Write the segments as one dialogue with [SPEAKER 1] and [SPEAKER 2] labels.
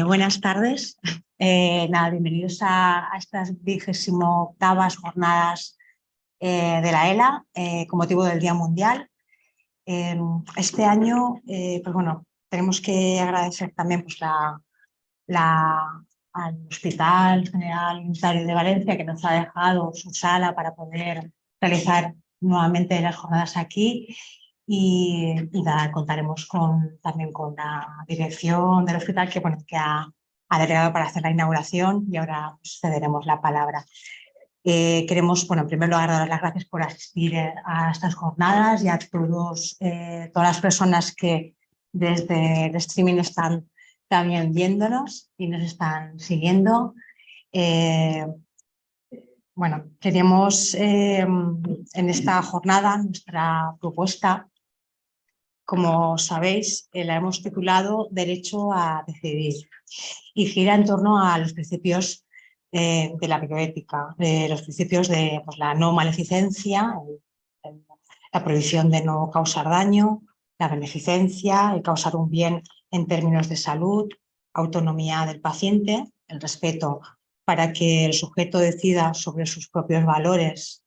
[SPEAKER 1] Buenas tardes. Bienvenidos a estas 28ª jornadas de la ELA con motivo del Día Mundial. Este año, pues bueno, tenemos que agradecer también pues, al Hospital General Unitario de Valencia, que nos ha dejado su sala para poder realizar nuevamente las jornadas aquí. Y nada, contaremos también con la dirección del hospital que ha delegado para hacer la inauguración, y ahora pues, cederemos la palabra. Queremos, bueno, en primer lugar, dar las gracias por asistir a estas jornadas y a todas las personas que desde el streaming están también viéndonos y nos están siguiendo. Bueno, queremos en esta jornada, nuestra propuesta, como sabéis, la hemos titulado Derecho a decidir, y gira en torno a los principios de la bioética, los principios de pues, la no maleficencia, la prohibición de no causar daño, la beneficencia, el causar un bien en términos de salud, autonomía del paciente, el respeto para que el sujeto decida sobre sus propios valores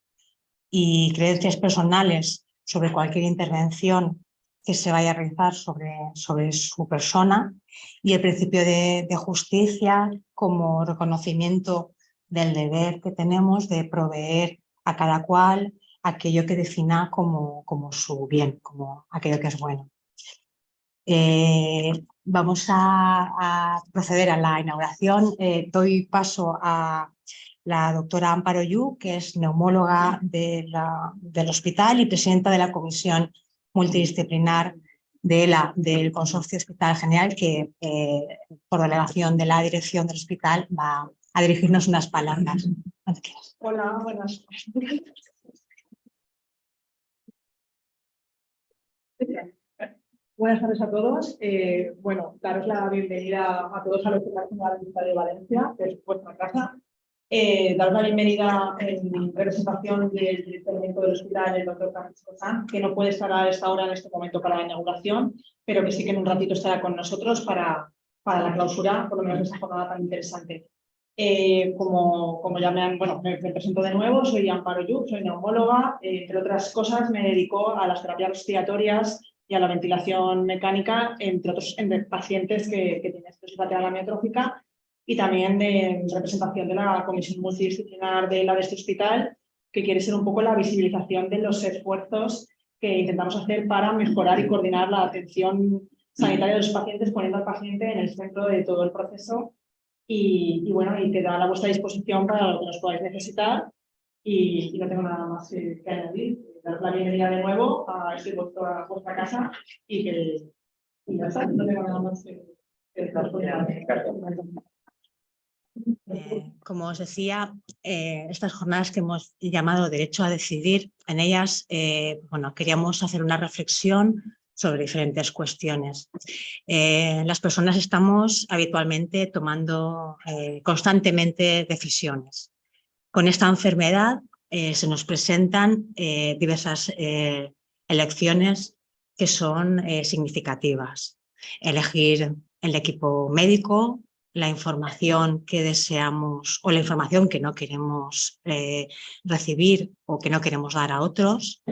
[SPEAKER 1] y creencias personales sobre cualquier intervención que se vaya a realizar sobre su persona, y el principio de justicia como reconocimiento del deber que tenemos de proveer a cada cual aquello que defina como su bien, como aquello que es bueno. Vamos a proceder a la inauguración. Doy paso a la doctora Amparo Yu, que es neumóloga del hospital y presidenta de la Comisión Multidisciplinar del Consorcio Hospital General, que por delegación de la dirección del hospital va a dirigirnos unas palabras.
[SPEAKER 2] Hola, buenas. Buenas tardes a todos. Daros la bienvenida a todos al Hospital General de Valencia, que es vuestra casa. Daros la bienvenida en representación del director médico del hospital, el doctor Francisco Sanz, que no puede estar a esta hora en este momento para la inauguración, pero que sí que en un ratito estará con nosotros para la clausura, por lo menos de esta jornada tan interesante. Como ya me presento de nuevo, soy Amparo Yu, soy neumóloga. Entre otras cosas, me dedico a las terapias respiratorias y a la ventilación mecánica, entre otros en pacientes que tienen esclerosis lateral amiotrófica, y también en representación de la Comisión Multidisciplinar de este hospital, que quiere ser un poco la visibilización de los esfuerzos que intentamos hacer para mejorar y coordinar la atención sanitaria de los pacientes, poniendo al paciente en el centro de todo el proceso. Y queda a vuestra disposición para lo que nos podáis necesitar, y no tengo nada más que añadir. Daros la bienvenida de nuevo a vuestra casa, y ya está, no tengo nada más que
[SPEAKER 1] como os decía, estas jornadas que hemos llamado Derecho a Decidir, en ellas queríamos hacer una reflexión sobre diferentes cuestiones. Las personas estamos habitualmente tomando constantemente decisiones. Con esta enfermedad se nos presentan diversas elecciones que son significativas. Elegir el equipo médico, la información que deseamos o la información que no queremos recibir o que no queremos dar a otros,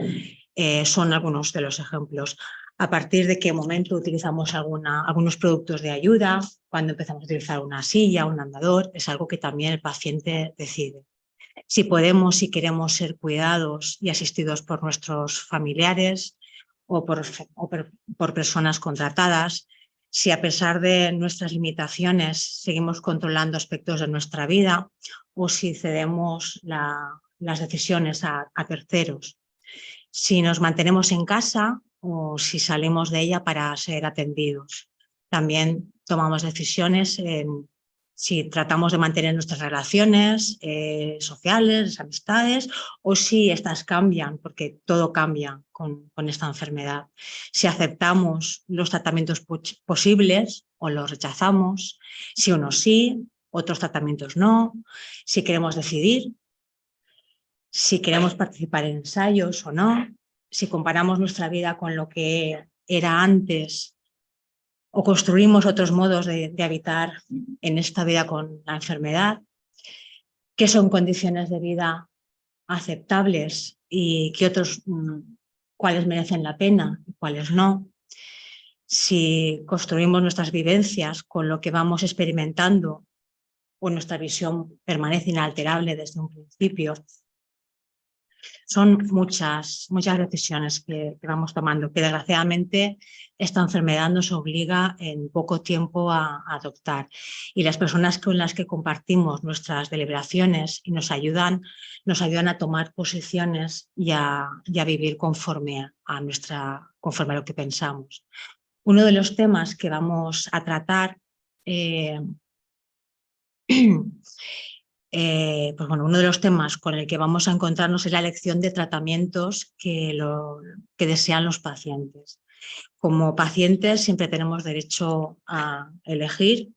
[SPEAKER 1] son algunos de los ejemplos. A partir de qué momento utilizamos algunos productos de ayuda, cuando empezamos a utilizar una silla, un andador, es algo que también el paciente decide. Si podemos y queremos ser cuidados y asistidos por nuestros familiares o por personas contratadas, si a pesar de nuestras limitaciones seguimos controlando aspectos de nuestra vida, o si cedemos las decisiones a terceros, si nos mantenemos en casa o si salimos de ella para ser atendidos. También tomamos decisiones en si tratamos de mantener nuestras relaciones sociales, amistades, o si estas cambian, porque todo cambia con esta enfermedad. Si aceptamos los tratamientos posibles o los rechazamos, si unos sí, otros tratamientos no, si queremos decidir, si queremos participar en ensayos o no, si comparamos nuestra vida con lo que era antes o construimos otros modos de habitar en esta vida con la enfermedad, qué son condiciones de vida aceptables y qué otros, cuáles merecen la pena y cuáles no. Si construimos nuestras vivencias con lo que vamos experimentando o nuestra visión permanece inalterable desde un principio. Son muchas decisiones que vamos tomando, que desgraciadamente esta enfermedad nos obliga en poco tiempo a adoptar. Y las personas con las que compartimos nuestras deliberaciones y nos ayudan a tomar posiciones y a vivir conforme a lo que pensamos. Uno de los temas que vamos a tratar pues bueno, uno de los temas con el que vamos a encontrarnos es la elección de tratamientos que desean los pacientes. Como pacientes siempre tenemos derecho a elegir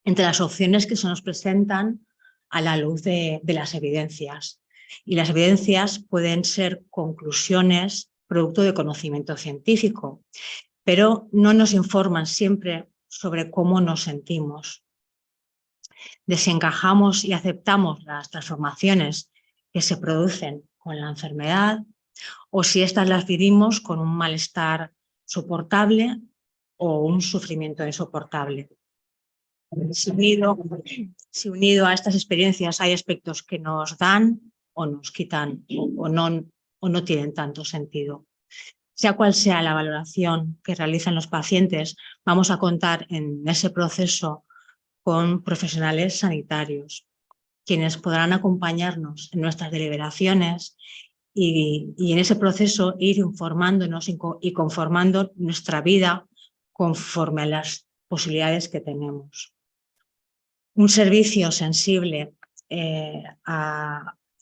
[SPEAKER 1] entre las opciones que se nos presentan a la luz de las evidencias. Y las evidencias pueden ser conclusiones producto de conocimiento científico, pero no nos informan siempre sobre cómo nos sentimos. De si encajamos y aceptamos las transformaciones que se producen con la enfermedad o si estas las vivimos con un malestar soportable o un sufrimiento insoportable. Si unido a estas experiencias hay aspectos que nos dan o nos quitan o no tienen tanto sentido. Sea cual sea la valoración que realizan los pacientes, vamos a contar en ese proceso con profesionales sanitarios, quienes podrán acompañarnos en nuestras deliberaciones y en ese proceso ir informándonos y conformando nuestra vida conforme a las posibilidades que tenemos. Un servicio sensible en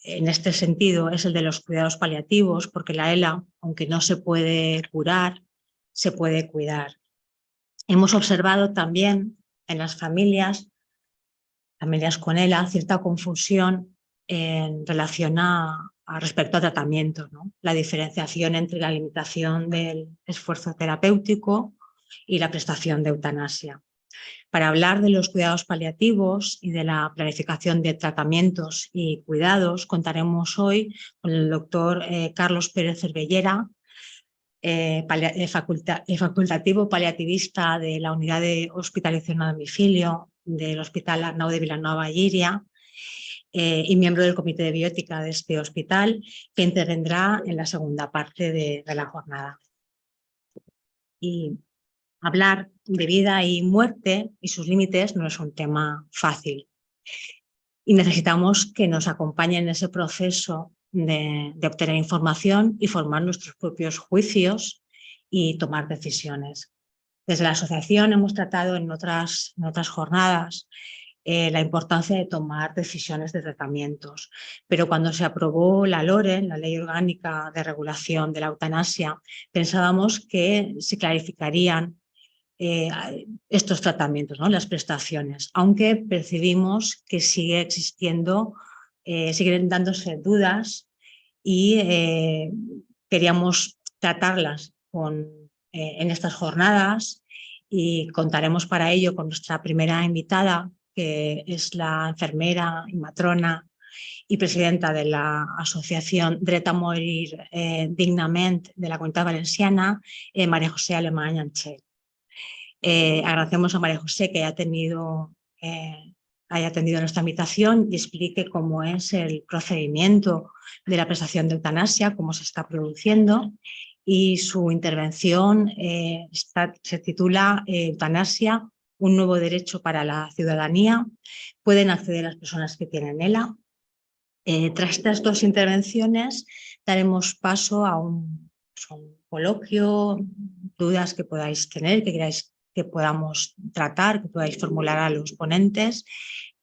[SPEAKER 1] este sentido es el de los cuidados paliativos, porque la ELA, aunque no se puede curar, se puede cuidar. Hemos observado también en las familias con ELA, cierta confusión en relación respecto a tratamientos, ¿no? La diferenciación entre la limitación del esfuerzo terapéutico y la prestación de eutanasia. Para hablar de los cuidados paliativos y de la planificación de tratamientos y cuidados, contaremos hoy con el doctor Carlos Pérez Cervellera, facultativo paliativista de la Unidad de Hospitalización a Domicilio del Hospital Arnau de Vilanova y Iria, y miembro del Comité de Biótica de este hospital, que intervendrá en la segunda parte de la jornada. Y hablar de vida y muerte y sus límites no es un tema fácil. Y necesitamos que nos acompañen en ese proceso de obtener información y formar nuestros propios juicios y tomar decisiones. Desde la asociación hemos tratado en otras jornadas la importancia de tomar decisiones de tratamientos, pero cuando se aprobó la LORE, la Ley Orgánica de Regulación de la Eutanasia, pensábamos que se clarificarían estos tratamientos, ¿no? Las prestaciones, aunque percibimos que sigue existiendo, siguen dándose dudas y queríamos tratarlas en estas jornadas y contaremos para ello con nuestra primera invitada, que es la enfermera y matrona y presidenta de la asociación Dret a Morir Dignament de la Comunitat Valenciana, María José Alemany Anchel. Agradecemos a María José que haya atendido nuestra invitación y explique cómo es el procedimiento de la prestación de eutanasia, cómo se está produciendo, y su intervención se titula Eutanasia, un nuevo derecho para la ciudadanía. Pueden acceder las personas que tienen ELA. Tras estas dos intervenciones daremos paso a un coloquio, dudas que podáis tener, que queráis que podamos tratar, que podáis formular a los ponentes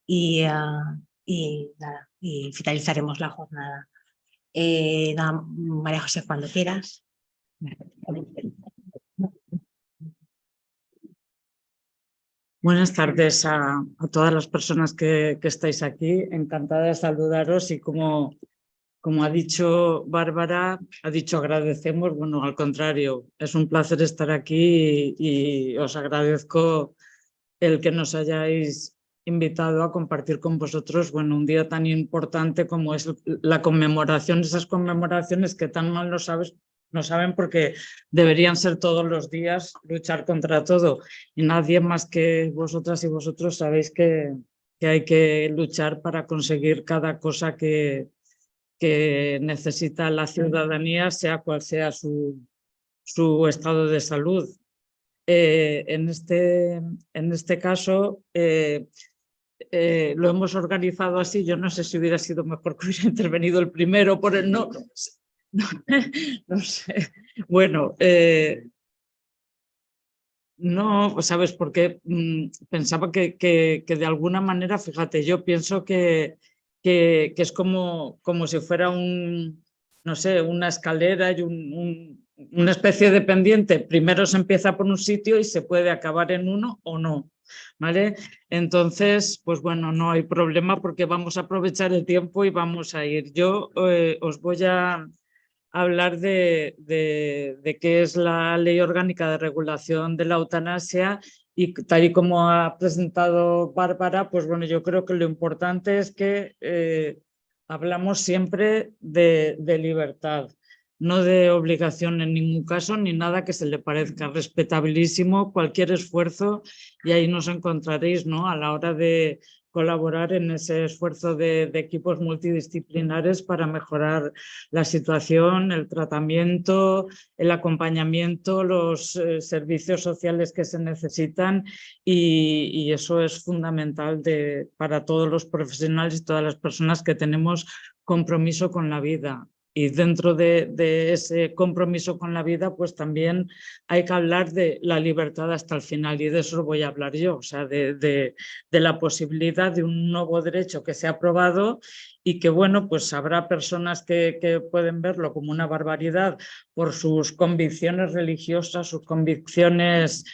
[SPEAKER 1] y finalizaremos la jornada. María José, cuando quieras.
[SPEAKER 3] Buenas tardes a todas las personas que estáis aquí. Encantada de saludaros y como Como ha dicho Bárbara, ha dicho agradecemos, bueno, al contrario, es un placer estar aquí y os agradezco el que nos hayáis invitado a compartir con vosotros, bueno, un día tan importante como es la conmemoración, esas conmemoraciones que tan mal no saben porque deberían ser todos los días luchar contra todo y nadie más que vosotras y vosotros sabéis que hay que luchar para conseguir cada cosa que necesita la ciudadanía, sea cual sea su estado de salud. En este caso lo hemos organizado así. Yo no sé si hubiera sido mejor que hubiera intervenido el primero por el no. No sé. Bueno, no, pues sabes, porque pensaba que de alguna manera, fíjate, yo pienso que es como si fuera no sé, una escalera y una especie de pendiente. Primero se empieza por un sitio y se puede acabar en uno o no, ¿vale? Entonces, pues bueno, no hay problema porque vamos a aprovechar el tiempo y vamos a ir. Yo os voy a hablar de qué es la Ley Orgánica de Regulación de la Eutanasia y tal y como ha presentado Bárbara, pues bueno, yo creo que lo importante es que hablamos siempre de libertad, no de obligación en ningún caso, ni nada que se le parezca. Respetabilísimo cualquier esfuerzo y ahí nos encontraréis, ¿no?, a la hora de colaborar en ese esfuerzo de equipos multidisciplinares para mejorar la situación, el tratamiento, el acompañamiento, los servicios sociales que se necesitan y eso es fundamental para todos los profesionales y todas las personas que tenemos compromiso con la vida. Y dentro de ese compromiso con la vida, pues también hay que hablar de la libertad hasta el final y de eso voy a hablar yo, o sea, de la posibilidad de un nuevo derecho que se ha aprobado y que, bueno, pues habrá personas que pueden verlo como una barbaridad por sus convicciones religiosas, sus convicciones,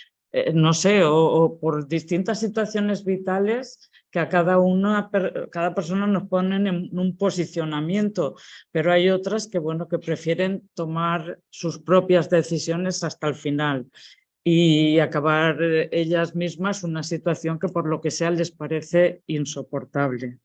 [SPEAKER 3] no sé, o por distintas situaciones vitales que a cada persona nos ponen en un posicionamiento, pero hay otras que, bueno, que prefieren tomar sus propias decisiones hasta el final y acabar ellas mismas una situación que por lo que sea les parece insoportable.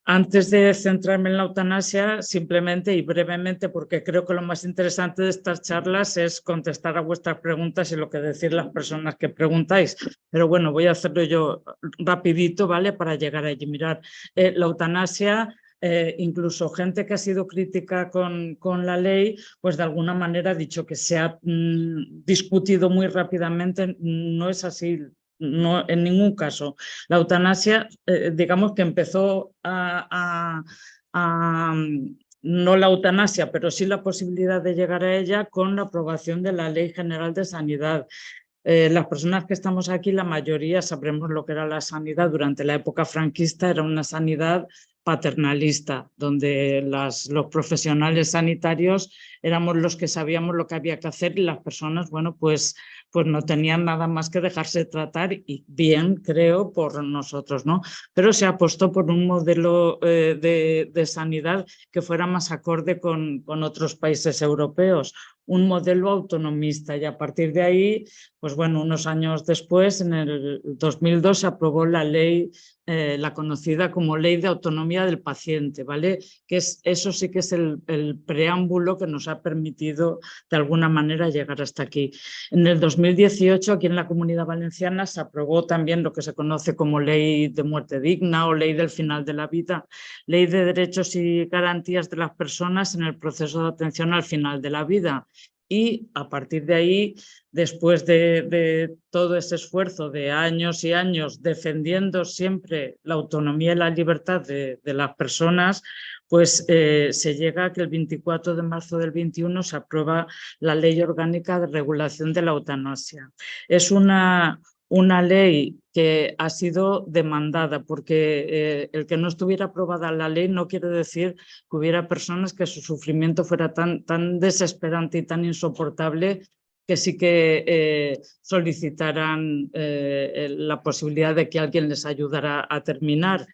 [SPEAKER 3] Antes de centrarme en la eutanasia, simplemente y brevemente, porque creo que lo más interesante de estas charlas es contestar a vuestras preguntas y lo que decir las personas que preguntáis. Pero bueno, voy a hacerlo yo rapidito, ¿vale? Para llegar allí. Mirad, la eutanasia, incluso gente que ha sido crítica con la ley, pues de alguna manera ha dicho que se ha discutido muy rápidamente. No es así. No, en ningún caso. La eutanasia, digamos que empezó no la eutanasia, pero sí la posibilidad de llegar a ella con la aprobación de la Ley General de Sanidad. Las personas que estamos aquí, la mayoría sabremos lo que era la sanidad. Durante la época franquista era una sanidad paternalista, donde los profesionales sanitarios éramos los que sabíamos lo que había que hacer y las personas, bueno, pues no tenían nada más que dejarse tratar y bien, creo, por nosotros, ¿no? Pero se apostó por un modelo de sanidad que fuera más acorde con otros países europeos, un modelo autonomista y a partir de ahí, pues bueno, unos años después, en el 2002, se aprobó la ley, la conocida como Ley de Autonomía del Paciente, ¿vale? Que eso sí que es el preámbulo que nos ha permitido de alguna manera llegar hasta aquí. En el 2018, aquí en la Comunidad Valenciana, se aprobó también lo que se conoce como Ley de Muerte Digna o Ley del Final de la Vida, Ley de Derechos y Garantías de las Personas en el Proceso de Atención al Final de la Vida. Y a partir de ahí, después de todo ese esfuerzo de años y años defendiendo siempre la autonomía y la libertad de las personas, pues se llega a que el 24 de marzo del 21 se aprueba la Ley Orgánica de Regulación de la Eutanasia. Es una ley que ha sido demandada porque el que no estuviera aprobada la ley no quiere decir que hubiera personas que su sufrimiento fuera tan desesperante y tan insoportable que sí que solicitaran la posibilidad de que alguien les ayudara a terminar.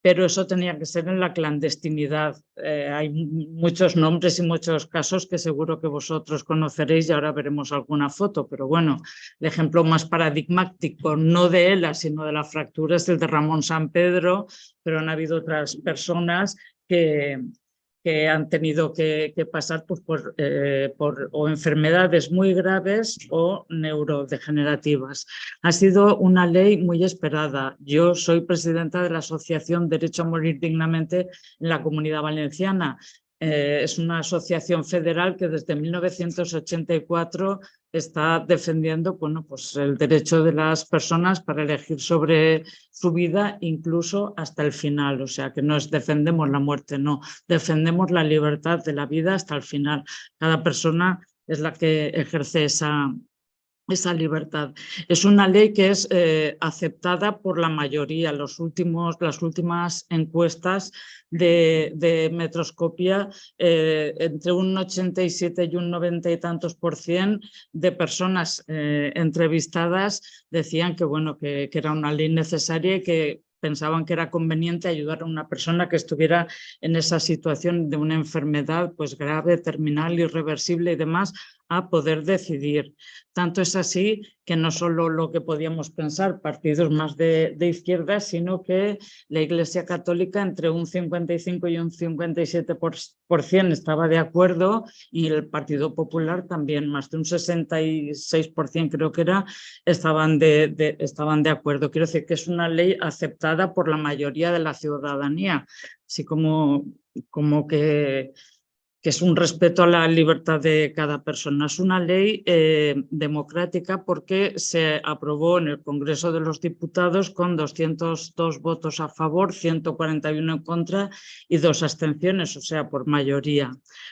[SPEAKER 3] pero eso tenía que ser en la clandestinidad. Hay muchos nombres y muchos casos que seguro que vosotros conoceréis y ahora veremos alguna foto, pero bueno, el ejemplo más paradigmático, no de ELA, sino de la fractura, es el de Ramón Sampedro, pero han habido otras personas que han tenido que pasar pues, por o enfermedades muy graves o neurodegenerativas. Ha sido una ley muy esperada. Yo soy presidenta de la Asociación Derecho a Morir Dignamente en la Comunidad Valenciana. Es una asociación federal que desde 1984 está defendiendo bueno, pues el derecho de las personas para elegir sobre su vida, incluso hasta el final. O sea, que no es defendemos la muerte, no, defendemos la libertad de la vida hasta el final. Cada persona es la que ejerce esa libertad. Es una ley que es aceptada por la mayoría. Las últimas encuestas de Metroscopia, entre un 87 y un 90 y tantos % de personas entrevistadas decían que, bueno, que era una ley necesaria y que pensaban que era conveniente ayudar a una persona que estuviera en esa situación de una enfermedad pues grave, terminal, irreversible y demás, a poder decidir. Tanto es así que no solo lo que podíamos pensar partidos más de izquierda, sino que la Iglesia Católica entre un 55 y un 57% estaba de acuerdo y el Partido Popular también, más de un 66% creo que era, estaban de acuerdo. Quiero decir que es una ley aceptada por la mayoría de la ciudadanía, así como que es un respeto a la libertad de cada persona. Es una ley democrática porque se aprobó en el Congreso de los Diputados con 202 votos a favor, 141 en contra y 2 abstenciones, o sea, por mayoría.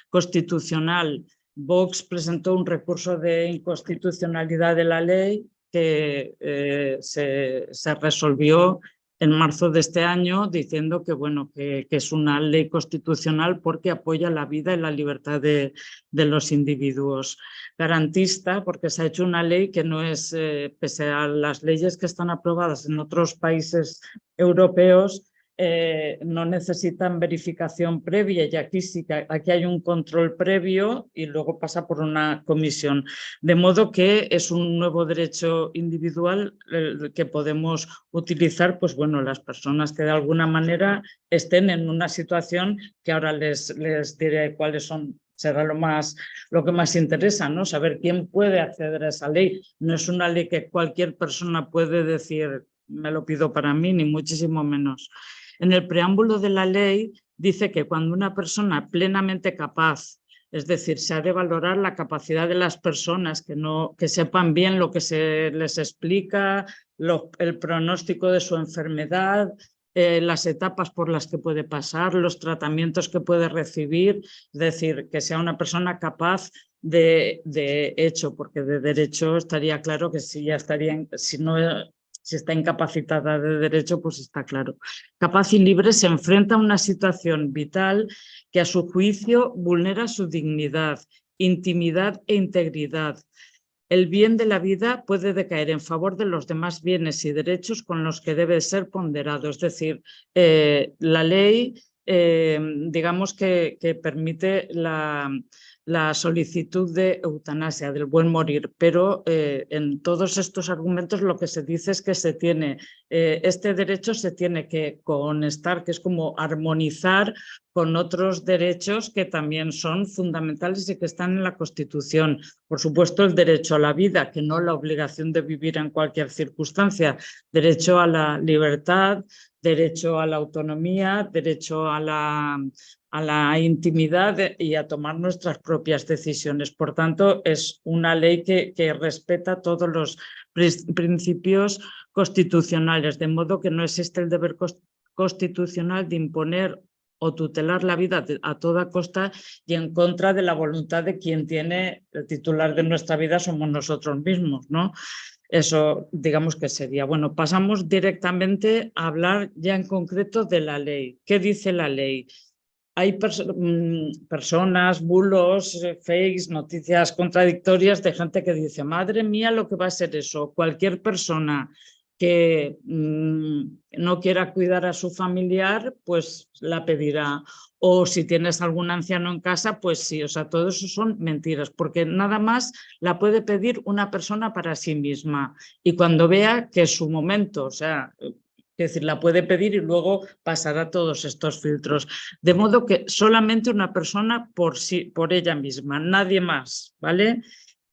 [SPEAKER 3] Constitucional. Vox presentó un recurso de inconstitucionalidad de la ley que se resolvió en marzo de este año, diciendo que, bueno, que es una ley constitucional porque apoya la vida y la libertad de los individuos. Garantista, porque se ha hecho una ley que no es, pese a las leyes que están aprobadas en otros países europeos, no necesitan verificación previa y aquí sí que aquí hay un control previo y luego pasa por una comisión. De modo que es un nuevo derecho individual que podemos utilizar, pues bueno, las personas que de alguna manera estén en una situación que ahora les diré cuáles son. Será lo que más interesa, ¿no? Saber quién puede acceder a esa ley. No es una ley que cualquier persona puede decir, me lo pido para mí, ni muchísimo menos. En el preámbulo de la ley dice que cuando una persona plenamente capaz, es decir, se ha de valorar la capacidad de las personas que sepan bien lo que se les explica, el pronóstico de su enfermedad, las etapas por las que puede pasar, los tratamientos que puede recibir, es decir, que sea una persona capaz de hecho, porque de derecho estaría claro que si ya estaría, si está incapacitada de derecho, pues está claro. Capaz y libre se enfrenta a una situación vital que a su juicio vulnera su dignidad, intimidad e integridad. El bien de la vida puede decaer en favor de los demás bienes y derechos con los que debe ser ponderado. Es decir, la ley, digamos que permite la solicitud de eutanasia, del buen morir, pero en todos estos argumentos lo que se dice es que este derecho se tiene que conectar, que es como armonizar con otros derechos que también son fundamentales y que están en la Constitución. Por supuesto, el derecho a la vida, que no la obligación de vivir en cualquier circunstancia, derecho a la libertad, derecho a la autonomía, derecho a la intimidad y a tomar nuestras propias decisiones. Por tanto, es una ley que respeta todos los principios constitucionales, de modo que no existe el deber constitucional de imponer o tutelar la vida a toda costa y en contra de la voluntad de quien tiene el titular de nuestra vida, somos nosotros mismos, ¿no? Eso, digamos que sería. Bueno, pasamos directamente a hablar ya en concreto de la ley. ¿Qué dice la ley? Hay personas, bulos, fakes, noticias contradictorias de gente que dice, madre mía, lo que va a ser eso. Cualquier persona que no quiera cuidar a su familiar, pues la pedirá. O si tienes algún anciano en casa, pues sí. O sea, todo eso son mentiras, porque nada más la puede pedir una persona para sí misma. Y cuando vea que es su momento, o sea, es decir, la puede pedir y luego pasará todos estos filtros. De modo que solamente una persona por sí, por ella misma, nadie más, ¿vale?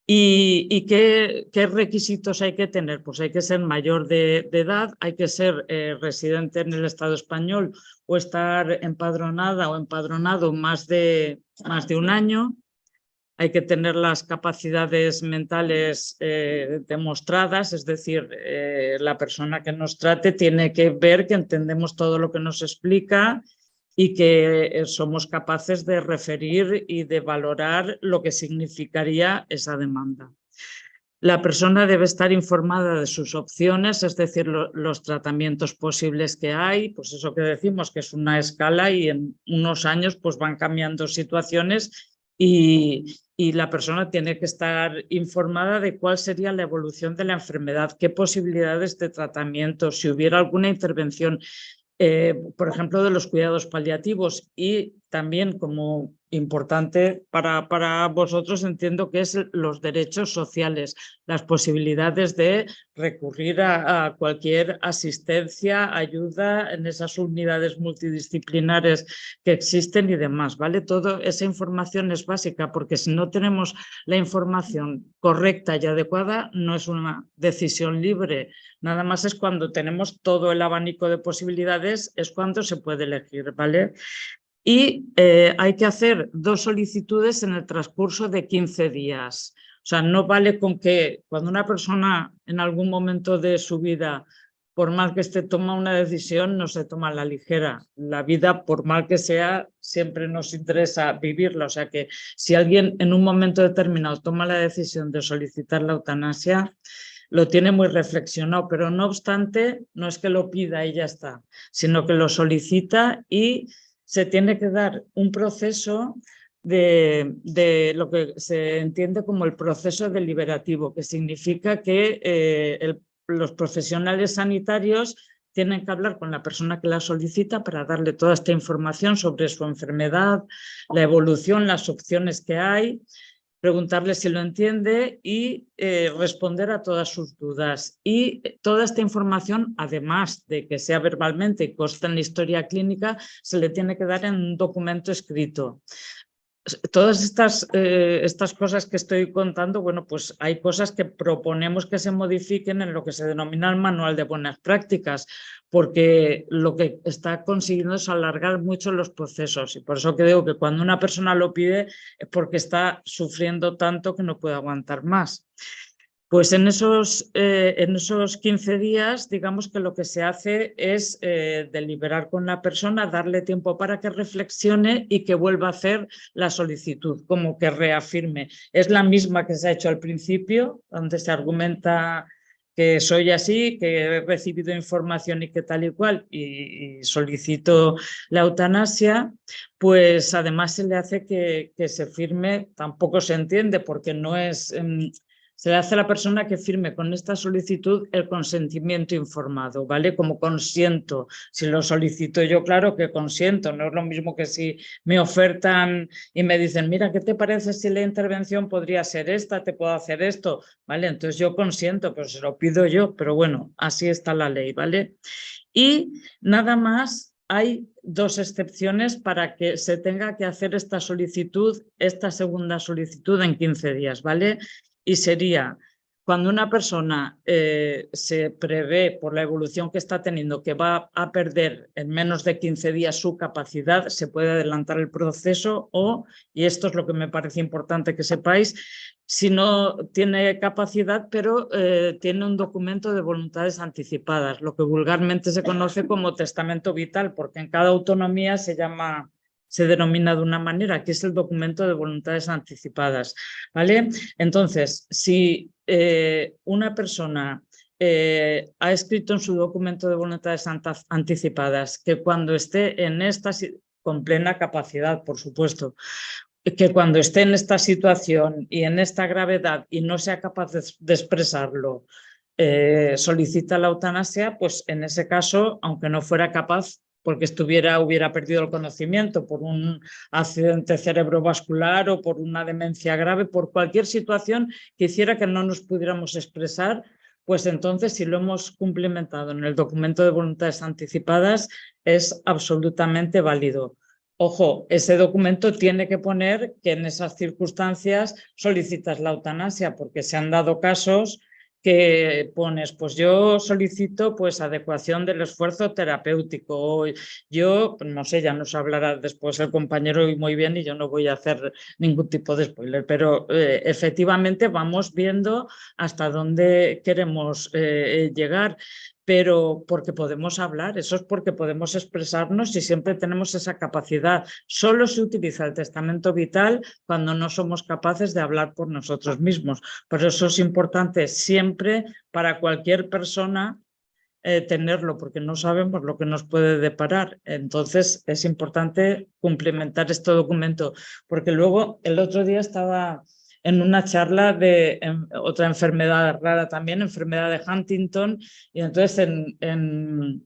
[SPEAKER 3] ¿Y qué requisitos hay que tener? Pues hay que ser mayor de edad, hay que ser residente en el Estado español o estar empadronada o empadronado más de un año. Hay que tener las capacidades mentales demostradas, es decir, la persona que nos trate tiene que ver que entendemos todo lo que nos explica y que somos capaces de referir y de valorar lo que significaría esa demanda. La persona debe estar informada de sus opciones, es decir, los tratamientos posibles que hay, pues eso que decimos que es una escala y en unos años pues van cambiando situaciones y la persona tiene que estar informada de cuál sería la evolución de la enfermedad, qué posibilidades de tratamiento, si hubiera alguna intervención. Por ejemplo, de los cuidados paliativos y también como importante para vosotros entiendo que es los derechos sociales, las posibilidades de recurrir a cualquier asistencia, ayuda en esas unidades multidisciplinares que existen y demás, ¿vale? Toda esa información es básica porque si no tenemos la información correcta y adecuada no es una decisión libre. Nada más es cuando tenemos todo el abanico de posibilidades, es cuando se puede elegir, ¿vale? Y hay que hacer 2 solicitudes en el transcurso de 15 días. O sea, no vale con que cuando una persona en algún momento de su vida, por mal que esté, toma una decisión, no se toma a la ligera. La vida, por mal que sea, siempre nos interesa vivirla. O sea que si alguien en un momento determinado toma la decisión de solicitar la eutanasia, lo tiene muy reflexionado, pero no obstante, no es que lo pida y ya está, sino que lo solicita y se tiene que dar un proceso de lo que se entiende como el proceso deliberativo, que significa que los profesionales sanitarios tienen que hablar con la persona que la solicita para darle toda esta información sobre su enfermedad, la evolución, las opciones que hay, preguntarle si lo entiende y responder a todas sus dudas. Y toda esta información, además de que sea verbalmente y consta en la historia clínica, se le tiene que dar en un documento escrito. Todas estas cosas que estoy contando, bueno, pues hay cosas que proponemos que se modifiquen en lo que se denomina el manual de buenas prácticas, porque lo que está consiguiendo es alargar mucho los procesos y por eso que digo que cuando una persona lo pide es porque está sufriendo tanto que no puede aguantar más. Pues en esos 15 días, digamos que lo que se hace es deliberar con la persona, darle tiempo para que reflexione y que vuelva a hacer la solicitud, como que reafirme. Es la misma que se ha hecho al principio, donde se argumenta que soy así, que he recibido información y que tal y cual, y solicito la eutanasia, pues además se le hace que se firme, tampoco se entiende porque no es... Se le hace a la persona que firme con esta solicitud el consentimiento informado, ¿vale? Como consiento. Si lo solicito yo, claro que consiento. No es lo mismo que si me ofertan y me dicen, mira, ¿qué te parece si la intervención podría ser esta? ¿Te puedo hacer esto? ¿Vale? Entonces yo consiento, pero se lo pido yo. Pero bueno, así está la ley, ¿vale? Y nada más hay 2 excepciones para que se tenga que hacer esta solicitud, esta segunda solicitud en 15 días, ¿vale? Y sería cuando una persona se prevé por la evolución que está teniendo que va a perder en menos de 15 días su capacidad, se puede adelantar el proceso o, y esto es lo que me parece importante que sepáis, si no tiene capacidad, pero tiene un documento de voluntades anticipadas, lo que vulgarmente se conoce como testamento vital, porque en cada autonomía se denomina de una manera, que es el documento de voluntades anticipadas, ¿vale? Entonces, si una persona ha escrito en su documento de voluntades anticipadas que cuando esté en esta, con plena capacidad, por supuesto, que cuando esté en esta situación y en esta gravedad y no sea capaz de expresarlo, solicita la eutanasia, pues en ese caso, aunque no fuera capaz, porque hubiera perdido el conocimiento por un accidente cerebrovascular o por una demencia grave, por cualquier situación que hiciera que no nos pudiéramos expresar, pues entonces si lo hemos cumplimentado en el documento de voluntades anticipadas es absolutamente válido. Ojo, ese documento tiene que poner que en esas circunstancias solicitas la eutanasia, porque se han dado casos que pones, pues yo solicito pues adecuación del esfuerzo terapéutico, o yo, no sé, ya nos hablará después el compañero y muy bien y yo no voy a hacer ningún tipo de spoiler, pero efectivamente vamos viendo hasta dónde queremos llegar, pero porque podemos hablar, eso es porque podemos expresarnos y siempre tenemos esa capacidad. Solo se utiliza el testamento vital cuando no somos capaces de hablar por nosotros mismos. Por eso es importante siempre para cualquier persona tenerlo, porque no sabemos lo que nos puede deparar. Entonces es importante cumplimentar este documento, porque luego el otro día estaba en una charla de otra enfermedad rara también, enfermedad de Huntington, y entonces en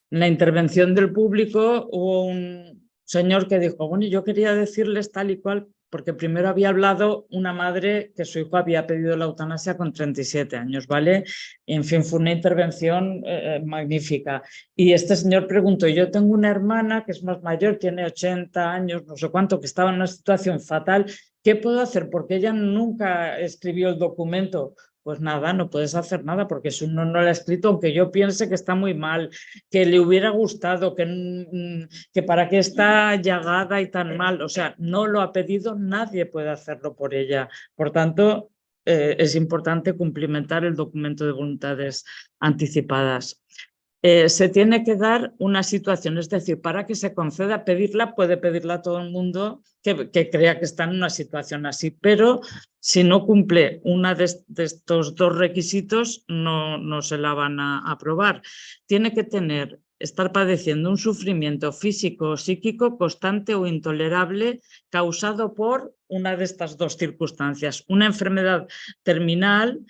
[SPEAKER 3] la intervención del público hubo un señor que dijo, bueno, yo quería decirles tal y cual, porque primero había hablado una madre que su hijo había pedido la eutanasia con 37 años, ¿vale? Y, en fin, fue una intervención magnífica. Y este señor preguntó, yo tengo una hermana que es más mayor, tiene 80 años, no sé cuánto, que estaba en una situación fatal, ¿qué puedo hacer? Porque ella nunca escribió el documento. Pues nada, no puedes hacer nada porque si uno no lo ha escrito, aunque yo piense que está muy mal, que le hubiera gustado, que para qué está llagada y tan mal, o sea, no lo ha pedido, nadie puede hacerlo por ella. Por tanto, es importante cumplimentar el documento de voluntades anticipadas. Se tiene que dar una situación, es decir, para que se conceda pedirla, puede pedirla todo el mundo que crea que está en una situación así, pero si no cumple uno de estos dos requisitos, no se la van a aprobar. Tiene que estar padeciendo un sufrimiento físico o psíquico constante o intolerable causado por una de estas dos circunstancias, una enfermedad terminal,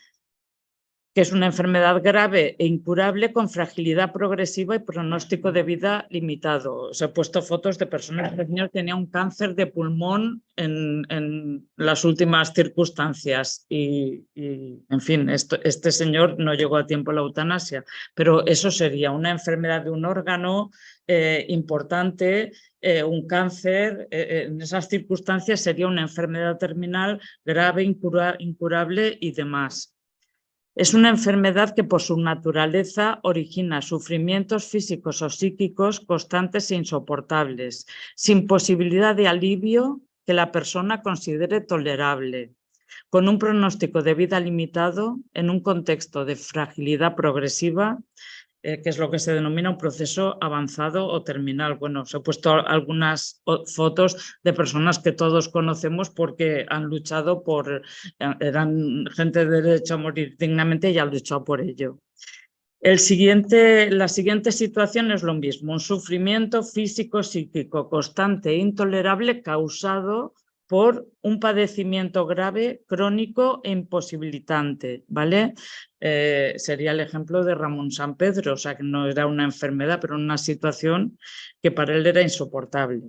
[SPEAKER 3] que es una enfermedad grave e incurable con fragilidad progresiva y pronóstico de vida limitado. Os he puesto fotos de personas que el señor tenía un cáncer de pulmón en las últimas circunstancias y en fin, este señor no llegó a tiempo a la eutanasia, pero eso sería una enfermedad de un órgano importante, un cáncer, en esas circunstancias sería una enfermedad terminal grave, incurable y demás. Es una enfermedad que por su naturaleza origina sufrimientos físicos o psíquicos constantes e insoportables, sin posibilidad de alivio que la persona considere tolerable, con un pronóstico de vida limitado en un contexto de fragilidad progresiva, que es lo que se denomina un proceso avanzado o terminal. Bueno, os he puesto algunas fotos de personas que todos conocemos porque han luchado eran gente de derecho a morir dignamente y han luchado por ello. La siguiente situación es lo mismo, un sufrimiento físico, psíquico, constante e intolerable causado por un padecimiento grave, crónico e imposibilitante, ¿vale? Sería el ejemplo de Ramón Sampedro, o sea que no era una enfermedad, pero una situación que para él era insoportable.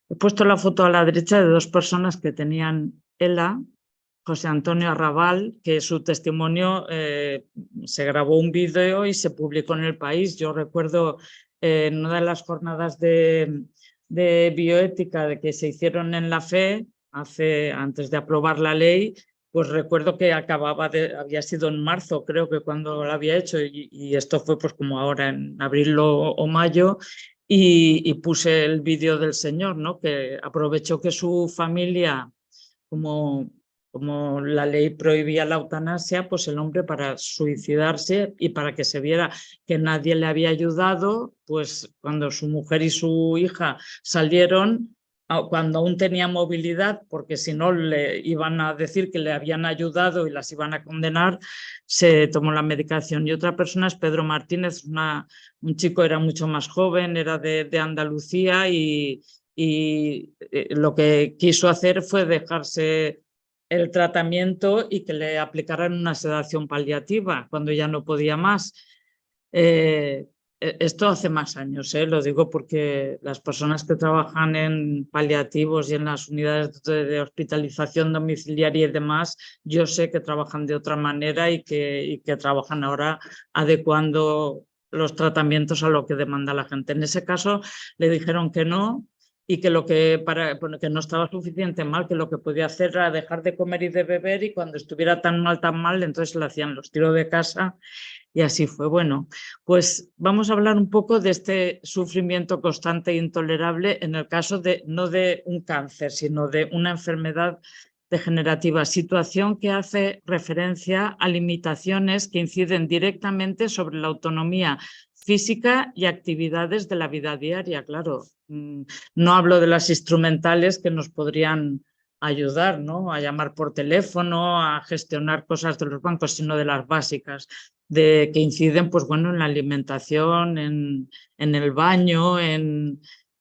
[SPEAKER 3] He puesto la foto a la derecha de dos personas que tenían ELA, José Antonio Arrabal, que su testimonio se grabó un vídeo y se publicó en El País. Yo recuerdo en una de las jornadas de bioética de que se hicieron en la FE, antes de aprobar la ley, pues recuerdo que había sido en marzo, creo que cuando lo había hecho, y esto fue pues como ahora en abril o mayo, y puse el vídeo del señor, ¿no? Que aprovechó que su familia, como la ley prohibía la eutanasia, pues el hombre para suicidarse y para que se viera que nadie le había ayudado, pues cuando su mujer y su hija salieron, cuando aún tenía movilidad, porque si no le iban a decir que le habían ayudado y las iban a condenar, se tomó la medicación. Y otra persona es Pedro Martínez, un chico, era mucho más joven, era de Andalucía y lo que quiso hacer fue dejarse el tratamiento y que le aplicaran una sedación paliativa cuando ya no podía más. Esto hace más años, lo digo porque las personas que trabajan en paliativos y en las unidades de hospitalización domiciliaria y demás, yo sé que trabajan de otra manera y que trabajan ahora adecuando los tratamientos a lo que demanda la gente. En ese caso le dijeron que no y que que no estaba suficiente mal, que lo que podía hacer era dejar de comer y de beber, y cuando estuviera tan mal, entonces le hacían los tiros de casa. Y así fue. Bueno, pues vamos a hablar un poco de este sufrimiento constante e intolerable en el caso no de un cáncer, sino de una enfermedad degenerativa, situación que hace referencia a limitaciones que inciden directamente sobre la autonomía física y actividades de la vida diaria. Claro, no hablo de las instrumentales que nos podrían ayudar, ¿no?, a llamar por teléfono, a gestionar cosas de los bancos, sino de las básicas, que inciden, pues bueno, en la alimentación, en el baño,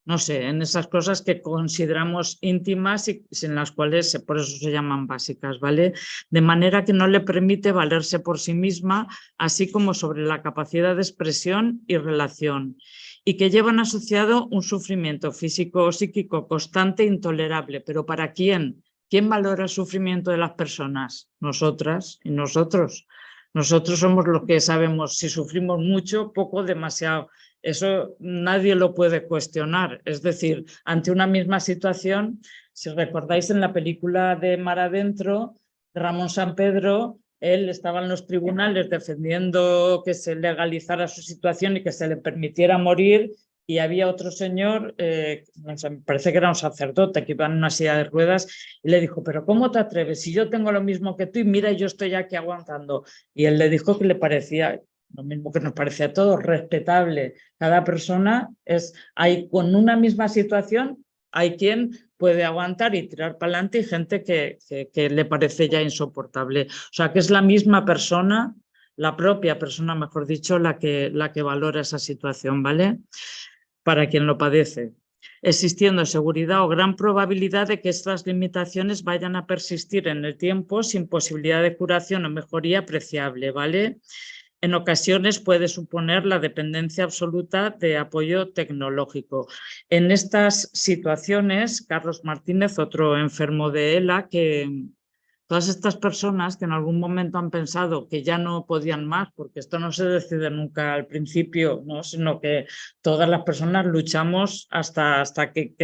[SPEAKER 3] no sé, en esas cosas que consideramos íntimas y sin las cuales por eso se llaman básicas, ¿vale? De manera que no le permite valerse por sí misma, así como sobre la capacidad de expresión y relación, y que llevan asociado un sufrimiento físico o psíquico constante e intolerable. ¿Pero para quién? ¿Quién valora el sufrimiento de las personas? Nosotras y nosotros. Nosotros somos los que sabemos si sufrimos mucho, poco, demasiado. Eso nadie lo puede cuestionar. Es decir, ante una misma situación, si recordáis en la película de Mar Adentro, Ramón Sampedro, él estaba en los tribunales defendiendo que se legalizara su situación y que se le permitiera morir, y había otro señor, me parece que era un sacerdote, que iba en una silla de ruedas, y le dijo: pero ¿cómo te atreves? Si yo tengo lo mismo que tú y mira, yo estoy aquí aguantando. Y él le dijo que le parecía lo mismo que nos parece a todos, respetable. Cada persona hay con una misma situación, hay quien puede aguantar y tirar para adelante y gente que le parece ya insoportable. O sea, que es la misma persona, la propia persona, mejor dicho, la que valora esa situación, ¿vale? Para quien lo padece, existiendo seguridad o gran probabilidad de que estas limitaciones vayan a persistir en el tiempo sin posibilidad de curación o mejoría apreciable, ¿vale? En ocasiones puede suponer la dependencia absoluta de apoyo tecnológico. En estas situaciones, Carlos Martínez, otro enfermo de ELA, que todas estas personas que en algún momento han pensado que ya no podían más, porque esto no se decide nunca al principio, ¿no?, sino que todas las personas luchamos hasta que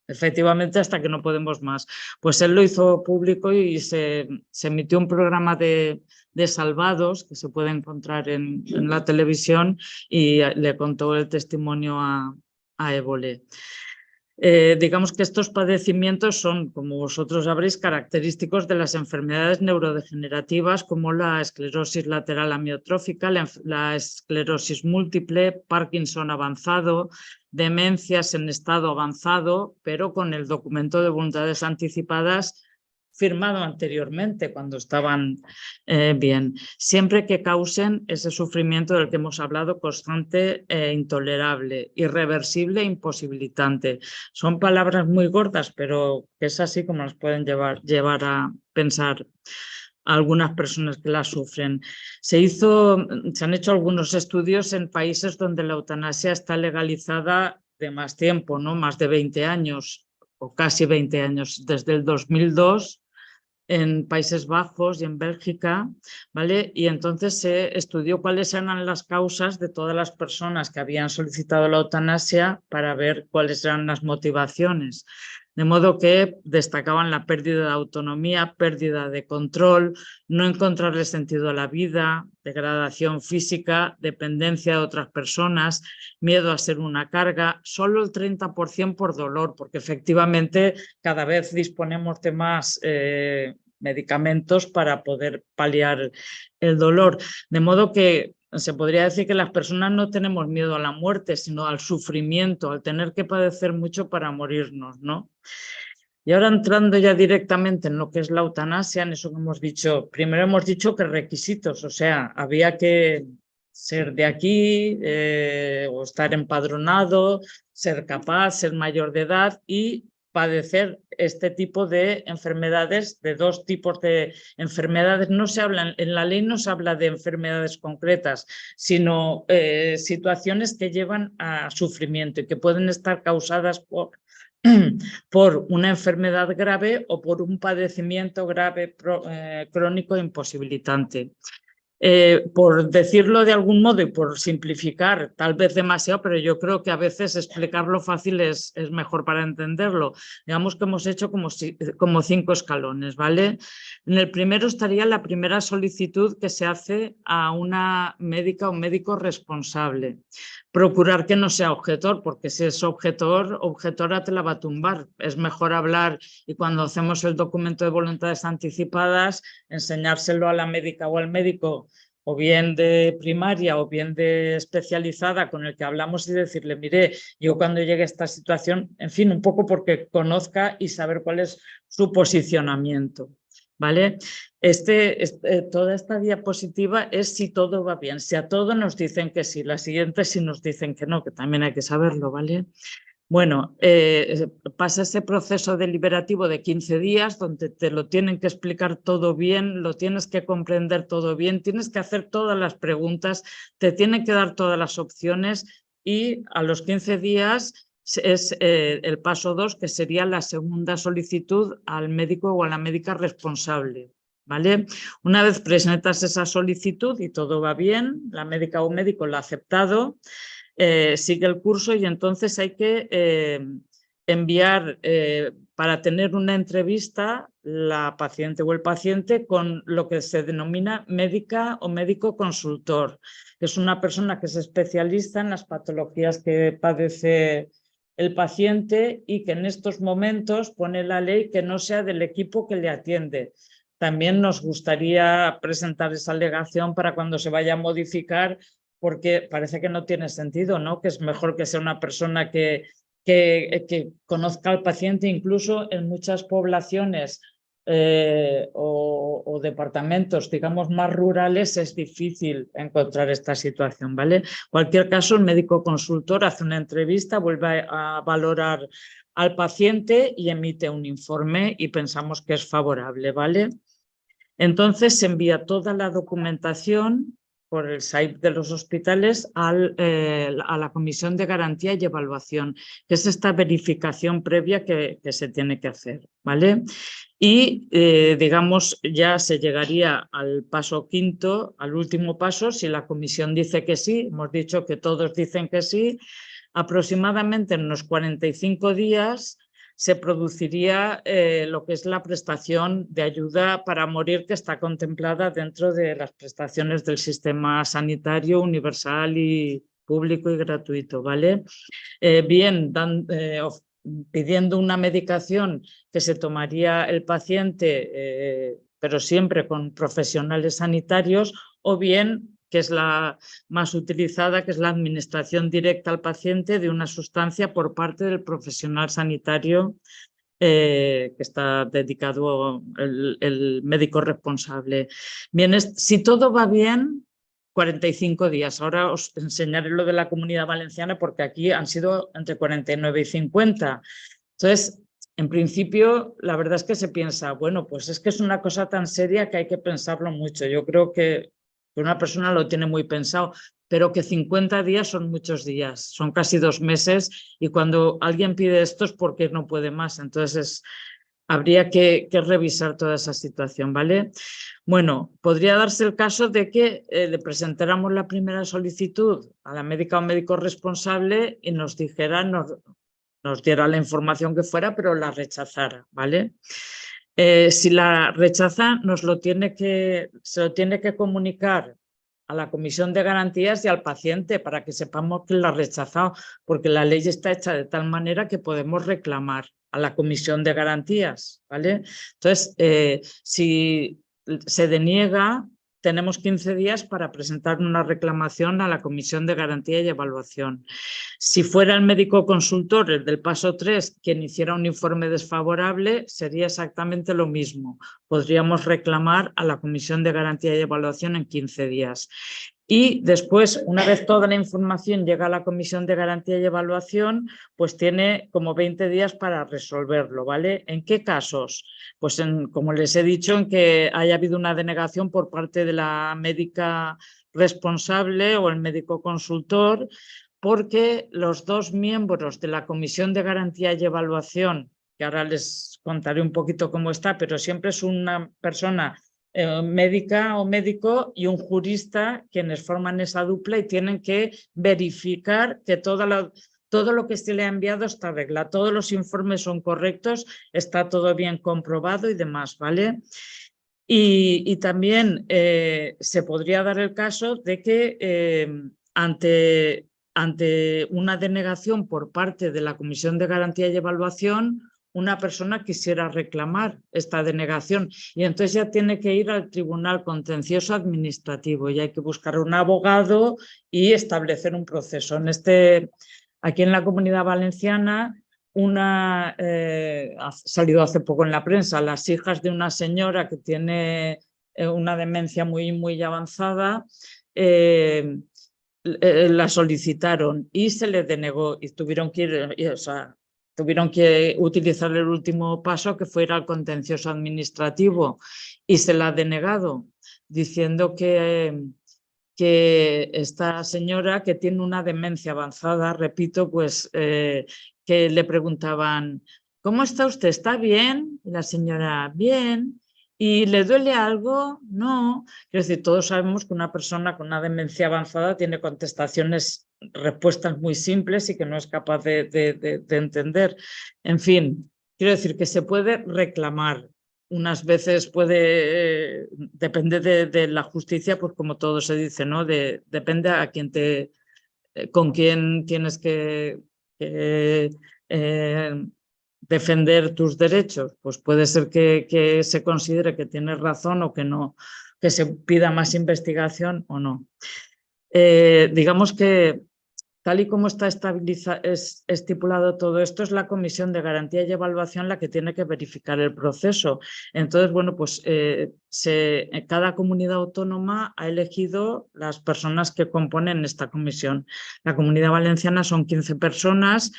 [SPEAKER 3] efectivamente hasta que no podemos más. Pues él lo hizo público y se emitió un programa de Salvados, que se puede encontrar en la televisión, y le contó el testimonio a Évole. Digamos que estos padecimientos son, como vosotros sabréis, característicos de las enfermedades neurodegenerativas como la esclerosis lateral amiotrófica, la esclerosis múltiple, Parkinson avanzado, demencias en estado avanzado, pero con el documento de voluntades anticipadas firmado anteriormente cuando estaban bien, siempre que causen ese sufrimiento del que hemos hablado, constante e intolerable, irreversible e imposibilitante. Son palabras muy gordas, pero es así como las pueden llevar a pensar a algunas personas que las sufren. Se han hecho algunos estudios en países donde la eutanasia está legalizada de más tiempo, ¿no?, más de 20 años o casi 20 años, desde el 2002 en Países Bajos y en Bélgica, ¿vale? Y entonces se estudió cuáles eran las causas de todas las personas que habían solicitado la eutanasia para ver cuáles eran las motivaciones. De modo que destacaban la pérdida de autonomía, pérdida de control, no encontrarle sentido a la vida, degradación física, dependencia de otras personas, miedo a ser una carga, solo el 30% por dolor, porque efectivamente cada vez disponemos de más medicamentos para poder paliar el dolor. De modo que se podría decir que las personas no tenemos miedo a la muerte, sino al sufrimiento, al tener que padecer mucho para morirnos, ¿no? Y ahora entrando ya directamente en lo que es la eutanasia, en eso que hemos dicho, primero hemos dicho que requisitos, o sea, había que ser de aquí o estar empadronado, ser capaz, ser mayor de edad, y padecer este tipo de enfermedades, de dos tipos de enfermedades. No se habla, en la ley no se habla de enfermedades concretas, sino situaciones que llevan a sufrimiento y que pueden estar causadas por una enfermedad grave o por un padecimiento grave crónico e imposibilitante. Por decirlo de algún modo y por simplificar, tal vez demasiado, pero yo creo que a veces explicarlo fácil es mejor para entenderlo. Digamos que hemos hecho como 5 escalones, ¿vale? En el primero estaría la primera solicitud que se hace a una médica o médico responsable. Procurar que no sea objetor, porque si es objetor, objetora te la va a tumbar. Es mejor hablar y cuando hacemos el documento de voluntades anticipadas, enseñárselo a la médica o al médico, o bien de primaria o bien de especializada con el que hablamos y decirle, mire, yo cuando llegue a esta situación, en fin, un poco porque conozca y saber cuál es su posicionamiento. ¿Vale? Toda esta diapositiva es si todo va bien. Si a todo nos dicen que sí, la siguiente si nos dicen que no, que también hay que saberlo, ¿vale? Bueno, pasa ese proceso deliberativo de 15 días donde te lo tienen que explicar todo bien, lo tienes que comprender todo bien, tienes que hacer todas las preguntas, te tienen que dar todas las opciones y a los 15 días es el paso 2, que sería la segunda solicitud al médico o a la médica responsable. ¿Vale? Una vez presentas esa solicitud y todo va bien, la médica o médico la ha aceptado, sigue el curso y entonces hay que enviar para tener una entrevista la paciente o el paciente con lo que se denomina médica o médico consultor, que es una persona que se especializa en las patologías que padece el paciente y que en estos momentos pone la ley que no sea del equipo que le atiende. También nos gustaría presentar esa alegación para cuando se vaya a modificar, porque parece que no tiene sentido, ¿no? Que es mejor que sea una persona que conozca al paciente. Incluso en muchas poblaciones o departamentos, digamos, más rurales, es difícil encontrar esta situación, ¿vale? En cualquier caso, el médico consultor hace una entrevista, vuelve a valorar al paciente y emite un informe y pensamos que es favorable, ¿vale? Entonces se envía toda la documentación por el SAIP de los hospitales a la Comisión de Garantía y Evaluación, que es esta verificación previa que se tiene que hacer, ¿vale? Y, digamos, ya se llegaría al paso 5, al último paso, si la comisión dice que sí, hemos dicho que todos dicen que sí, aproximadamente en unos 45 días se produciría lo que es la prestación de ayuda para morir, que está contemplada dentro de las prestaciones del sistema sanitario universal y público y gratuito, ¿vale? Bien, pidiendo una medicación que se tomaría el paciente, pero siempre con profesionales sanitarios, o bien, que es la más utilizada, que es la administración directa al paciente de una sustancia por parte del profesional sanitario que está dedicado el médico responsable. Bien, si todo va bien, 45 días. Ahora os enseñaré lo de la Comunidad Valenciana porque aquí han sido entre 49 y 50. Entonces, en principio, la verdad es que se piensa, bueno, pues es que es una cosa tan seria que hay que pensarlo mucho. Yo creo que una persona lo tiene muy pensado, pero que 50 días son muchos días, son casi 2 meses y cuando alguien pide esto es porque no puede más. Entonces, habría que revisar toda esa situación, ¿vale? Bueno, podría darse el caso de que le presentáramos la primera solicitud a la médica o médico responsable y nos dijera, nos diera la información que fuera, pero la rechazara, ¿vale? Si la rechaza, se lo tiene que comunicar a la Comisión de Garantías y al paciente para que sepamos que la ha rechazado, porque la ley está hecha de tal manera que podemos reclamar a la Comisión de Garantías, ¿vale? Entonces, si se deniega, tenemos 15 días para presentar una reclamación a la Comisión de Garantía y Evaluación. Si fuera el médico consultor, el del paso 3, quien hiciera un informe desfavorable, sería exactamente lo mismo. Podríamos reclamar a la Comisión de Garantía y Evaluación en 15 días. Y después, una vez toda la información llega a la Comisión de Garantía y Evaluación, pues tiene como 20 días para resolverlo, ¿vale? ¿En qué casos? Pues como les he dicho, en que haya habido una denegación por parte de la médica responsable o el médico consultor, porque los dos miembros de la Comisión de Garantía y Evaluación, que ahora les contaré un poquito cómo está, pero siempre es una persona médica o médico y un jurista quienes forman esa dupla y tienen que verificar que todo lo que se le ha enviado está regla, todos los informes son correctos, está todo bien comprobado y demás, ¿vale? Y también se podría dar el caso de que ante una denegación por parte de la Comisión de Garantía y Evaluación, una persona quisiera reclamar esta denegación y entonces ya tiene que ir al Tribunal Contencioso Administrativo y hay que buscar un abogado y establecer un proceso. Aquí en la Comunidad Valenciana ha salido hace poco en la prensa, las hijas de una señora que tiene una demencia muy, muy avanzada, la solicitaron y se les denegó y tuvieron que ir, tuvieron que utilizar el último paso, que fue ir al contencioso administrativo, y se la ha denegado, diciendo que esta señora, que tiene una demencia avanzada, repito, pues que le preguntaban, ¿cómo está usted? ¿Está bien? Y la señora, bien. ¿Y le duele algo? No. Quiero decir, todos sabemos que una persona con una demencia avanzada tiene respuestas muy simples y que no es capaz de entender. En fin, quiero decir que se puede reclamar. Unas veces depende de la justicia, pues como todo se dice, ¿no? Depende a quién con quién tienes que defender tus derechos. Pues puede ser que se considere que tienes razón o que no, que se pida más investigación o no. Digamos que tal y como está estipulado todo esto, es la Comisión de Garantía y Evaluación la que tiene que verificar el proceso. Entonces, bueno, pues cada comunidad autónoma ha elegido las personas que componen esta comisión. La Comunidad Valenciana son 15 personas,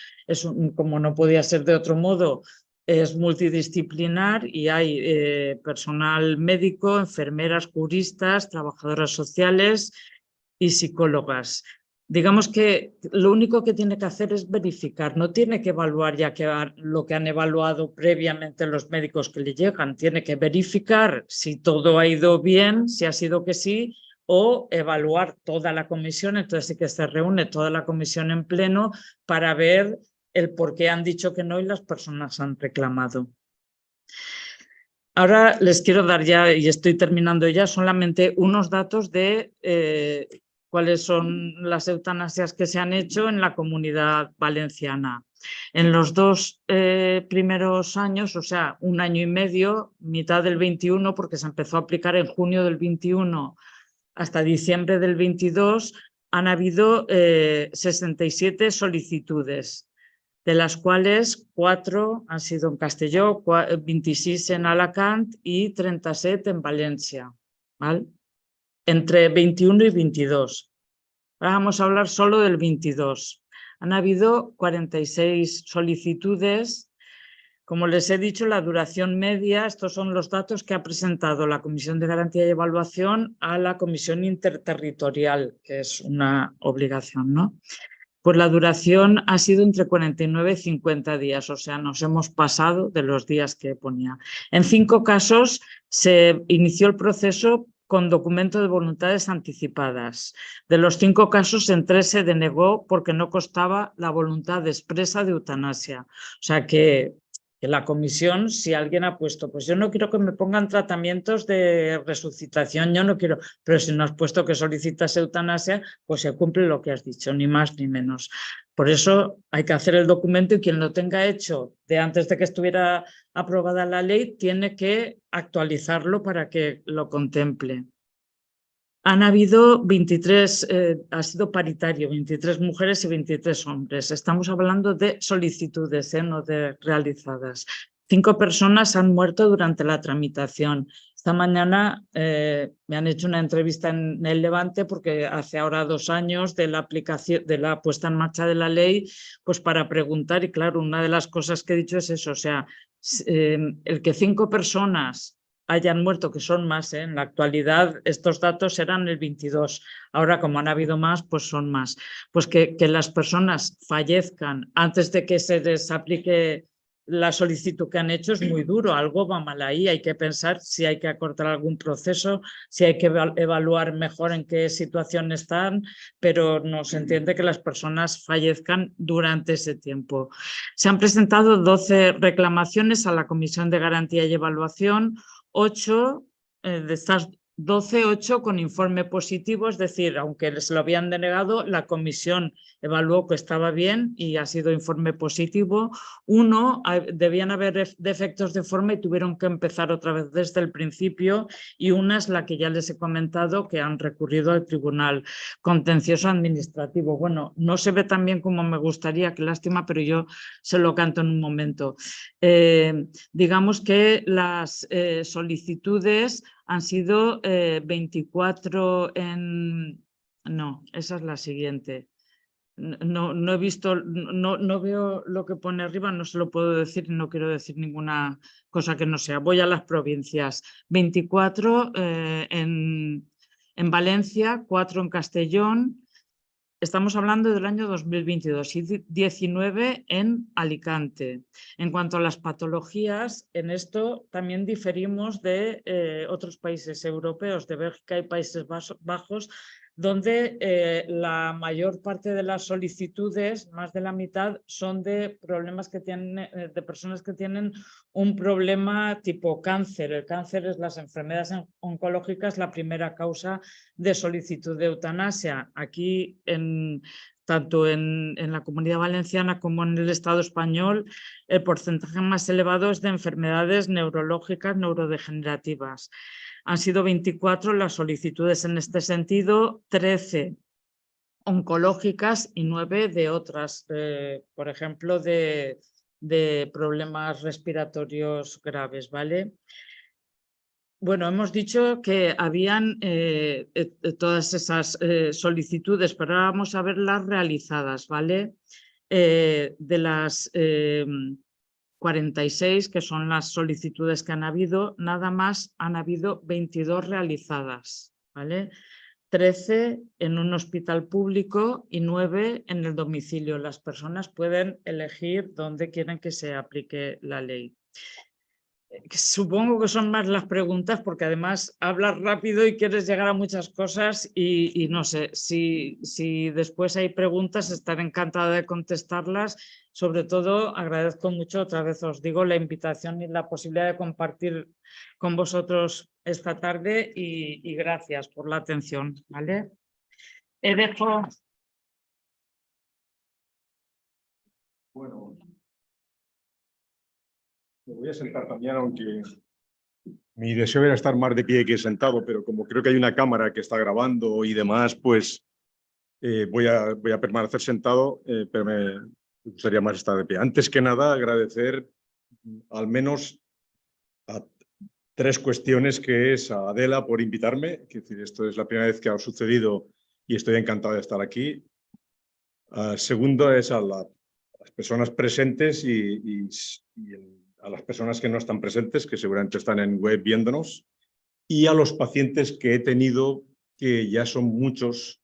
[SPEAKER 3] como no podía ser de otro modo, es multidisciplinar y hay personal médico, enfermeras, juristas, trabajadoras sociales y psicólogas. Digamos que lo único que tiene que hacer es verificar, no tiene que evaluar ya lo que han evaluado previamente los médicos que le llegan, tiene que verificar si todo ha ido bien, si ha sido que sí, o evaluar toda la comisión. Entonces sí que se reúne toda la comisión en pleno para ver el por qué han dicho que no y las personas han reclamado. Ahora les quiero dar ya, y estoy terminando ya, solamente unos datos de cuáles son las eutanasias que se han hecho en la Comunidad Valenciana. En los dos primeros años, o sea, un año y medio, mitad del 21, porque se empezó a aplicar en junio del 21 hasta diciembre del 22, han habido 67 solicitudes, de las cuales 4 han sido en Castelló, 26 en Alacant y 37 en Valencia, ¿vale? Entre 21 y 22. Ahora vamos a hablar solo del 22. Han habido 46 solicitudes. Como les he dicho, la duración media, estos son los datos que ha presentado la Comisión de Garantía y Evaluación a la Comisión Interterritorial, que es una obligación, ¿no? Pues la duración ha sido entre 49 y 50 días, o sea, nos hemos pasado de los días que ponía. En 5 casos se inició el proceso con documento de voluntades anticipadas. De los 5 casos, en 3 se denegó porque no constaba la voluntad expresa de eutanasia. O sea que la comisión, si alguien ha puesto, pues yo no quiero que me pongan tratamientos de resucitación, yo no quiero, pero si no has puesto que solicitas eutanasia, pues se cumple lo que has dicho, ni más ni menos. Por eso hay que hacer el documento y quien lo tenga hecho de antes de que estuviera aprobada la ley tiene que actualizarlo para que lo contemple. Han habido 23, ha sido paritario, 23 mujeres y 23 hombres. Estamos hablando de solicitudes, no de realizadas. 5 personas han muerto durante la tramitación. Esta mañana me han hecho una entrevista en El Levante porque hace ahora 2 años de la aplicación, de la puesta en marcha de la ley, pues para preguntar, y claro, una de las cosas que he dicho es eso, o sea, el que 5 personas hayan muerto, que son más, en la actualidad estos datos eran el 22, ahora como han habido más, pues son más. Pues que las personas fallezcan antes de que se les aplique la solicitud que han hecho es muy duro, algo va mal ahí, hay que pensar si hay que acortar algún proceso, si hay que evaluar mejor en qué situación están, pero no se entiende que las personas fallezcan durante ese tiempo. Se han presentado 12 reclamaciones a la Comisión de Garantía y Evaluación, 8 de estas 12, 8 con informe positivo, es decir, aunque se lo habían denegado, la comisión evaluó que estaba bien y ha sido informe positivo. 1, debían haber defectos de forma y tuvieron que empezar otra vez desde el principio, y una es la que ya les he comentado, que han recurrido al Tribunal Contencioso Administrativo. Bueno, no se ve tan bien como me gustaría, qué lástima, pero yo se lo canto en un momento. Digamos que las solicitudes han sido 24 en... No, esa es la siguiente. No he visto, no veo lo que pone arriba, no se lo puedo decir y no quiero decir ninguna cosa que no sea. Voy a las provincias. 24 en Valencia, 4 en Castellón. Estamos hablando del año 2022 y 19 en Alicante. En cuanto a las patologías, en esto también diferimos de otros países europeos, de Bélgica y Países Bajos, donde la mayor parte de las solicitudes, más de la mitad, son de problemas que tienen, de personas que tienen un problema tipo cáncer. El cáncer es las enfermedades oncológicas, la primera causa de solicitud de eutanasia. Aquí, tanto en la Comunidad Valenciana como en el Estado español, el porcentaje más elevado es de enfermedades neurológicas, neurodegenerativas. Han sido 24 las solicitudes en este sentido, 13 oncológicas y 9 de otras, por ejemplo, de problemas respiratorios graves, ¿vale? Bueno, hemos dicho que habían todas esas solicitudes, pero ahora vamos a ver las realizadas, ¿vale? De las 46, que son las solicitudes que han habido, nada más han habido 22 realizadas, ¿vale? 13 en un hospital público y 9 en el domicilio. Las personas pueden elegir dónde quieren que se aplique la ley. Supongo que son más las preguntas porque además hablas rápido y quieres llegar a muchas cosas y no sé, si después hay preguntas estaré encantada de contestarlas. Sobre todo agradezco mucho, otra vez os digo, la invitación y la posibilidad de compartir con vosotros esta tarde y gracias por la atención, ¿vale? Dejo...
[SPEAKER 4] Bueno, me voy a sentar también, aunque mi deseo era estar más de pie que sentado, pero como creo que hay una cámara que está grabando y demás, pues voy a permanecer sentado, pero me gustaría más estar de pie. Antes que nada, agradecer al menos a 3 cuestiones, que es a Adela por invitarme, es decir, esto es la primera vez que ha sucedido y estoy encantado de estar aquí. Segundo es a las personas presentes y a las personas que no están presentes, que seguramente están en web viéndonos, y a los pacientes que he tenido, que ya son muchos,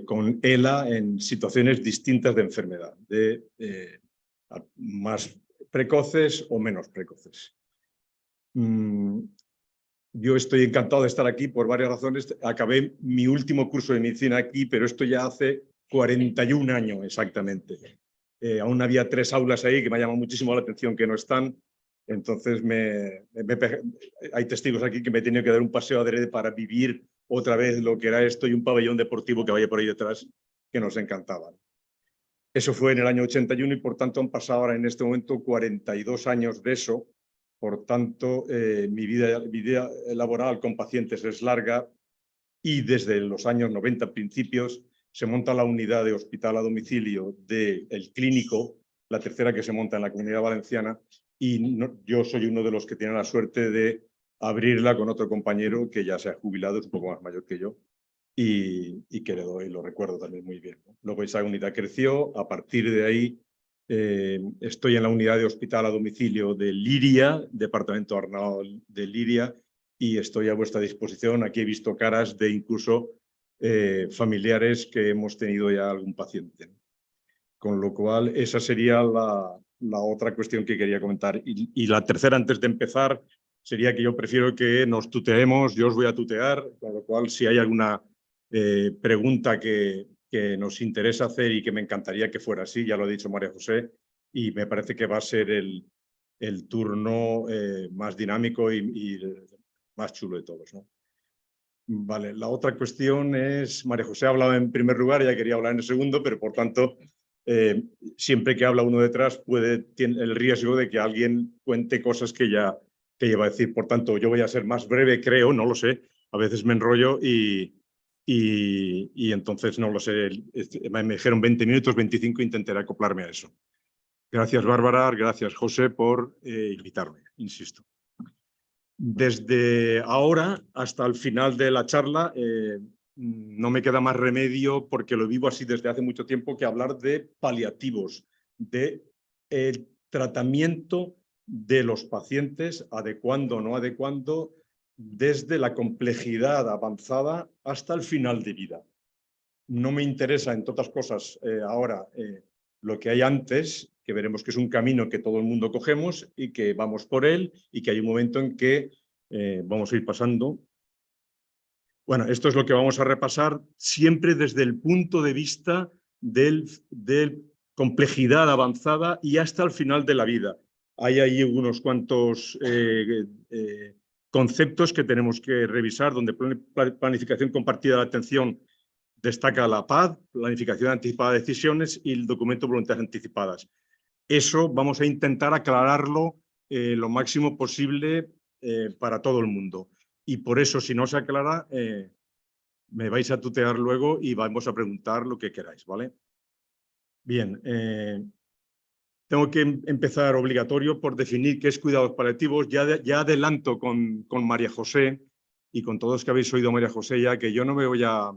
[SPEAKER 4] con ELA en situaciones distintas de enfermedad, más precoces o menos precoces. Yo estoy encantado de estar aquí por varias razones. Acabé mi último curso de medicina aquí, pero esto ya hace 41 años exactamente. Aún había 3 aulas ahí que me ha llamado muchísimo la atención que no están. Entonces hay testigos aquí que me he tenido que dar un paseo adrede para vivir otra vez lo que era esto y un pabellón deportivo que vaya por ahí detrás que nos encantaba. Eso fue en el año 81 y por tanto han pasado ahora en este momento 42 años de eso. Por tanto, mi vida laboral con pacientes es larga y desde los años 90 principios se monta la unidad de hospital a domicilio del clínico, la tercera que se monta en la Comunidad Valenciana, y yo soy uno de los que tiene la suerte de abrirla con otro compañero que ya se ha jubilado, es un poco más mayor que yo, y que le doy, lo recuerdo también muy bien, ¿no? Luego esa unidad creció, a partir de ahí estoy en la unidad de hospital a domicilio de Liria, departamento Arnao de Liria, y estoy a vuestra disposición. Aquí he visto caras de incluso familiares que hemos tenido ya algún paciente, ¿no? Con lo cual, esa sería la otra cuestión que quería comentar. Y la tercera, antes de empezar, sería que yo prefiero que nos tuteemos, yo os voy a tutear, con lo cual, si hay alguna pregunta que nos interesa hacer y que me encantaría que fuera así, ya lo ha dicho María José, y me parece que va a ser el turno más dinámico y más chulo de todos, ¿no? Vale, la otra cuestión es, María José ha hablado en primer lugar, ella quería hablar en el segundo, pero por tanto, siempre que habla uno detrás tiene el riesgo de que alguien cuente cosas que ya va a decir. Por tanto, yo voy a ser más breve, creo, no lo sé, a veces me enrollo y entonces no lo sé, me dijeron 20 minutos, 25, intentaré acoplarme a eso. Gracias, Bárbara, gracias, José, por invitarme, insisto. Desde ahora hasta el final de la charla no me queda más remedio, porque lo vivo así desde hace mucho tiempo, que hablar de paliativos, de tratamiento de los pacientes, adecuando o no adecuando, desde la complejidad avanzada hasta el final de vida. No me interesa, entre otras cosas, ahora lo que hay antes, que veremos que es un camino que todo el mundo cogemos y que vamos por él y que hay un momento en que vamos a ir pasando. Bueno, esto es lo que vamos a repasar siempre desde el punto de vista de complejidad avanzada y hasta el final de la vida. Hay ahí unos cuantos conceptos que tenemos que revisar, donde planificación compartida de atención destaca la PAD, planificación anticipada de decisiones, y el documento de voluntades anticipadas. Eso vamos a intentar aclararlo lo máximo posible para todo el mundo. Y por eso, si no se aclara, me vais a tutear luego y vamos a preguntar lo que queráis, ¿vale? Bien, tengo que empezar obligatorio por definir qué es cuidados paliativos. Ya adelanto con María José y con todos que habéis oído María José ya, que yo no me voy a...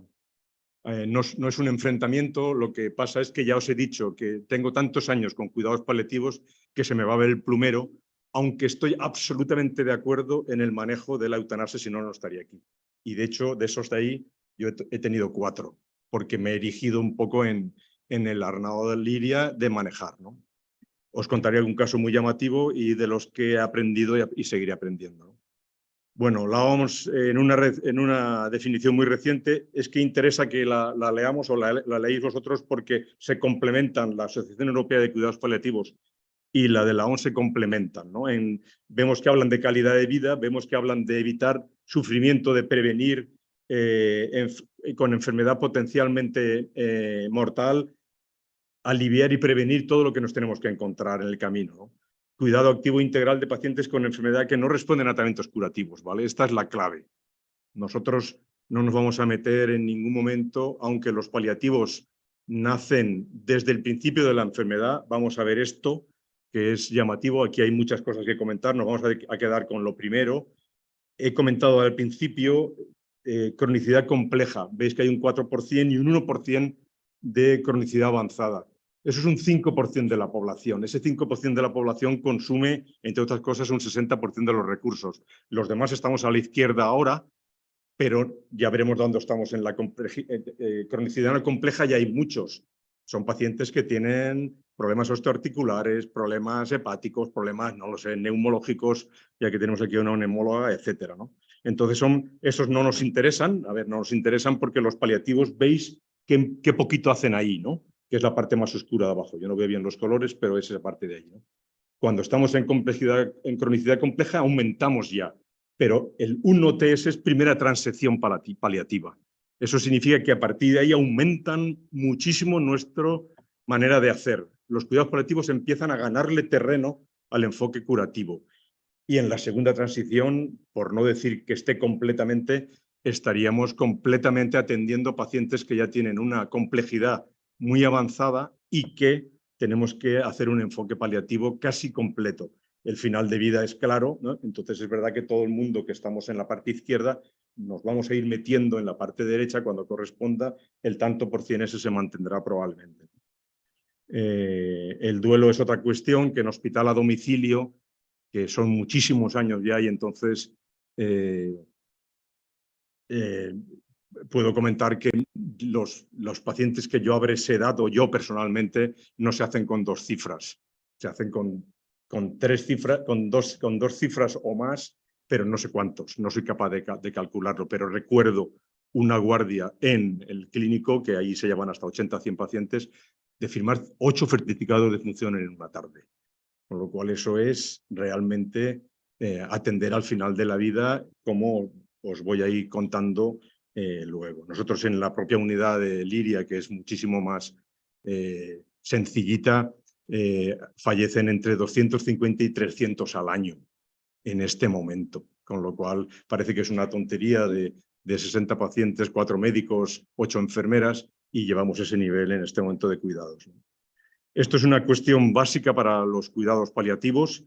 [SPEAKER 4] no es un enfrentamiento, lo que pasa es que ya os he dicho que tengo tantos años con cuidados paliativos que se me va a ver el plumero, aunque estoy absolutamente de acuerdo en el manejo de la eutanasia, si no, no estaría aquí. Y de hecho, de esos de ahí, yo he tenido 4, porque me he erigido un poco en el Arnao de Liria de manejar, ¿no? Os contaré algún caso muy llamativo y de los que he aprendido y seguiré aprendiendo, ¿no? Bueno, la OMS en una definición muy reciente, es que interesa que la leamos o la leéis vosotros, porque se complementan. La Asociación Europea de Cuidados Paliativos y la de la OMS se complementan, ¿no? Vemos que hablan de calidad de vida, vemos que hablan de evitar sufrimiento, de prevenir con enfermedad potencialmente mortal, aliviar y prevenir todo lo que nos tenemos que encontrar en el camino, ¿no? Cuidado activo integral de pacientes con enfermedad que no responden a tratamientos curativos, ¿vale? Esta es la clave. Nosotros no nos vamos a meter en ningún momento, aunque los paliativos nacen desde el principio de la enfermedad. Vamos a ver esto, que es llamativo. Aquí hay muchas cosas que comentar, nos vamos a quedar con lo primero. He comentado al principio cronicidad compleja. Veis que hay un 4% y un 1% de cronicidad avanzada. Eso es un 5% de la población. Ese 5% de la población consume, entre otras cosas, un 60% de los recursos. Los demás estamos a la izquierda ahora, pero ya veremos dónde estamos en la cronicidad no compleja. Ya hay muchos. Son pacientes que tienen problemas osteoarticulares, problemas hepáticos, problemas, no lo sé, neumológicos, ya que tenemos aquí una neumóloga, etcétera, ¿no? Entonces, esos no nos interesan. A ver, no nos interesan porque los paliativos, veis qué poquito hacen ahí, ¿no? Que es la parte más oscura de abajo. Yo no veo bien los colores, pero es esa parte de ahí, ¿no? Cuando estamos en cronicidad compleja, aumentamos ya. Pero el 1TS es primera transición paliativa. Eso significa que a partir de ahí aumentan muchísimo nuestra manera de hacer. Los cuidados paliativos empiezan a ganarle terreno al enfoque curativo. Y en la segunda transición, por no decir que esté completamente, estaríamos completamente atendiendo pacientes que ya tienen una complejidad muy avanzada y que tenemos que hacer un enfoque paliativo casi completo. el final de vida es claro, ¿no? Entonces es verdad que todo el mundo que estamos en la parte izquierda nos vamos a ir metiendo en la parte derecha cuando corresponda, el tanto por cien ese se mantendrá probablemente. El duelo es otra cuestión, que en hospital a domicilio, que son muchísimos años ya, y entonces puedo comentar que los pacientes que yo habré sedado yo personalmente no se hacen con 2 cifras, se hacen con 3 cifras, con dos cifras o más, pero no sé cuántos, no soy capaz de calcularlo, pero recuerdo una guardia en el clínico, que ahí se llevan hasta 80 100 pacientes, de firmar 8 certificados de función en una tarde. Con lo cual eso es realmente atender al final de la vida, como os voy a ir contando luego. Nosotros en la propia unidad de Liria, que es muchísimo más sencillita, fallecen entre 250 y 300 al año en este momento, con lo cual parece que es una tontería de 60 pacientes, 4 médicos, 8 enfermeras, y llevamos ese nivel en este momento de cuidados. Esto es una cuestión básica para los cuidados paliativos.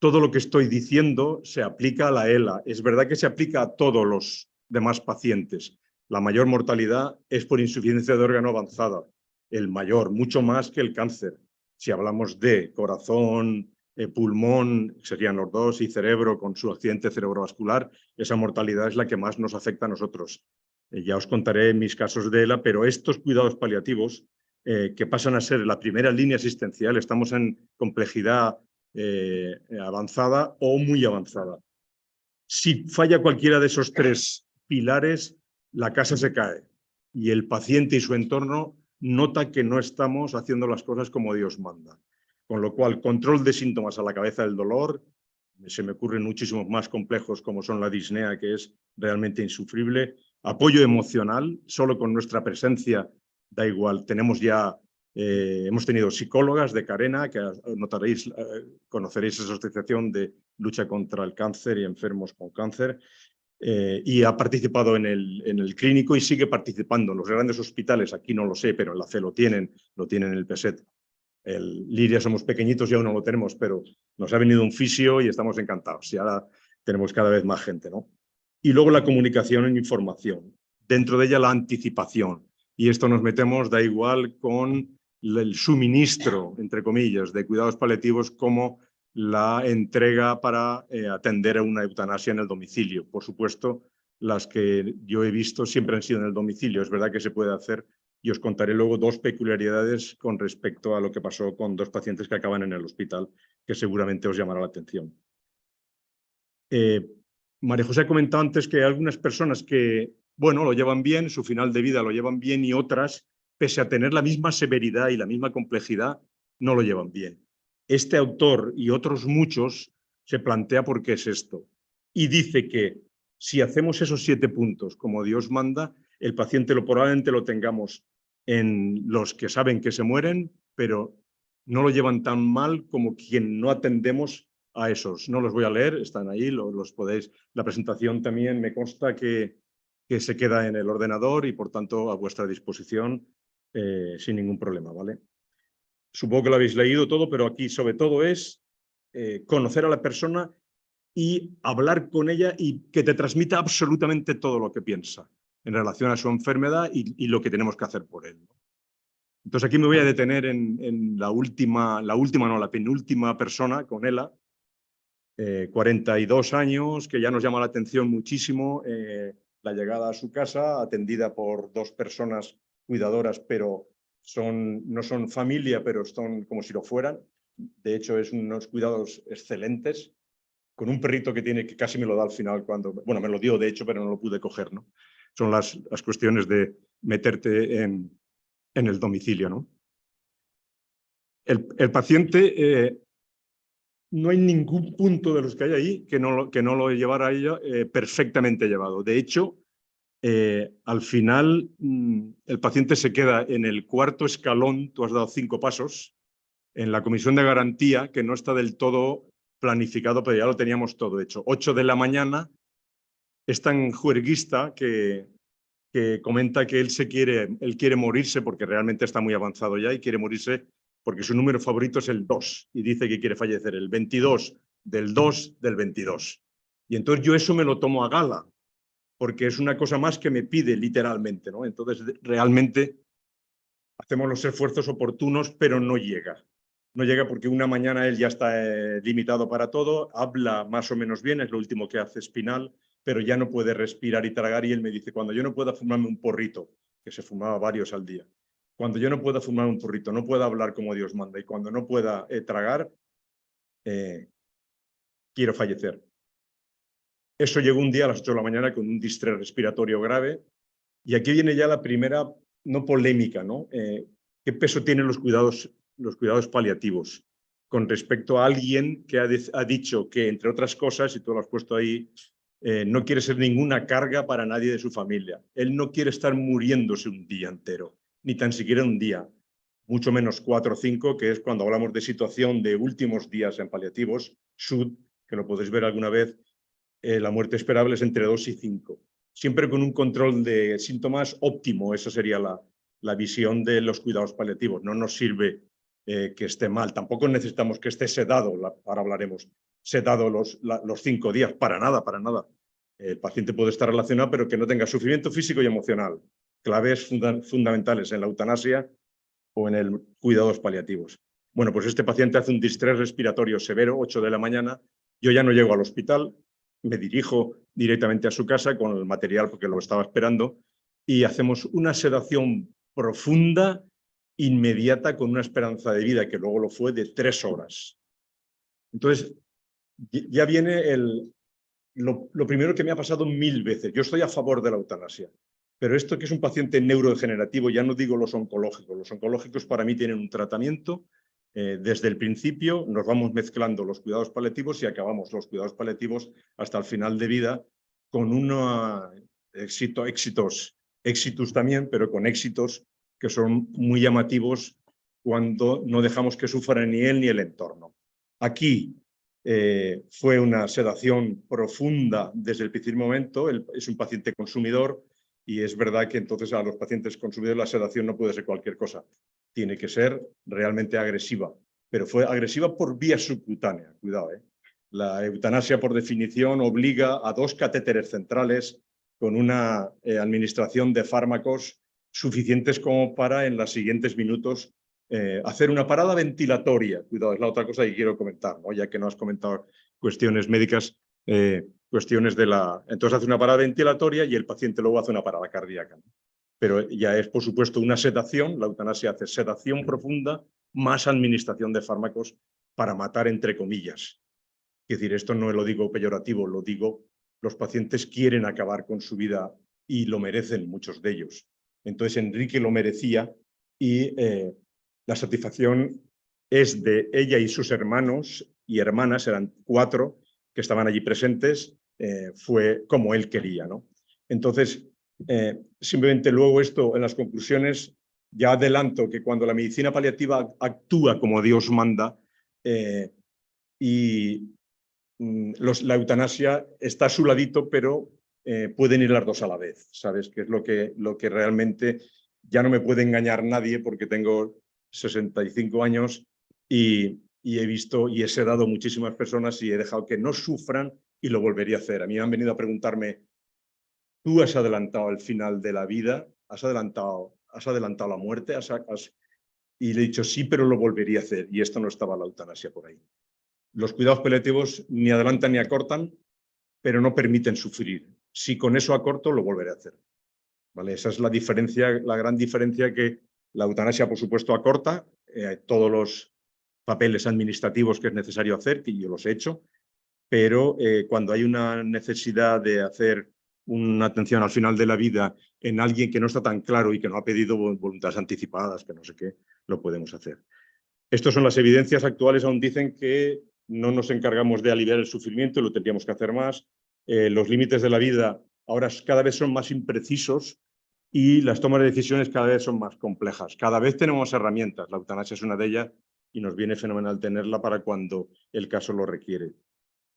[SPEAKER 4] Todo lo que estoy diciendo se aplica a la ELA. Es verdad que se aplica a todos los demás pacientes. La mayor mortalidad es por insuficiencia de órgano avanzada, el mayor, mucho más que el cáncer. Si hablamos de corazón, pulmón, serían los dos, y cerebro con su accidente cerebrovascular, esa mortalidad es la que más nos afecta a nosotros. Ya os contaré mis casos de ELA, pero estos cuidados paliativos que pasan a ser la primera línea asistencial, estamos en complejidad avanzada o muy avanzada. Si falla cualquiera de esos 3 pilares, la casa se cae y el paciente y su entorno nota que no estamos haciendo las cosas como Dios manda. Con lo cual, control de síntomas a la cabeza del dolor, se me ocurren muchísimos más complejos como son la disnea, que es realmente insufrible, apoyo emocional, solo con nuestra presencia da igual. Tenemos ya, hemos tenido psicólogas de Carena, que notaréis, conoceréis esa asociación de lucha contra el cáncer y enfermos con cáncer, y ha participado en el clínico y sigue participando. En los grandes hospitales, aquí no lo sé, pero en la C lo tienen en el PESET. El Liria somos pequeñitos y aún no lo tenemos, pero nos ha venido un fisio y estamos encantados. Y ahora tenemos cada vez más gente, ¿no? Y luego la comunicación e información. Dentro de ella la anticipación. Y esto nos metemos, da igual, con el suministro, entre comillas, de cuidados paliativos como la entrega para atender a una eutanasia en el domicilio. Por supuesto, las que yo he visto siempre han sido en el domicilio. Es verdad que se puede hacer, y os contaré luego 2 peculiaridades con respecto a lo que pasó con 2 pacientes que acaban en el hospital, que seguramente os llamará la atención. María José ha comentado antes que hay algunas personas que, bueno, lo llevan bien, su final de vida lo llevan bien, y otras, pese a tener la misma severidad y la misma complejidad, no lo llevan bien. Este autor y otros muchos se plantea por qué es esto y dice que si hacemos esos 7 puntos como Dios manda, el paciente probablemente lo tengamos en los que saben que se mueren, pero no lo llevan tan mal como quien no atendemos a esos. No los voy a leer, están ahí, los podéis. La presentación también me consta que se queda en el ordenador y por tanto a vuestra disposición sin ningún problema, ¿vale? Supongo que lo habéis leído todo, pero aquí sobre todo es conocer a la persona y hablar con ella y que te transmita absolutamente todo lo que piensa en relación a su enfermedad y lo que tenemos que hacer por él. Entonces aquí me voy a detener en la penúltima persona, con Ela, 42 años, que ya nos llama la atención muchísimo la llegada a su casa, atendida por 2 personas cuidadoras, pero no son familia, pero son como si lo fueran. De hecho, es unos cuidados excelentes, con un perrito que tiene, que casi me lo da al final cuando, bueno, me lo dio de hecho, pero no lo pude coger, ¿no? Son las cuestiones de meterte en el domicilio, ¿no? El paciente, no hay ningún punto de los que hay ahí que no lo llevara a ella perfectamente llevado. De hecho, al final el paciente se queda en el 4.º escalón, tú has dado 5 pasos, en la comisión de garantía, que no está del todo planificado, pero ya lo teníamos todo hecho. 8 de la mañana, es tan juerguista que comenta que él quiere morirse, porque realmente está muy avanzado ya y quiere morirse porque su número favorito es el 2 y dice que quiere fallecer el 22 del 2 del 22. Y entonces yo eso me lo tomo a gala, porque es una cosa más que me pide literalmente, ¿no? Entonces realmente hacemos los esfuerzos oportunos, pero no llega. No llega porque una mañana él ya está limitado para todo, habla más o menos bien, es lo último que hace Espinal, pero ya no puede respirar y tragar, y él me dice, cuando yo no pueda fumarme un porrito, que se fumaba varios al día, cuando yo no pueda fumar un porrito, no pueda hablar como Dios manda, y cuando no pueda tragar, quiero fallecer. Eso llegó un día a las 8 de la mañana con un distrés respiratorio grave, y aquí viene ya la primera, no polémica, ¿no? ¿Qué peso tienen los cuidados paliativos con respecto a alguien que ha dicho que, entre otras cosas, y tú lo has puesto ahí, no quiere ser ninguna carga para nadie de su familia? Él no quiere estar muriéndose un día entero, ni tan siquiera un día, mucho menos 4 o 5, que es cuando hablamos de situación de últimos días en paliativos, SUD, que lo podéis ver alguna vez, la muerte esperable es entre 2 y 5. Siempre con un control de síntomas óptimo. Esa sería la visión de los cuidados paliativos. No nos sirve que esté mal. Tampoco necesitamos que esté sedado, ahora hablaremos, sedado los 5 días. Para nada, para nada. El paciente puede estar relacionado, pero que no tenga sufrimiento físico y emocional. Claves fundamentales en la eutanasia o en el cuidados paliativos. Bueno, pues este paciente hace un distrés respiratorio severo, 8 de la mañana. Yo ya no llego al hospital, me dirijo directamente a su casa con el material porque lo estaba esperando, y hacemos una sedación profunda, inmediata, con una esperanza de vida, que luego lo fue, de 3 horas. Entonces, ya viene lo primero que me ha pasado 1000 veces. Yo estoy a favor de la eutanasia, pero esto que es un paciente neurodegenerativo, ya no digo los oncológicos para mí tienen un tratamiento. Desde el principio nos vamos mezclando los cuidados paliativos y acabamos los cuidados paliativos hasta el final de vida con éxitos también, pero con éxitos que son muy llamativos cuando no dejamos que sufra ni él ni el entorno. Aquí fue una sedación profunda desde el primer momento. Es un paciente consumidor y es verdad que entonces a los pacientes consumidores la sedación no puede ser cualquier cosa. Tiene que ser realmente agresiva, pero fue agresiva por vía subcutánea. Cuidado, ¿eh? La eutanasia, por definición, obliga a 2 catéteres centrales con una administración de fármacos suficientes como para, en los siguientes minutos, hacer una parada ventilatoria. Cuidado, es la otra cosa que quiero comentar, ¿no? Ya que no has comentado cuestiones médicas, cuestiones de la... Entonces hace una parada ventilatoria y el paciente luego hace una parada cardíaca. Pero ya es, por supuesto, una sedación. La eutanasia hace sedación profunda más administración de fármacos para matar, entre comillas. Es decir, esto no lo digo peyorativo, lo digo, los pacientes quieren acabar con su vida y lo merecen, muchos de ellos. Entonces Enrique lo merecía y la satisfacción es de ella y sus hermanos y hermanas, eran 4 que estaban allí presentes, fue como él quería, ¿no? Entonces, simplemente luego esto en las conclusiones, ya adelanto que cuando la medicina paliativa actúa como Dios manda la eutanasia está a su ladito, pero pueden ir las dos a la vez, ¿sabes? Que es lo que realmente ya no me puede engañar nadie porque tengo 65 años y he visto y he sedado muchísimas personas y he dejado que no sufran y lo volvería a hacer. A mí me han venido a preguntarme, ¿tú has adelantado el final de la vida? ¿Has adelantado la muerte? Y le he dicho, sí, pero lo volvería a hacer. Y esto no estaba la eutanasia por ahí. Los cuidados paliativos ni adelantan ni acortan, pero no permiten sufrir. Si con eso acorto, lo volveré a hacer. ¿Vale? Esa es la diferencia, la gran diferencia, que la eutanasia, por supuesto, acorta todos los papeles administrativos que es necesario hacer, que yo los he hecho, pero cuando hay una necesidad de hacer una atención al final de la vida en alguien que no está tan claro y que no ha pedido voluntades anticipadas, que no sé qué, lo podemos hacer. Estas son las evidencias actuales, aún dicen que no nos encargamos de aliviar el sufrimiento, lo tendríamos que hacer más. Los límites de la vida ahora cada vez son más imprecisos y las tomas de decisiones cada vez son más complejas. Cada vez tenemos herramientas, la eutanasia es una de ellas y nos viene fenomenal tenerla para cuando el caso lo requiere.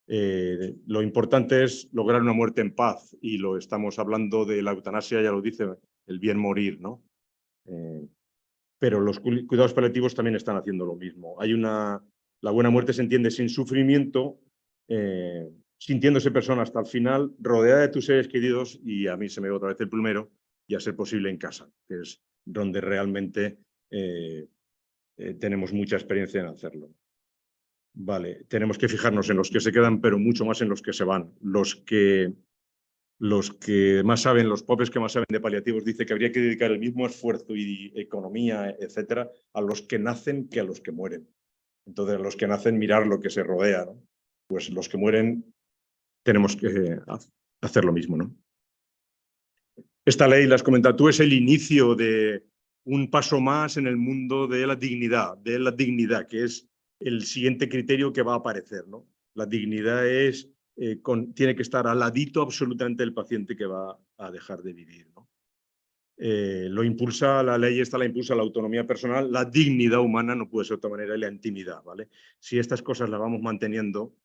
[SPEAKER 4] Lo importante es lograr una muerte en paz y lo estamos hablando de la eutanasia, ya lo dice, el bien morir, ¿no? pero los cuidados paliativos también están haciendo lo mismo. La buena muerte se entiende sin sufrimiento, sintiéndose persona hasta el final, rodeada de tus seres queridos, y a mí se me va otra vez el plumero, y a ser posible en casa, que es donde realmente tenemos mucha experiencia en hacerlo. Vale, tenemos que fijarnos en los que se quedan, pero mucho más en los que se van. Los que más saben, los pobres que más saben de paliativos, dice que habría que dedicar el mismo esfuerzo y economía, etcétera, a los que nacen que a los que mueren. Entonces, a los que nacen, mirar lo que se rodea, ¿no? Pues los que mueren tenemos que hacer lo mismo, ¿no? Esta ley, la has comentado tú, es el inicio de un paso más en el mundo de la dignidad, que es el siguiente criterio que va a aparecer, ¿no? La dignidad es, tiene que estar al ladito absolutamente del paciente que va a dejar de vivir, ¿no? Lo impulsa la ley, esta la impulsa la autonomía personal, la dignidad humana no puede ser de otra manera, y la intimidad, ¿vale? Si estas cosas las vamos manteniendo,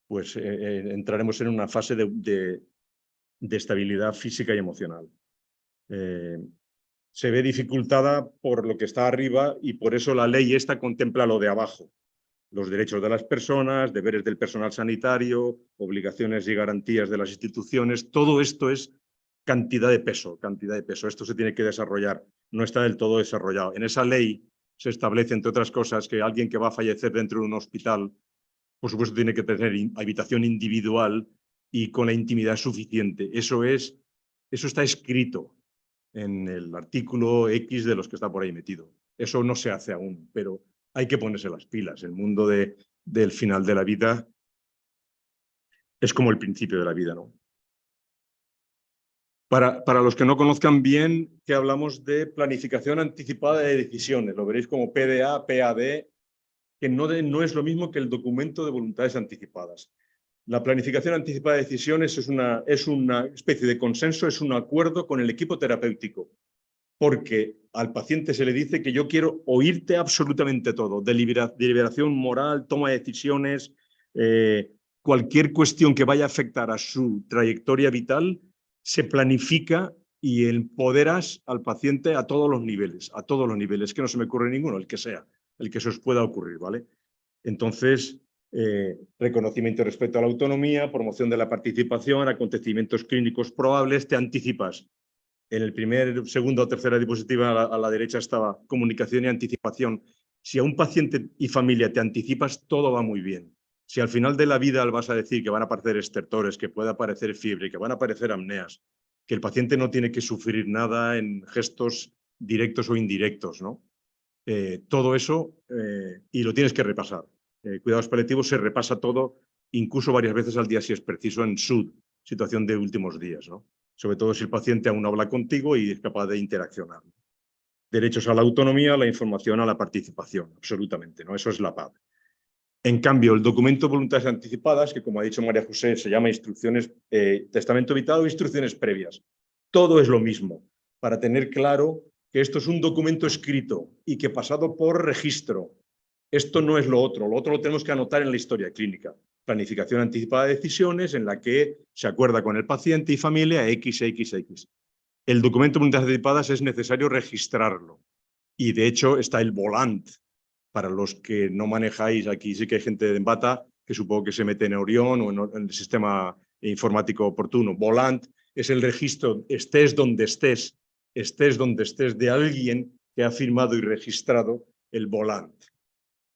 [SPEAKER 4] pues entraremos en una fase de estabilidad física y emocional. Se ve dificultada por lo que está arriba, y por eso la ley esta contempla lo de abajo: los derechos de las personas, deberes del personal sanitario, obligaciones y garantías de las instituciones. Todo esto es cantidad de peso, cantidad de peso. Esto se tiene que desarrollar, no está del todo desarrollado. En esa ley se establece, entre otras cosas, que alguien que va a fallecer dentro de un hospital, por supuesto, tiene que tener habitación individual y con la intimidad suficiente. Eso está escrito en el artículo X de los que está por ahí metido. Eso no se hace aún, pero hay que ponerse las pilas. El mundo del final de la vida es como el principio de la vida, ¿no? Para los que no conozcan bien, que hablamos de planificación anticipada de decisiones. Lo veréis como PDA, PAD, que no es lo mismo que el documento de voluntades anticipadas. La planificación anticipada de decisiones es una especie de consenso, es un acuerdo con el equipo terapéutico, porque al paciente se le dice que yo quiero oírte absolutamente todo: deliberación moral, toma de decisiones, cualquier cuestión que vaya a afectar a su trayectoria vital, se planifica y empoderas al paciente a todos los niveles, que no se me ocurre ninguno, el que sea, el que se os pueda ocurrir, ¿vale? Entonces, reconocimiento respecto a la autonomía, promoción de la participación, acontecimientos clínicos probables, te anticipas. En el primer, segundo o tercera diapositiva a la derecha estaba comunicación y anticipación. Si a un paciente y familia te anticipas, todo va muy bien. Si al final de la vida vas a decir que van a aparecer estertores, que puede aparecer fiebre, que van a aparecer apneas, que el paciente no tiene que sufrir nada en gestos directos o indirectos, ¿no? Todo eso, y lo tienes que repasar. Cuidados paliativos se repasa todo, incluso varias veces al día si es preciso, en su situación de últimos días, ¿no? Sobre todo si el paciente aún habla contigo y es capaz de interaccionar. Derechos a la autonomía, a la información, a la participación, absolutamente, ¿no? Eso es la PAD. En cambio, el documento de voluntades anticipadas, que como ha dicho María José, se llama instrucciones, testamento vital o instrucciones previas. Todo es lo mismo, para tener claro que esto es un documento escrito y que pasado por registro. Esto no es lo otro lo tenemos que anotar en la historia clínica. Planificación anticipada de decisiones, en la que se acuerda con el paciente y familia XXX. El documento de voluntades anticipadas es necesario registrarlo. Y de hecho está el volant. Para los que no manejáis, aquí sí que hay gente de Embata que supongo que se mete en Orión o en el sistema informático oportuno. Volant es el registro, estés donde estés de alguien que ha firmado y registrado el volant.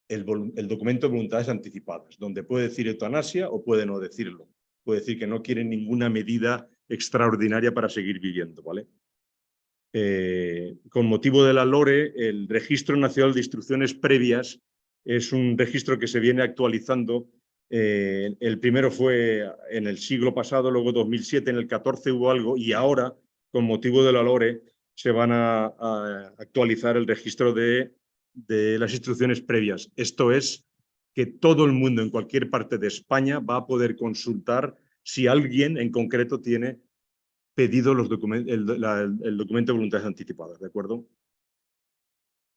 [SPEAKER 4] El documento de voluntades anticipadas, donde puede decir eutanasia o puede no decirlo. Puede decir que no quiere ninguna medida extraordinaria para seguir viviendo, ¿vale? Con motivo de la LORE, el Registro Nacional de Instrucciones Previas es un registro que se viene actualizando. El primero fue en el siglo pasado, luego 2007, en el 14 hubo algo, y ahora, con motivo de la LORE, se van a actualizar el registro de las instrucciones previas. Esto es que todo el mundo en cualquier parte de España va a poder consultar si alguien en concreto tiene pedido el documento de voluntades anticipadas, ¿de acuerdo?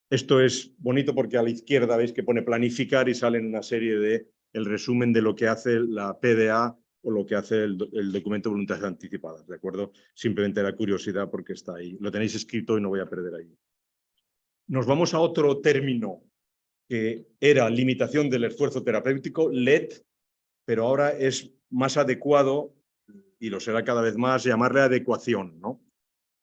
[SPEAKER 4] Esto es bonito porque a la izquierda veis que pone planificar y sale una serie de el resumen de lo que hace la PDA o lo que hace el documento de voluntades anticipadas, ¿de acuerdo? Simplemente la curiosidad porque está ahí. Lo tenéis escrito y no voy a perder ahí. nos vamos a otro término que era limitación del esfuerzo terapéutico, LED, pero ahora es más adecuado, y lo será cada vez más, llamarle adecuación, ¿no?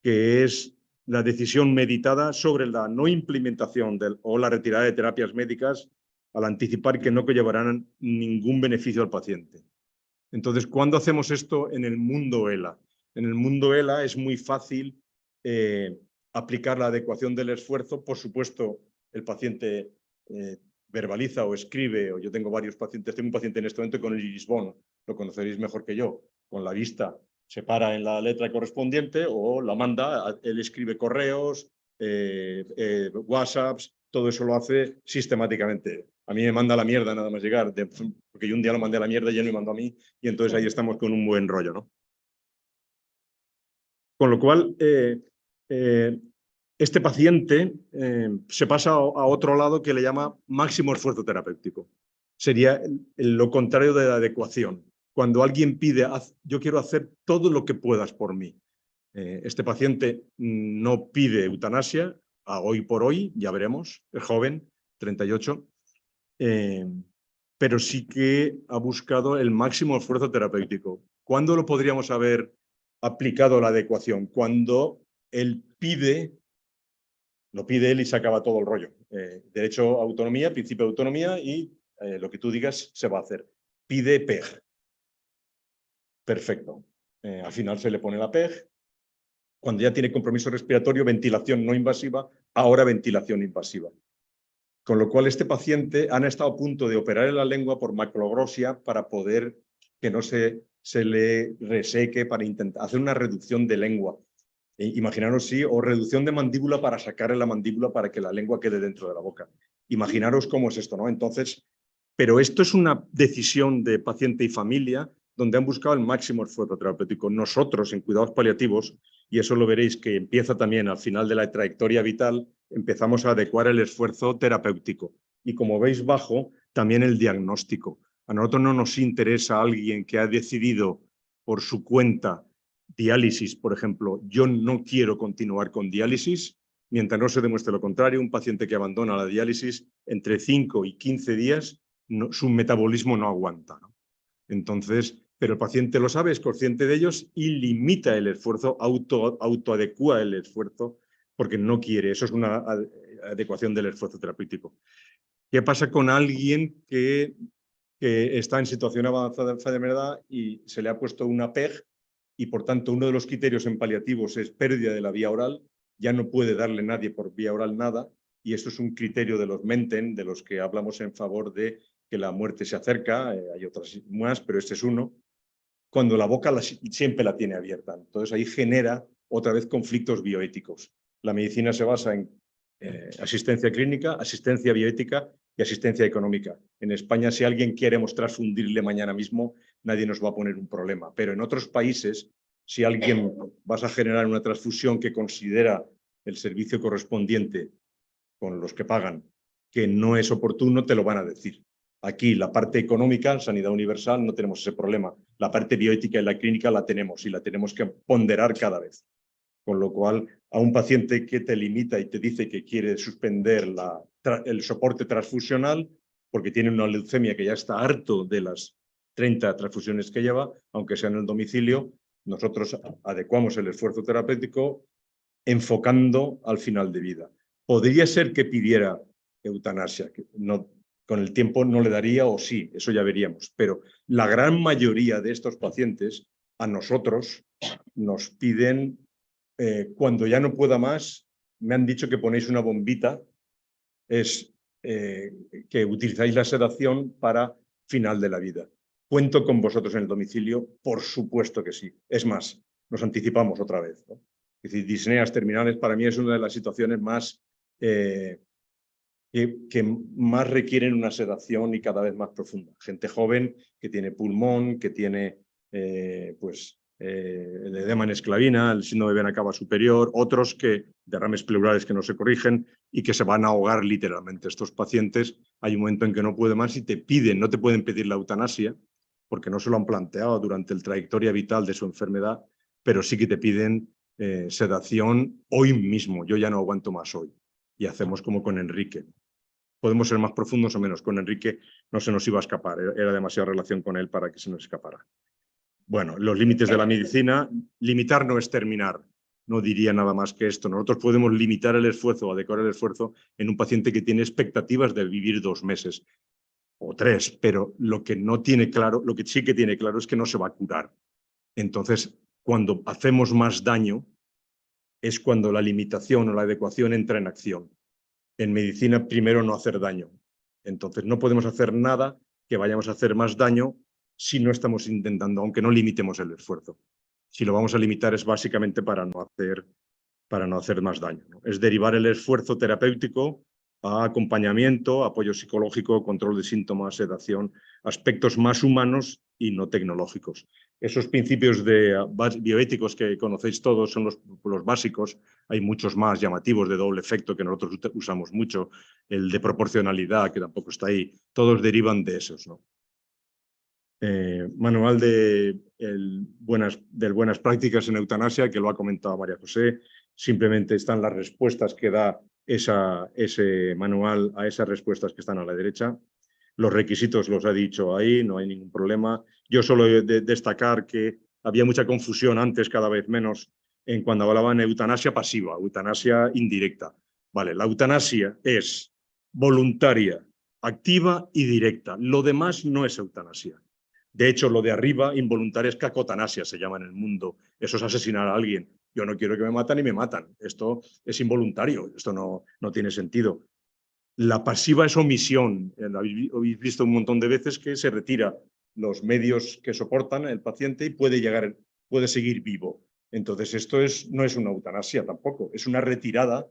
[SPEAKER 4] Que es la decisión meditada sobre la no implementación o la retirada de terapias médicas al anticipar que no conllevarán ningún beneficio al paciente. Entonces, ¿cuándo hacemos esto en el mundo ELA? En el mundo ELA es muy fácil aplicar la adecuación del esfuerzo. Por supuesto, el paciente verbaliza o escribe, o yo tengo varios pacientes, tengo un paciente en este momento con el Lisbon, lo conoceréis mejor que yo, con la vista se para en la letra correspondiente o la manda, él escribe correos, WhatsApps, todo eso lo hace sistemáticamente. A mí me manda la mierda nada más llegar, porque yo un día lo mandé a la mierda y él me mandó a mí, y entonces ahí estamos con un buen rollo, ¿no? Con lo cual, este paciente se pasa a otro lado que le llama máximo esfuerzo terapéutico. Sería lo contrario de la adecuación. Cuando alguien pide, yo quiero hacer todo lo que puedas por mí. Este paciente no pide eutanasia, a hoy por hoy, ya veremos, es joven, 38, pero sí que ha buscado el máximo esfuerzo terapéutico. ¿Cuándo lo podríamos haber aplicado la adecuación? Cuando él pide, lo pide él y se acaba todo el rollo. Derecho a autonomía, principio de autonomía y lo que tú digas se va a hacer. Pide PEG. Perfecto. Al final se le pone la PEG. Cuando ya tiene compromiso respiratorio, ventilación no invasiva, ahora ventilación invasiva. Con lo cual este paciente han estado a punto de operar en la lengua por macroglosia para poder que no se le reseque, para intentar hacer una reducción de lengua. Imaginaros, sí, o reducción de mandíbula para sacarle la mandíbula para que la lengua quede dentro de la boca. Imaginaros cómo es esto, ¿no? Entonces, pero esto es una decisión de paciente y familia donde han buscado el máximo esfuerzo terapéutico. Nosotros, en cuidados paliativos, y eso lo veréis que empieza también al final de la trayectoria vital, empezamos a adecuar el esfuerzo terapéutico. Y como veis bajo, también el diagnóstico. A nosotros no nos interesa alguien que ha decidido por su cuenta diálisis, por ejemplo. Yo no quiero continuar con diálisis mientras no se demuestre lo contrario. Un paciente que abandona la diálisis entre 5 y 15 días, su metabolismo no aguanta, ¿no? Entonces, pero el paciente lo sabe, es consciente de ellos y limita el esfuerzo, autoadecúa el esfuerzo porque no quiere. Eso es una adecuación del esfuerzo terapéutico. ¿Qué pasa con alguien que está en situación avanzada de enfermedad y se le ha puesto una PEG y por tanto uno de los criterios en paliativos es pérdida de la vía oral? Ya no puede darle nadie por vía oral nada y esto es un criterio de los Menten, de los que hablamos en favor de que la muerte se acerca, hay otras más, pero este es uno, cuando la boca siempre la tiene abierta. Entonces ahí genera otra vez conflictos bioéticos. La medicina se basa en asistencia clínica, asistencia bioética y asistencia económica. En España, si alguien queremos transfundirle mañana mismo, nadie nos va a poner un problema. Pero en otros países, si alguien vas a generar una transfusión que considera el servicio correspondiente con los que pagan que no es oportuno, te lo van a decir. Aquí la parte económica, sanidad universal, no tenemos ese problema. La parte bioética y la clínica la tenemos y la tenemos que ponderar cada vez. Con lo cual, a un paciente que te limita y te dice que quiere suspender el soporte transfusional porque tiene una leucemia que ya está harto de las 30 transfusiones que lleva, aunque sea en el domicilio, nosotros adecuamos el esfuerzo terapéutico enfocando al final de vida. Podría ser que pidiera eutanasia, que no, con el tiempo no le daría o sí, eso ya veríamos, pero la gran mayoría de estos pacientes a nosotros nos piden, cuando ya no pueda más, me han dicho que ponéis una bombita, es que utilizáis la sedación para final de la vida. ¿Cuento con vosotros en el domicilio? Por supuesto que sí. Es más, nos anticipamos otra vez, ¿no? Es decir, disneas terminales para mí es una de las situaciones más que más requieren una sedación y cada vez más profunda. Gente joven que tiene pulmón, que tiene el edema en esclavina, el síndrome de vena cava superior, otros que derrames pleurales que no se corrigen y que se van a ahogar literalmente. Estos pacientes hay un momento en que no puede más y te piden, no te pueden pedir la eutanasia porque no se lo han planteado durante la trayectoria vital de su enfermedad, pero sí que te piden sedación hoy mismo. Yo ya no aguanto más hoy. y hacemos como con Enrique. Podemos ser más profundos o menos. Con Enrique no se nos iba a escapar, era demasiada relación con él para que se nos escapara. Bueno, los límites de la medicina, limitar no es terminar. No diría nada más que esto. Nosotros podemos limitar el esfuerzo o adecuar el esfuerzo en un paciente que tiene expectativas de vivir 2 meses o 3, pero lo que no tiene claro, lo que sí que tiene claro es que no se va a curar. Entonces, cuando hacemos más daño, es cuando la limitación o la adecuación entra en acción. En medicina, primero no hacer daño. Entonces, no podemos hacer nada que vayamos a hacer más daño si no estamos intentando, aunque no limitemos el esfuerzo. Si lo vamos a limitar es básicamente para no hacer más daño, ¿no? Es derivar el esfuerzo terapéutico a acompañamiento, apoyo psicológico, control de síntomas, sedación, aspectos más humanos y no tecnológicos. Esos principios bioéticos que conocéis todos son los básicos. Hay muchos más llamativos de doble efecto que nosotros usamos mucho. El de proporcionalidad, que tampoco está ahí. Todos derivan de esos, ¿no? Manual de buenas prácticas en eutanasia, que lo ha comentado María José. Simplemente están las respuestas que da ese manual a esas respuestas que están a la derecha. Los requisitos los ha dicho ahí, no hay ningún problema. Yo solo he de destacar que había mucha confusión antes, cada vez menos, en cuando hablaban de eutanasia pasiva, eutanasia indirecta. Vale, la eutanasia es voluntaria, activa y directa. Lo demás no es eutanasia. De hecho, lo de arriba, involuntaria, es cacotanasia, se llama en el mundo. Eso es asesinar a alguien. Yo no quiero que me matan y me matan. Esto es involuntario, esto no tiene sentido. La pasiva es omisión. Habéis visto un montón de veces que se retira los medios que soportan el paciente y puede seguir vivo. Entonces, esto no es una eutanasia tampoco, es una retirada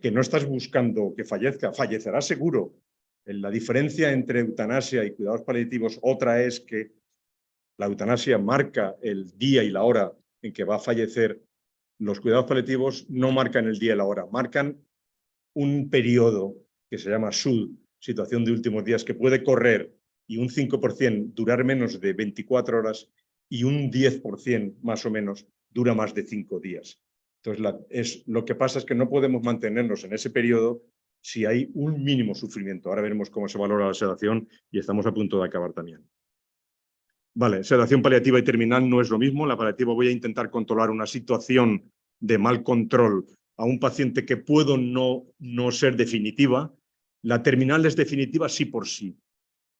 [SPEAKER 4] que no estás buscando que fallezca, fallecerá seguro. La diferencia entre eutanasia y cuidados paliativos, otra es que la eutanasia marca el día y la hora en que va a fallecer. Los cuidados paliativos no marcan el día y la hora, marcan un periodo que se llama SUD, situación de últimos días, que puede correr y un 5% durar menos de 24 horas y un 10% más o menos dura más de 5 días. Entonces, lo que pasa es que no podemos mantenernos en ese periodo si hay un mínimo sufrimiento. Ahora veremos cómo se valora la sedación y estamos a punto de acabar también. Vale, sedación paliativa y terminal no es lo mismo. La paliativa voy a intentar controlar una situación de mal control a un paciente que puedo no ser definitiva. La terminal es definitiva sí por sí.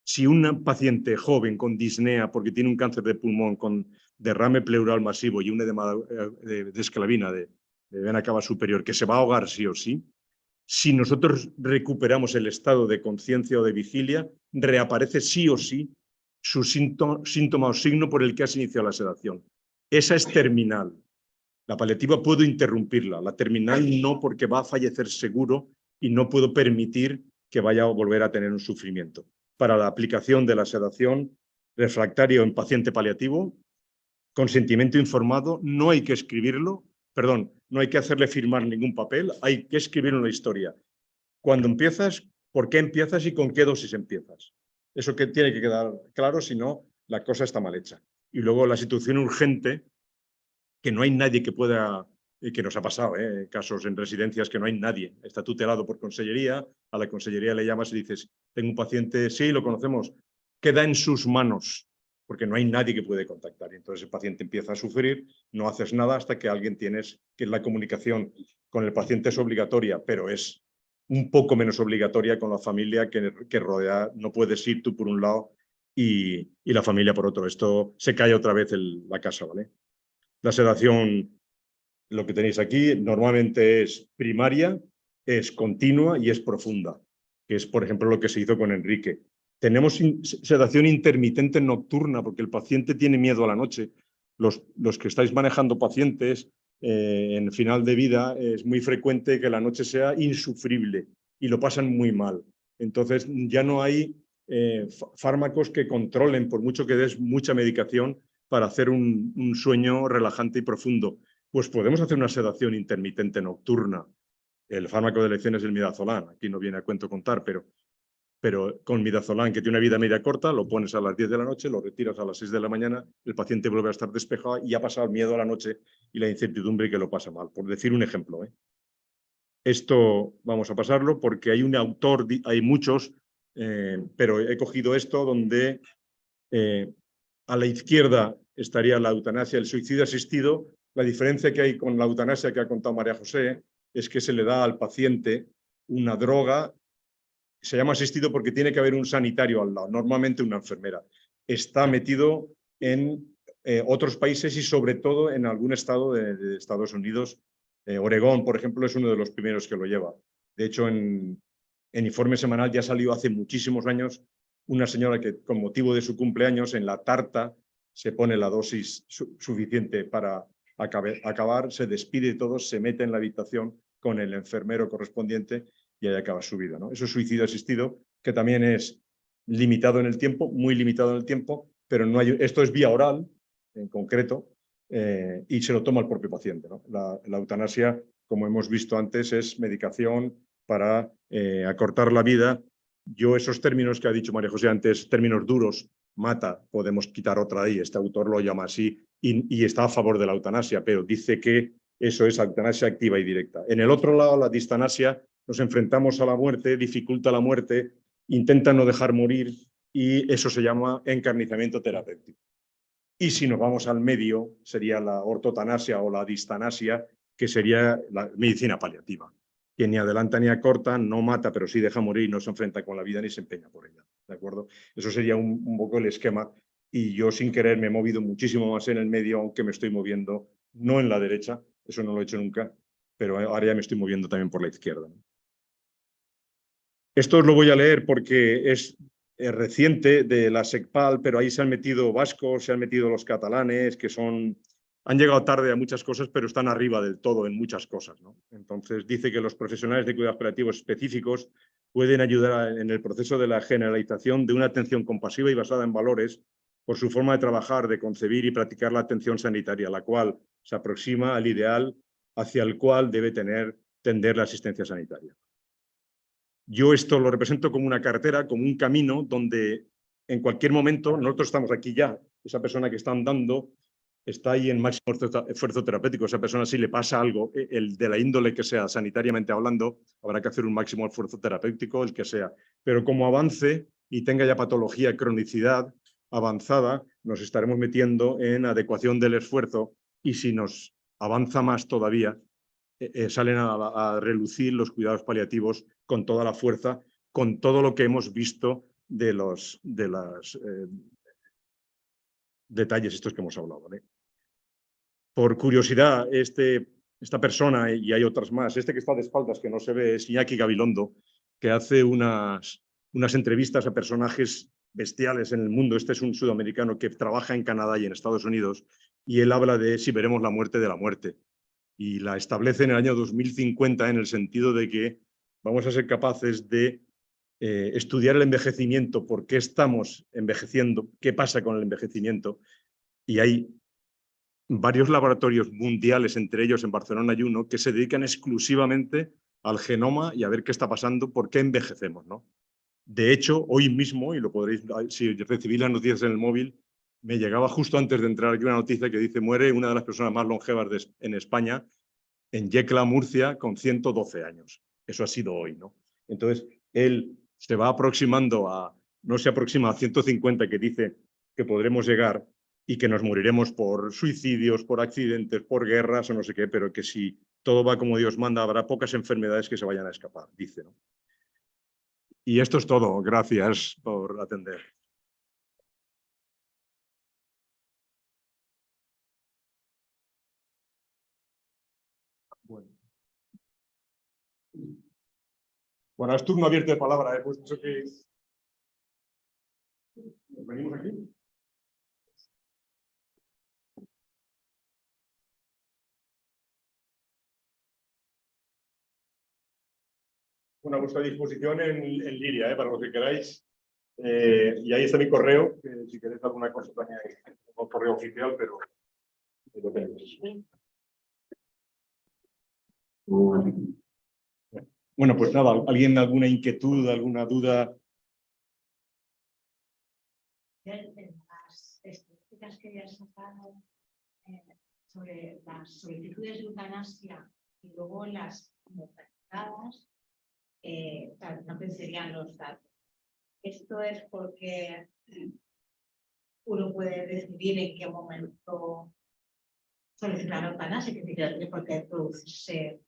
[SPEAKER 4] Si un paciente joven con disnea porque tiene un cáncer de pulmón con derrame pleural masivo y un edema de esclavina de vena cava superior que se va a ahogar sí o sí, si nosotros recuperamos el estado de conciencia o de vigilia, reaparece sí o sí su síntoma o signo por el que has iniciado la sedación. Esa es terminal. La paliativa puedo interrumpirla, la terminal no, porque va a fallecer seguro y no puedo permitir que vaya a volver a tener un sufrimiento. Para la aplicación de la sedación refractario en paciente paliativo, consentimiento informado, no hay que escribirlo, no hay que hacerle firmar ningún papel, hay que escribir una historia. Cuando empiezas, por qué empiezas y con qué dosis empiezas. Eso que tiene que quedar claro, si no, la cosa está mal hecha. Y luego la situación urgente, que no hay nadie que pueda, que nos ha pasado, casos en residencias que no hay nadie, está tutelado por consellería, a la consellería le llamas y dices, tengo un paciente, sí, lo conocemos, queda en sus manos, porque no hay nadie que puede contactar. Y entonces el paciente empieza a sufrir, no haces nada hasta que alguien tienes, que la comunicación con el paciente es obligatoria, pero es un poco menos obligatoria con la familia que rodea. No puedes ir tú por un lado y la familia por otro. Esto se cae otra vez la casa, ¿vale? La sedación, lo que tenéis aquí, normalmente es primaria, es continua y es profunda, que es, por ejemplo, lo que se hizo con Enrique. Tenemos sedación intermitente nocturna porque el paciente tiene miedo a la noche. Los que estáis manejando pacientes en final de vida, es muy frecuente que la noche sea insufrible y lo pasan muy mal. Entonces ya no hay fármacos que controlen, por mucho que des mucha medicación, para hacer un sueño relajante y profundo. Pues podemos hacer una sedación intermitente nocturna. El fármaco de elección es el midazolam. Aquí no viene a cuento contar, pero con midazolam, que tiene una vida media corta, lo pones a las 10 de la noche, lo retiras a las 6 de la mañana, el paciente vuelve a estar despejado y ha pasado el miedo a la noche y la incertidumbre que lo pasa mal, por decir un ejemplo. Esto vamos a pasarlo porque hay un autor, hay muchos, pero he cogido esto donde a la izquierda estaría la eutanasia, el suicidio asistido. La diferencia que hay con la eutanasia que ha contado María José es que se le da al paciente una droga, se llama asistido porque tiene que haber un sanitario al lado, normalmente una enfermera. Está metido en otros países y sobre todo en algún estado de Estados Unidos. Oregón, por ejemplo, es uno de los primeros que lo lleva. De hecho, en Informe Semanal ya salió hace muchísimos años una señora que con motivo de su cumpleaños en la tarta se pone la dosis suficiente para acabar, se despide de todos, se mete en la habitación con el enfermero correspondiente y ahí acaba su vida, ¿no? Eso es suicidio asistido, que también es limitado en el tiempo, muy limitado en el tiempo, pero no hay, esto es vía oral, en concreto, y se lo toma el propio paciente, ¿no? La eutanasia, como hemos visto antes, es medicación para acortar la vida. Yo esos términos que ha dicho María José antes, términos duros, mata, podemos quitar otra ahí, este autor lo llama así, y está a favor de la eutanasia, pero dice que eso es eutanasia activa y directa. En el otro lado, la distanasia, nos enfrentamos a la muerte, dificulta la muerte, intenta no dejar morir, y eso se llama encarnizamiento terapéutico. Y si nos vamos al medio, sería la ortotanasia o la distanasia, que sería la medicina paliativa, que ni adelanta ni acorta, no mata, pero sí deja morir, no se enfrenta con la vida ni se empeña por ella. ¿De acuerdo? Eso sería un poco el esquema. Y yo sin querer me he movido muchísimo más en el medio, aunque me estoy moviendo no en la derecha, eso no lo he hecho nunca, pero ahora ya me estoy moviendo también por la izquierda. Esto os lo voy a leer porque es reciente de la SECPAL, pero ahí se han metido vascos, se han metido los catalanes, que han llegado tarde a muchas cosas, pero están arriba del todo en muchas cosas, ¿no? Entonces dice que los profesionales de cuidados paliativos específicos pueden ayudar en el proceso de la generalización de una atención compasiva y basada en valores por su forma de trabajar, de concebir y practicar la atención sanitaria, la cual se aproxima al ideal hacia el cual debe tender la asistencia sanitaria. Yo esto lo represento como una carretera, como un camino donde en cualquier momento, nosotros estamos aquí ya, esa persona que está andando está ahí en máximo esfuerzo terapéutico, esa persona si le pasa algo, el de la índole que sea, sanitariamente hablando, habrá que hacer un máximo esfuerzo terapéutico, el que sea. Pero como avance y tenga ya patología, cronicidad avanzada, nos estaremos metiendo en adecuación del esfuerzo y si nos avanza más todavía, salen a relucir los cuidados paliativos con toda la fuerza, con todo lo que hemos visto de los detalles estos que hemos hablado, ¿vale? Por curiosidad, esta persona, y hay otras más, que está de espaldas, que no se ve, es Iñaki Gabilondo, que hace unas entrevistas a personajes bestiales en el mundo. Este es un sudamericano que trabaja en Canadá y en Estados Unidos, y él habla de si veremos la muerte de la muerte. Y la establece en el año 2050 en el sentido de que vamos a ser capaces de estudiar el envejecimiento, por qué estamos envejeciendo, qué pasa con el envejecimiento. Y hay varios laboratorios mundiales, entre ellos en Barcelona hay uno, que se dedican exclusivamente al genoma y a ver qué está pasando, por qué envejecemos, ¿no? De hecho, hoy mismo, y lo podréis, si recibís las noticias en el móvil, me llegaba justo antes de entrar aquí una noticia que dice: muere una de las personas más longevas en España, en Yecla, Murcia, con 112 años. Eso ha sido hoy, ¿no? Entonces, él se va aproximando no se aproxima a 150 que dice que podremos llegar y que nos moriremos por suicidios, por accidentes, por guerras o no sé qué, pero que si todo va como Dios manda, habrá pocas enfermedades que se vayan a escapar, dice, ¿no? Y esto es todo. Gracias por atender. Bueno, es turno abierto de palabra. Pues dicho que venimos aquí. Bueno, a vuestra disposición en Liria, para lo que queráis. Y ahí está mi correo, que si queréis alguna cosa también tengo correo oficial, pero lo tenéis. Bueno, pues nada, ¿alguien alguna inquietud, alguna duda?
[SPEAKER 5] Las estadísticas que habías sacado sobre las solicitudes de eutanasia y luego las dadas, claro, no coincidirían los datos. Esto es porque uno puede decidir en qué momento solicitar la eutanasia, que tiene por qué producirse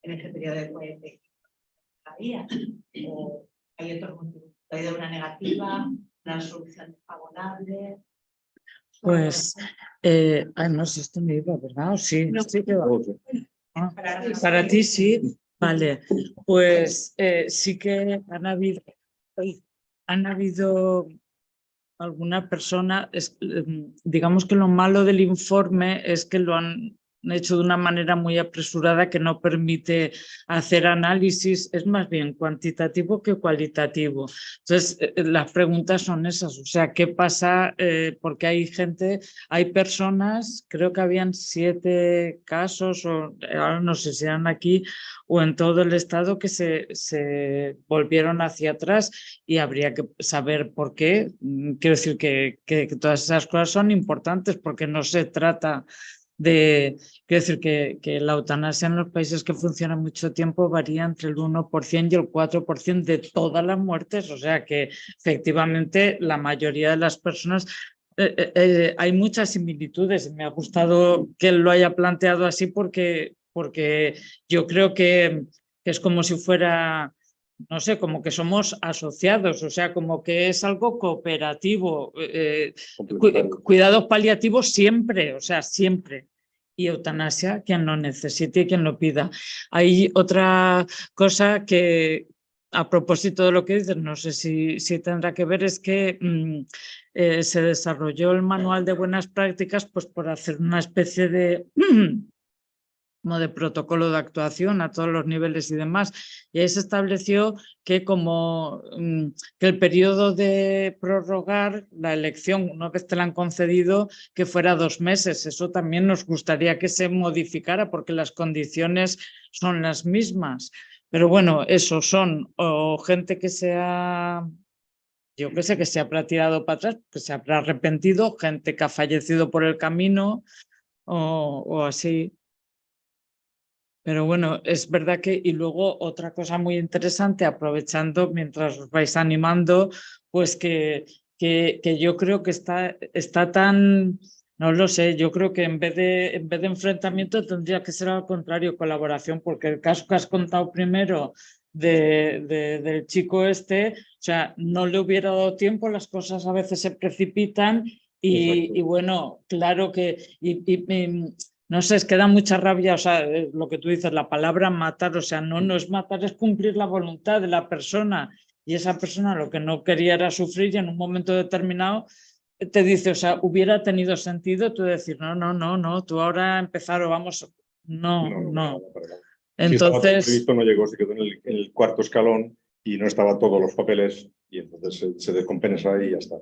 [SPEAKER 5] en este periodo de 45 días. O hay otros motivos. Hay de una negativa, una solución desfavorable.
[SPEAKER 3] Pues, no sé, esto me iba, ¿verdad? ¿O sí?
[SPEAKER 1] No.
[SPEAKER 3] Sí que va. Ah,
[SPEAKER 1] Para-
[SPEAKER 3] para ti sí, vale. Pues sí que han habido alguna persona, digamos que lo malo del informe es que lo han hecho de una manera muy apresurada que no permite hacer análisis, es más bien cuantitativo que cualitativo. Entonces, las preguntas son esas, o sea, ¿qué pasa? Porque hay personas, creo que habían 7 casos, o ahora no sé si eran aquí o en todo el estado, que se volvieron hacia atrás y habría que saber por qué. Quiero decir que todas esas cosas son importantes porque no se trata de... Quiero decir que la eutanasia en los países que funciona mucho tiempo varía entre el 1% y el 4% de todas las muertes, o sea que efectivamente la mayoría de las personas... hay muchas similitudes. Me ha gustado que él lo haya planteado así porque yo creo que es como si fuera, no sé, como que somos asociados, o sea, como que es algo cooperativo. Cuidados paliativos siempre, o sea, siempre. Y eutanasia, quien lo necesite y quien lo pida. Hay otra cosa que, a propósito de lo que dices, no sé si tendrá que ver, es que se desarrolló el manual de buenas prácticas pues por hacer una especie de... como de protocolo de actuación a todos los niveles y demás. Y ahí se estableció que que el periodo de prorrogar la elección, una vez te la han concedido, que fuera 2 meses. Eso también nos gustaría que se modificara porque las condiciones son las mismas. Pero bueno, eso son o gente que yo qué sé, que se habrá tirado para atrás, que se habrá arrepentido, gente que ha fallecido por el camino o así. Pero bueno, es verdad que, y luego otra cosa muy interesante, aprovechando mientras os vais animando, pues que yo creo que está tan, no lo sé, yo creo que en vez de enfrentamiento tendría que ser al contrario, colaboración, porque el caso que has contado primero del chico este, o sea, no le hubiera dado tiempo, las cosas a veces se precipitan y bueno, claro que... no sé, es que da mucha rabia, o sea, lo que tú dices, la palabra matar, o sea, no es matar, es cumplir la voluntad de la persona. Y esa persona lo que no quería era sufrir y en un momento determinado te dice, o sea, hubiera tenido sentido tú decir, no, tú ahora empezar o vamos, no.
[SPEAKER 4] Para nada. Si estaba todo
[SPEAKER 3] Entonces,
[SPEAKER 4] previsto, no llegó, se quedó en el cuarto escalón y no estaban todos los papeles y entonces se descompensa y ya está.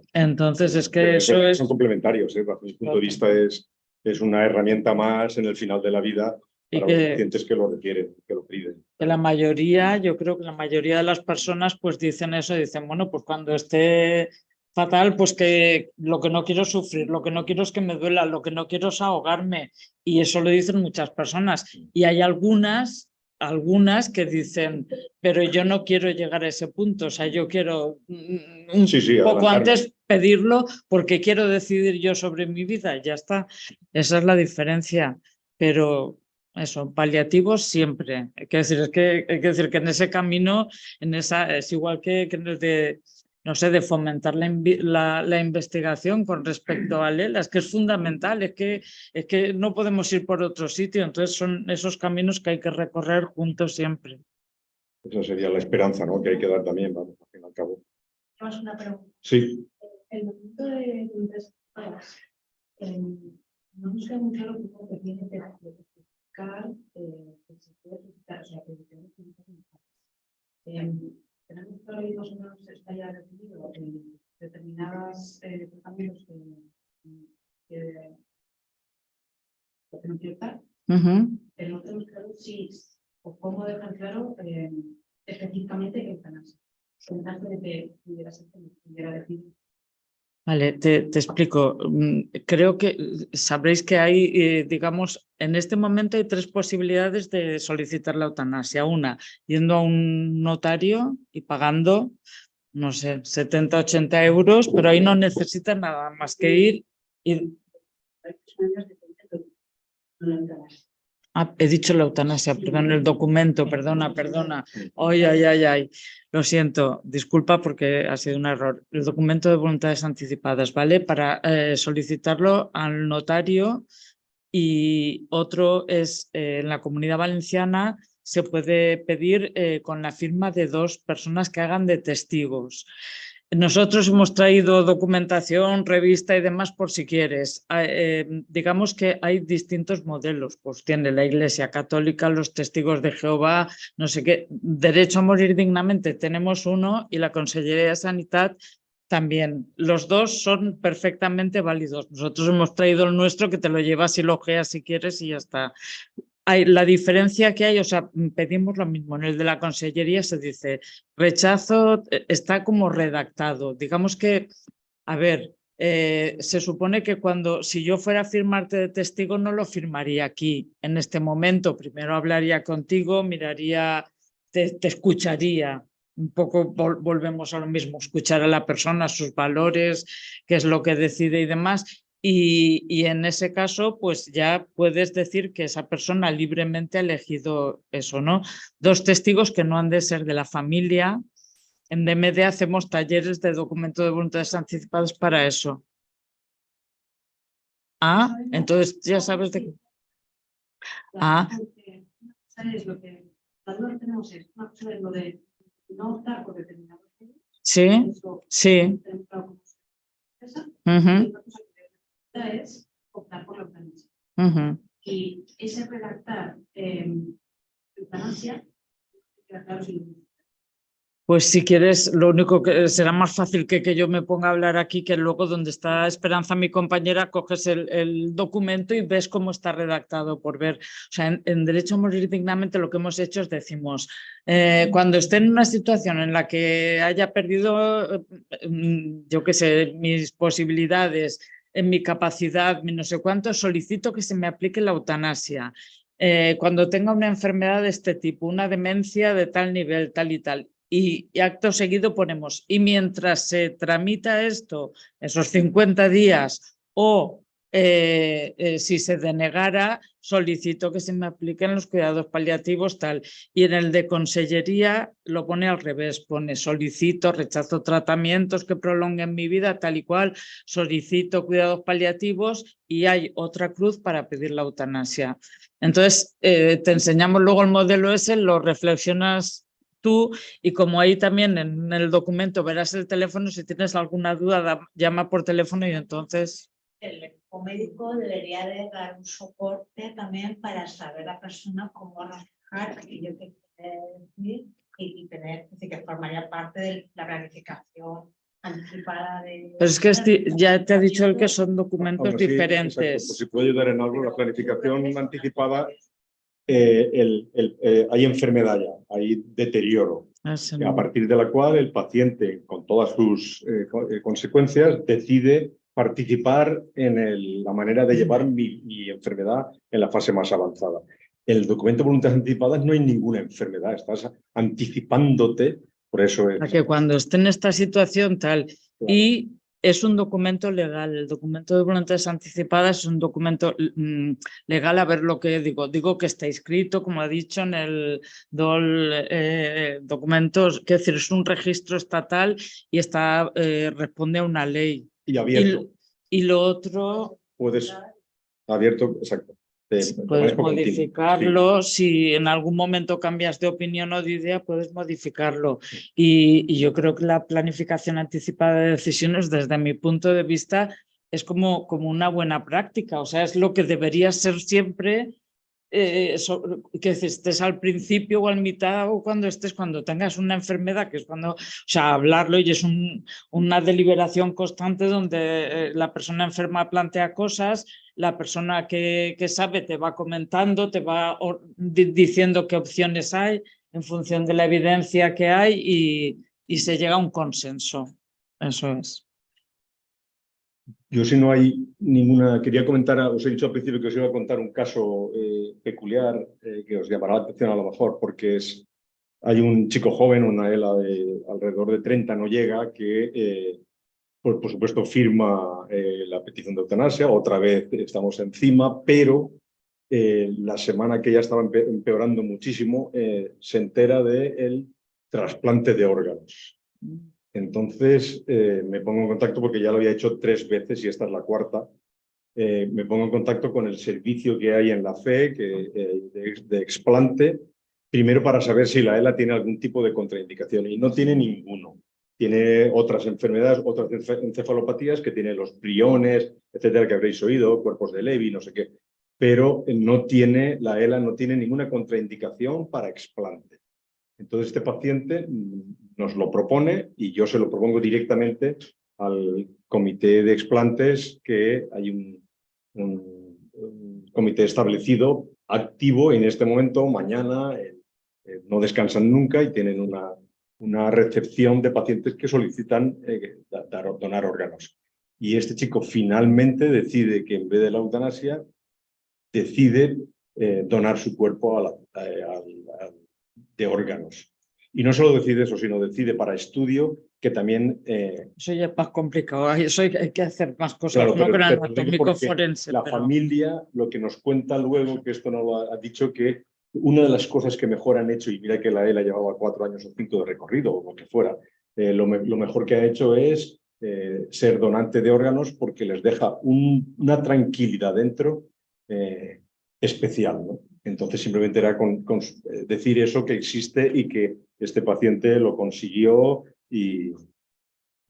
[SPEAKER 3] es que
[SPEAKER 4] Pero
[SPEAKER 3] eso es...
[SPEAKER 4] son complementarios, bajo mi punto de vista es una herramienta más en el final de la vida
[SPEAKER 3] Y
[SPEAKER 4] para los pacientes que lo requieren, que lo piden.
[SPEAKER 3] Que la mayoría, yo creo que la mayoría de las personas pues dicen eso, dicen, bueno, pues cuando esté fatal, pues que lo que no quiero es sufrir, lo que no quiero es que me duela, lo que no quiero es ahogarme. Y eso lo dicen muchas personas. Y hay algunas que dicen, pero yo no quiero llegar a ese punto, o sea, yo quiero un poco antes pedirlo porque quiero decidir yo sobre mi vida, ya está. Esa es la diferencia. Pero eso, paliativos siempre. Hay que decir, hay que decir que en ese camino, es igual que en el de, no sé, de fomentar la investigación con respecto a ELA, es que es fundamental, es que no podemos ir por otro sitio, entonces son esos caminos que hay que recorrer juntos siempre.
[SPEAKER 4] Esa sería la esperanza, ¿no? Que hay que dar también, vamos, al fin y al cabo.
[SPEAKER 5] Tenemos una pregunta.
[SPEAKER 4] Sí.
[SPEAKER 2] El momento de tus horas, no nos queda muy claro cómo te tiene que justificar que se puede suscitar, o sea, que tenemos que ahora más o menos está ya definido en determinados tratamientos que no quiero estar, pero no tenemos claro si o cómo dejar claro específicamente eutanasia. En caso de que pudiera ser que pudiera decir
[SPEAKER 3] Vale, te explico. Creo que sabréis que hay, digamos, en este momento hay tres posibilidades de solicitar la eutanasia. Una, yendo a un notario y pagando, no sé, 70, 80 euros, pero ahí no necesitan nada más que ir y... Ah, he dicho la eutanasia, perdón, el documento, perdona. Ay, ay, ay, ay. Lo siento, disculpa porque ha sido un error. El documento de voluntades anticipadas, ¿vale? Para solicitarlo al notario, y otro es en la Comunidad Valenciana se puede pedir con la firma de dos personas que hagan de testigos. Nosotros hemos traído documentación, revista y demás por si quieres. Digamos que hay distintos modelos. Pues tiene la Iglesia Católica, los Testigos de Jehová, no sé qué. Derecho a morir dignamente tenemos uno y la Consellería de Sanidad también. Los dos son perfectamente válidos. Nosotros hemos traído el nuestro que te lo llevas y lo ojeas si quieres y ya está. La diferencia que hay, o sea, pedimos lo mismo. En el de la Consellería se dice rechazo, está como redactado. Digamos que, a ver, se supone que si yo fuera a firmarte de testigo no lo firmaría aquí, en este momento. Primero hablaría contigo, miraría, te escucharía. Un poco volvemos a lo mismo, escuchar a la persona, sus valores, qué es lo que decide y demás. Y en ese caso, pues ya puedes decir que esa persona libremente ha elegido eso, ¿no? Dos testigos que no han de ser de la familia. En DMD hacemos talleres de documento de voluntades anticipadas para eso. Ah, entonces ya sabes de qué. Ah.
[SPEAKER 5] ¿Sabes lo que tenemos es una cosa de lo de no optar por determinados medios?
[SPEAKER 3] Sí, sí.
[SPEAKER 5] Es optar por la eutanasia. Y ese redactar eutanasia, claro,
[SPEAKER 3] pues si quieres, lo único que será más fácil que yo me ponga a hablar aquí, que luego donde está Esperanza, mi compañera, coges el documento y ves cómo está redactado por ver. O sea, en Derecho a morir dignamente lo que hemos hecho es decimos, cuando esté en una situación en la que haya perdido, yo qué sé, mis posibilidades, en mi capacidad, mi no sé cuánto, solicito que se me aplique la eutanasia. Cuando tenga una enfermedad de este tipo, una demencia de tal nivel, tal y tal. Y acto seguido ponemos, y mientras se tramita esto, esos 50 días, o si se denegara, solicito que se me apliquen los cuidados paliativos, tal. Y en el de Consellería lo pone al revés, pone solicito, rechazo tratamientos que prolonguen mi vida, tal y cual, solicito cuidados paliativos, y hay otra cruz para pedir la eutanasia. Entonces, te enseñamos luego el modelo ese, lo reflexionas tú, y como ahí también en el documento verás el teléfono, si tienes alguna duda, llama por teléfono y entonces...
[SPEAKER 5] El médico debería de dar un soporte también para saber la persona cómo reflejar aquello que quiere decir y tener, es decir, que formaría parte de la planificación anticipada de...
[SPEAKER 3] Pero es que ya te ha dicho él que son documentos
[SPEAKER 4] Así,
[SPEAKER 3] diferentes.
[SPEAKER 4] Exacto, pues si puede ayudar en algo, la planificación anticipada, hay enfermedad ya, hay deterioro, a partir de la cual el paciente, con todas sus consecuencias, decide participar en la manera de llevar mi enfermedad en la fase más avanzada. En el documento de voluntades anticipadas no hay ninguna enfermedad, estás anticipándote, por eso es...
[SPEAKER 3] A que cuando esté en esta situación tal, claro. Y es un documento legal, el documento de voluntades anticipadas es un documento legal, a ver lo que digo que está inscrito, como ha dicho, en el DOL documentos, que decir, es un registro estatal y está responde a una ley.
[SPEAKER 4] Y abierto.
[SPEAKER 3] Y lo otro...
[SPEAKER 4] Puedes, abierto, exacto.
[SPEAKER 3] Puedes modificarlo, sí. Si en algún momento cambias de opinión o de idea, puedes modificarlo. Y yo creo que la planificación anticipada de decisiones, desde mi punto de vista, es como una buena práctica. O sea, es lo que debería ser siempre, que estés al principio o al mitad o cuando tengas una enfermedad, que es cuando, o sea, hablarlo, y es una deliberación constante donde la persona enferma plantea cosas, la persona que sabe te va comentando, te va diciendo qué opciones hay en función de la evidencia que hay, y se llega a un consenso. Eso es.
[SPEAKER 4] Yo, si no hay ninguna, quería comentar, os he dicho al principio que os iba a contar un caso peculiar que os llamará la atención a lo mejor, porque hay un chico joven, una ELA de alrededor de 30, no llega, que por supuesto firma la petición de eutanasia, otra vez estamos encima, pero la semana que ya estaba empeorando muchísimo, se entera del trasplante de órganos. Entonces me pongo en contacto, porque ya lo había hecho 3 veces y esta es la 4ª. Me pongo en contacto con el servicio que hay en la FE de explante, primero para saber si la ELA tiene algún tipo de contraindicación, y no tiene ninguno. Tiene otras enfermedades, otras encefalopatías, que tiene los priones, etcétera, que habréis oído, cuerpos de Levy, no sé qué, pero la ELA no tiene ninguna contraindicación para explante. Entonces este paciente nos lo propone y yo se lo propongo directamente al comité de explantes, que hay un comité establecido, activo en este momento. Mañana no descansan nunca y tienen una recepción de pacientes que solicitan donar órganos. Y este chico finalmente decide que, en vez de la eutanasia, decide donar su cuerpo de órganos. Y no solo decide eso, sino decide para estudio, que también...
[SPEAKER 3] Eso ya es más complicado, eso hay que hacer más cosas,
[SPEAKER 4] claro,
[SPEAKER 3] no con el
[SPEAKER 4] pero
[SPEAKER 3] anatómico forense.
[SPEAKER 4] la familia, lo que nos cuenta luego, que esto no lo ha dicho, que una de las cosas que mejor han hecho, y mira que la ELA llevaba 4 años o 5 de recorrido, o lo que fuera, lo mejor que ha hecho es ser donante de órganos, porque les deja una tranquilidad dentro especial, ¿no? Entonces simplemente era con decir eso, que existe y que este paciente lo consiguió. Y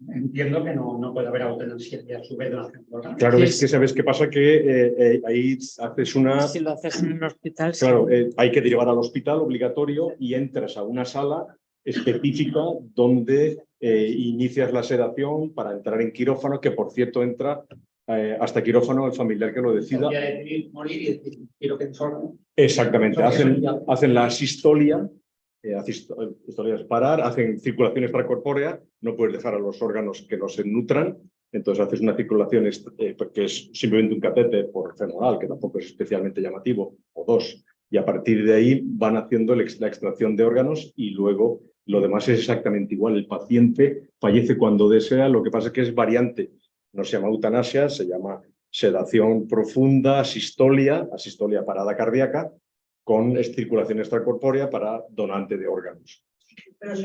[SPEAKER 6] entiendo que no puede haber eutanasia y a su vez donación de órganos.
[SPEAKER 4] claro,
[SPEAKER 3] Sí,
[SPEAKER 4] es que sabes qué pasa, que ahí haces una...
[SPEAKER 3] Si lo haces en el hospital,
[SPEAKER 4] Claro,
[SPEAKER 3] sí.
[SPEAKER 4] hay que derivar al hospital obligatorio y entras a una sala específica donde inicias la sedación para entrar en quirófano, que por cierto entra hasta quirófano el familiar que lo decida.
[SPEAKER 6] Podría decidir morir y decir, quiero que mis órganos.
[SPEAKER 4] Exactamente, hacen la asistolia, asistolia es parar, hacen circulación extracorpórea, no puedes dejar a los órganos que no se nutran, entonces haces una circulación que es simplemente un catéter por femoral, que tampoco es especialmente llamativo, o 2, y a partir de ahí van haciendo la extracción de órganos, y luego lo demás es exactamente igual. El paciente fallece cuando desea, lo que pasa es que es variante, no se llama eutanasia, se llama sedación profunda, asistolia parada cardíaca, con circulación extracorpórea para donante de órganos.
[SPEAKER 2] Pero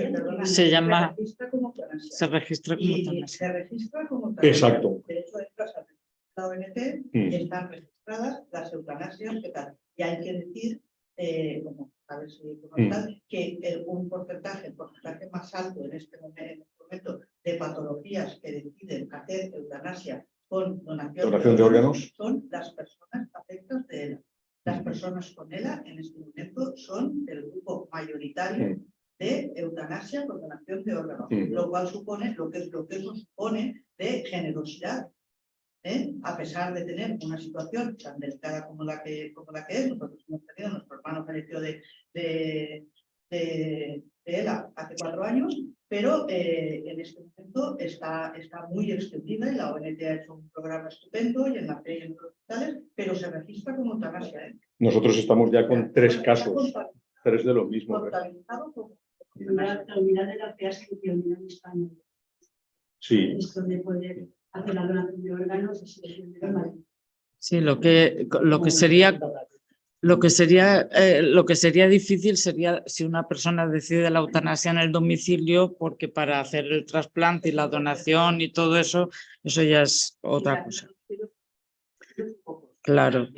[SPEAKER 3] Se llama-
[SPEAKER 2] registra como eutanasia.
[SPEAKER 3] Se registra como
[SPEAKER 2] Y
[SPEAKER 3] eutanasia.
[SPEAKER 2] se registra como eutanasia.
[SPEAKER 4] Exacto.
[SPEAKER 2] De hecho, entras al la ONT, están registradas las eutanasias que tal. Y hay que decir, como a ver si tal, que el porcentaje más alto en este momento de patologías que deciden hacer eutanasia con donación
[SPEAKER 4] de órganos
[SPEAKER 2] son las personas afectadas de ELA. Las personas con ELA en este momento son el grupo mayoritario de eutanasia con donación de órganos, lo cual supone lo que eso supone de generosidad. A pesar de tener una situación tan delicada como la que es, nosotros hemos tenido, nuestro hermano falleció de ELA hace 4 años, pero en este momento está muy extendida, y la ONT ha hecho un programa estupendo, y en la FE y en otros hospitales, pero se registra como eutanasia.
[SPEAKER 4] Nosotros estamos ya con 3 casos, 3 de lo mismo.
[SPEAKER 2] Contabilizado como...
[SPEAKER 7] La unidad de la FEA se pionera en España.
[SPEAKER 4] Sí.
[SPEAKER 7] Es donde poder hacer la donación de órganos.
[SPEAKER 3] Sí, lo que sería difícil sería si una persona decide la eutanasia en el domicilio, porque para hacer el trasplante y la donación y todo eso ya es otra cosa. Claro.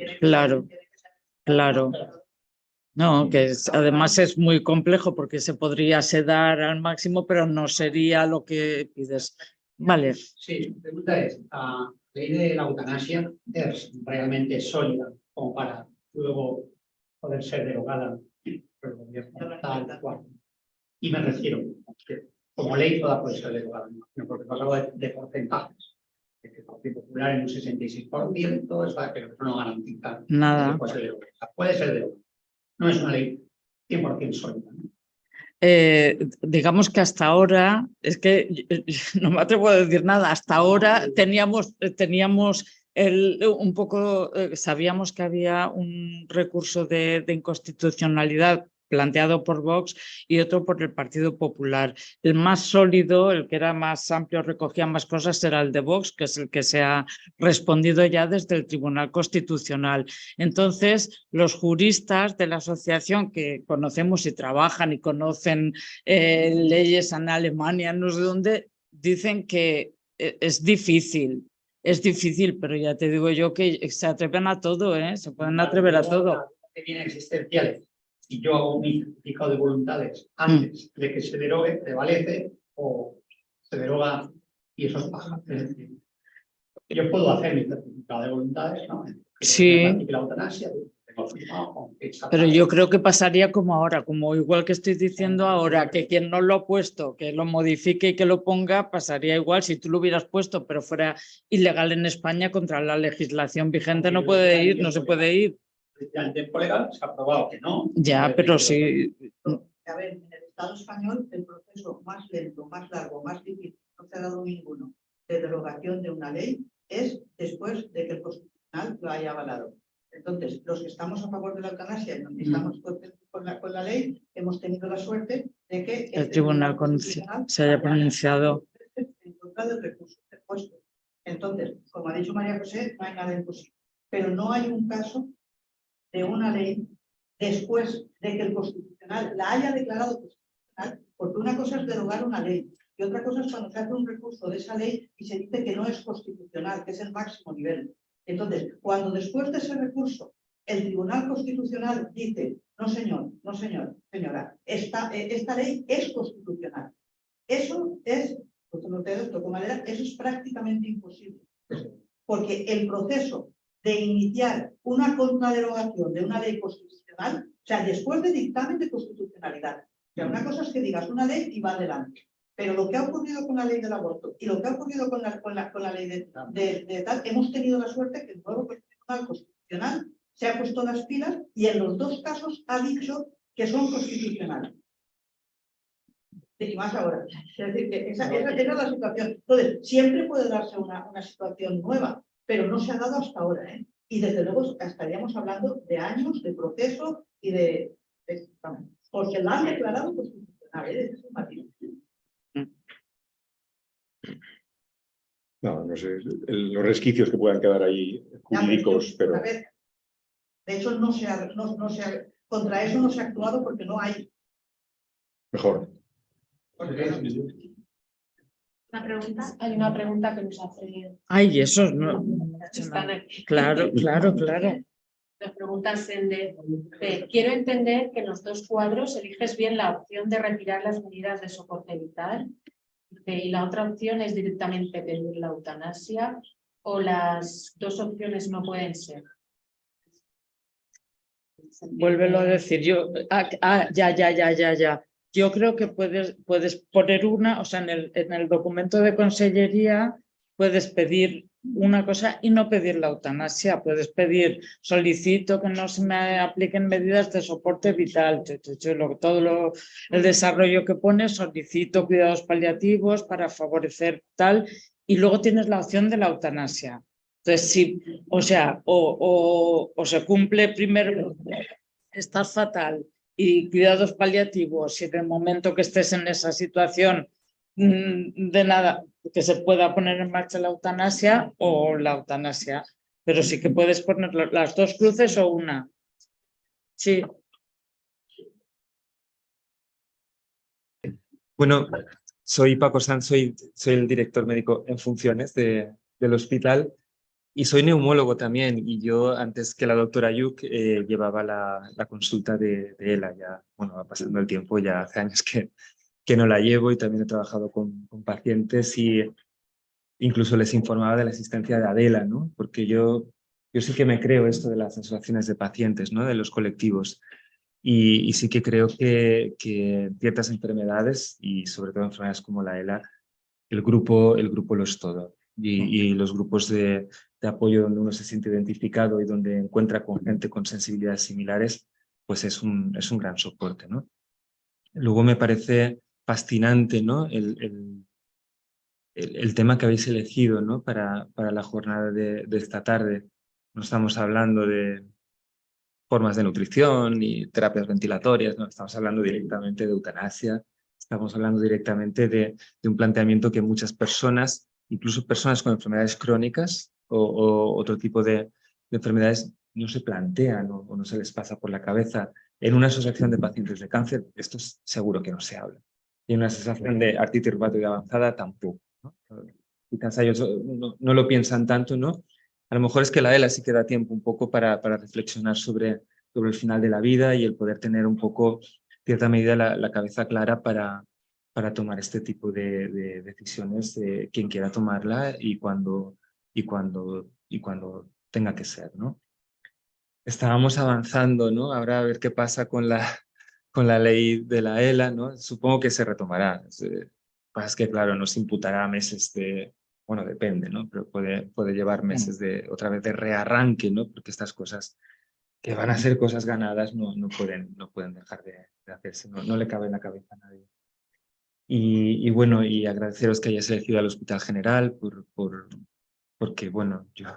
[SPEAKER 3] No, que además es muy complejo, porque se podría sedar al máximo, pero no sería lo que pides. Vale.
[SPEAKER 6] Sí, mi pregunta es, ¿la ley de la eutanasia es realmente sólida como para luego poder ser derogada por el gobierno tal cual? Y me refiero que como ley toda puede ser derogada, no, porque no hablo de porcentajes. El Partido Popular en un 66% es la que no garantiza
[SPEAKER 3] nada.
[SPEAKER 6] Que puede ser derogada. Puede ser derogada. No es una ley 100% sólida, ¿no?
[SPEAKER 3] digamos que hasta ahora, es que no me atrevo a decir nada, hasta ahora teníamos un poco, sabíamos que había un recurso de inconstitucionalidad planteado por Vox y otro por el Partido Popular. El más sólido, el que era más amplio, recogía más cosas, era el de Vox, que es el que se ha respondido ya desde el Tribunal Constitucional. Entonces, los juristas de la asociación que conocemos y trabajan y conocen leyes en Alemania, no sé dónde, dicen que es difícil, pero ya te digo yo que se atreven a todo, se pueden atrever a todo.
[SPEAKER 6] Que viene existenciales. Si yo hago mi certificado de voluntades antes de que se derogue, prevalece o se deroga y eso es paja. Es decir, yo puedo hacer mi certificado de voluntades, ¿no?
[SPEAKER 3] Sí.
[SPEAKER 6] La eutanasia,
[SPEAKER 3] pero yo creo que pasaría como ahora, como igual que estoy diciendo ahora, que quien no lo ha puesto, que lo modifique y que lo ponga, pasaría igual si tú lo hubieras puesto, pero fuera ilegal en España contra la legislación vigente, no puede ir, no se puede ir.
[SPEAKER 6] El tiempo legal se ha aprobado que no.
[SPEAKER 3] Ya, pero sí.
[SPEAKER 8] A ver, en el Estado español el proceso más lento, más largo, más difícil, no se ha dado ninguno, de derogación de una ley es después de que el Constitucional lo haya avalado. Entonces, los que estamos a favor de la eutanasia, los que estamos con la ley, hemos tenido la suerte de que
[SPEAKER 3] el Tribunal se haya pronunciado
[SPEAKER 8] en contra del recurso interpuesto. Entonces, como ha dicho María José, no hay nada imposible. Pero no hay un caso de una ley después de que el Constitucional la haya declarado constitucional, porque una cosa es derogar una ley y otra cosa es cuando se hace un recurso de esa ley y se dice que no es constitucional, que es el máximo nivel. Entonces, cuando después de ese recurso el Tribunal Constitucional dice, no señor, no señor, señora, esta ley es constitucional. Eso es, toco madera, eso es prácticamente imposible. Porque el proceso de iniciar una contraderogación de una ley constitucional, o sea, después de dictamen de constitucionalidad. O sea, una cosa es que digas una ley y va adelante. Pero lo que ha ocurrido con la ley del aborto y lo que ha ocurrido con la ley de tal, hemos tenido la suerte que el nuevo Tribunal Constitucional se ha puesto las pilas y en los dos casos ha dicho que son constitucionales. Y más ahora. Es decir, que esa es la situación. Entonces, siempre puede darse una situación nueva, pero no se ha dado hasta ahora, ¿eh? Y desde luego estaríamos hablando de años de proceso y porque la han declarado constitucional, ¿eh? Es un matiz.
[SPEAKER 4] No sé, los resquicios que puedan quedar ahí jurídicos, pero...
[SPEAKER 8] De hecho, contra eso no se ha actuado porque no hay.
[SPEAKER 4] Mejor.
[SPEAKER 5] ¿Una pregunta?
[SPEAKER 9] Hay una pregunta que nos hace.
[SPEAKER 3] Ay, eso no.
[SPEAKER 9] Están aquí.
[SPEAKER 3] Claro.
[SPEAKER 9] Las preguntas quiero entender que en los dos cuadros eliges bien la opción de retirar las medidas de soporte vital y la otra opción es directamente pedir la eutanasia o las dos opciones no pueden ser.
[SPEAKER 3] Vuélvelo a decir. Ya. Yo creo que puedes poner una, o sea, en el documento de consellería puedes pedir una cosa y no pedir la eutanasia. Puedes pedir, solicito que no se me apliquen medidas de soporte vital. El desarrollo que pone, solicito cuidados paliativos para favorecer tal, y luego tienes la opción de la eutanasia. Entonces, sí, o sea, o se cumple primero, estás fatal, y cuidados paliativos, y en el momento que estés en esa situación de nada, que se pueda poner en marcha la eutanasia o la eutanasia, pero sí que puedes poner las dos cruces o una. Sí.
[SPEAKER 10] Bueno, soy Paco Sanz, soy el director médico en funciones del hospital y soy neumólogo también, y yo antes que la doctora Yuk llevaba la consulta de ELA, ya, bueno, va pasando el tiempo, ya hace años que no la llevo, y también he trabajado con pacientes y incluso les informaba de la existencia de Adela, ¿no? Porque yo sí que me creo esto de las asociaciones de pacientes, ¿no? De los colectivos, y sí que creo que ciertas enfermedades, y sobre todo enfermedades como la ELA, el grupo lo es todo. Y los grupos de apoyo donde uno se siente identificado y donde encuentra con gente con sensibilidades similares, pues es un gran soporte, ¿no? Luego me parece fascinante, ¿no? El tema que habéis elegido, ¿no? Para la jornada de esta tarde. No estamos hablando de formas de nutrición y terapias ventilatorias, ¿no? Estamos hablando directamente de eutanasia, estamos hablando directamente de un planteamiento que muchas personas, incluso personas con enfermedades crónicas o otro tipo de enfermedades, no se plantean o no se les pasa por la cabeza. En una asociación de pacientes de cáncer, esto es seguro que no se habla. Y en una asociación de artritis reumatoide avanzada, tampoco, ¿no? Quizás ellos no lo piensan tanto, ¿no? A lo mejor es que la ELA sí que da tiempo un poco para reflexionar sobre el final de la vida y el poder tener un poco, cierta medida, la cabeza clara para tomar este tipo de decisiones, quien quiera tomarla y cuando tenga que ser, ¿no? Estábamos avanzando, ¿no? Ahora a ver qué pasa con la ley de la ELA, ¿no? Supongo que se retomará. Pasa que, claro, no se imputará meses bueno, depende, ¿no? Pero puede llevar meses otra vez de rearranque, ¿no? Porque estas cosas que van a ser cosas ganadas no pueden dejar de hacerse, no le cabe en la cabeza a nadie. Y bueno, y agradeceros que hayáis elegido al Hospital General porque, bueno, yo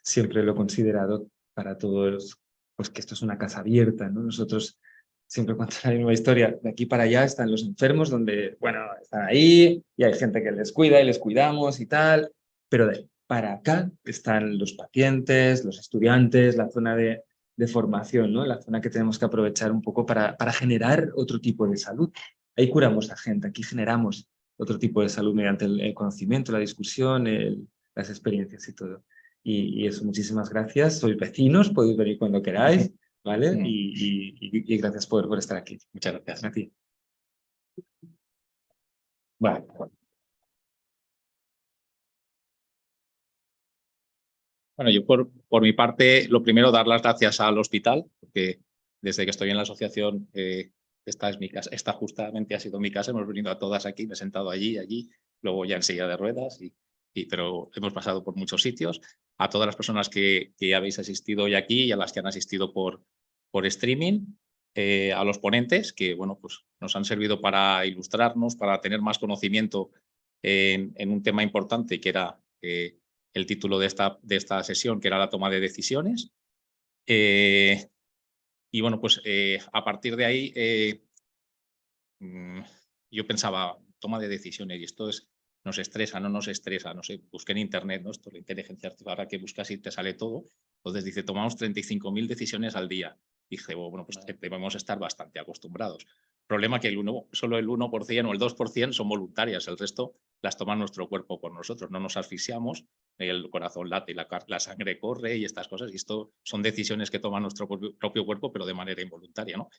[SPEAKER 10] siempre lo he considerado para todos, pues que esto es una casa abierta, ¿no? Nosotros siempre cuento la misma historia, de aquí para allá están los enfermos, donde, bueno, están ahí y hay gente que les cuida y les cuidamos y tal, pero para acá están los pacientes, los estudiantes, la zona de formación, ¿no? La zona que tenemos que aprovechar un poco para generar otro tipo de salud. Ahí curamos a gente, aquí generamos otro tipo de salud mediante el conocimiento, la discusión, las experiencias y todo. Y eso, muchísimas gracias. Sois vecinos, podéis venir cuando queráis, ¿vale? Y gracias por estar aquí. Muchas gracias. A ti. Vale.
[SPEAKER 11] Bueno, yo por mi parte, lo primero, dar las gracias al hospital, porque desde que estoy en la asociación, esta es mi casa, esta justamente ha sido mi casa, hemos venido a todas aquí, me he sentado allí, luego ya en silla de ruedas, pero hemos pasado por muchos sitios. A todas las personas que habéis asistido hoy aquí y a las que han asistido por streaming, a los ponentes que, bueno, pues nos han servido para ilustrarnos, para tener más conocimiento en un tema importante que era el título de esta sesión, que era la toma de decisiones. Y bueno, pues a partir de ahí yo pensaba, toma de decisiones, y esto nos estresa, no nos estresa, no sé, busqué en internet, ¿no? Esto, la inteligencia artificial, ahora que buscas y te sale todo. Entonces dice, tomamos 35.000 decisiones al día. Dije, bueno, pues debemos estar bastante acostumbrados. Problema que solo el 1% o el 2% son voluntarias, el resto las toma nuestro cuerpo por nosotros, no nos asfixiamos, el corazón late y la sangre corre y estas cosas, y esto son decisiones que toma nuestro propio cuerpo, pero de manera involuntaria, ¿no?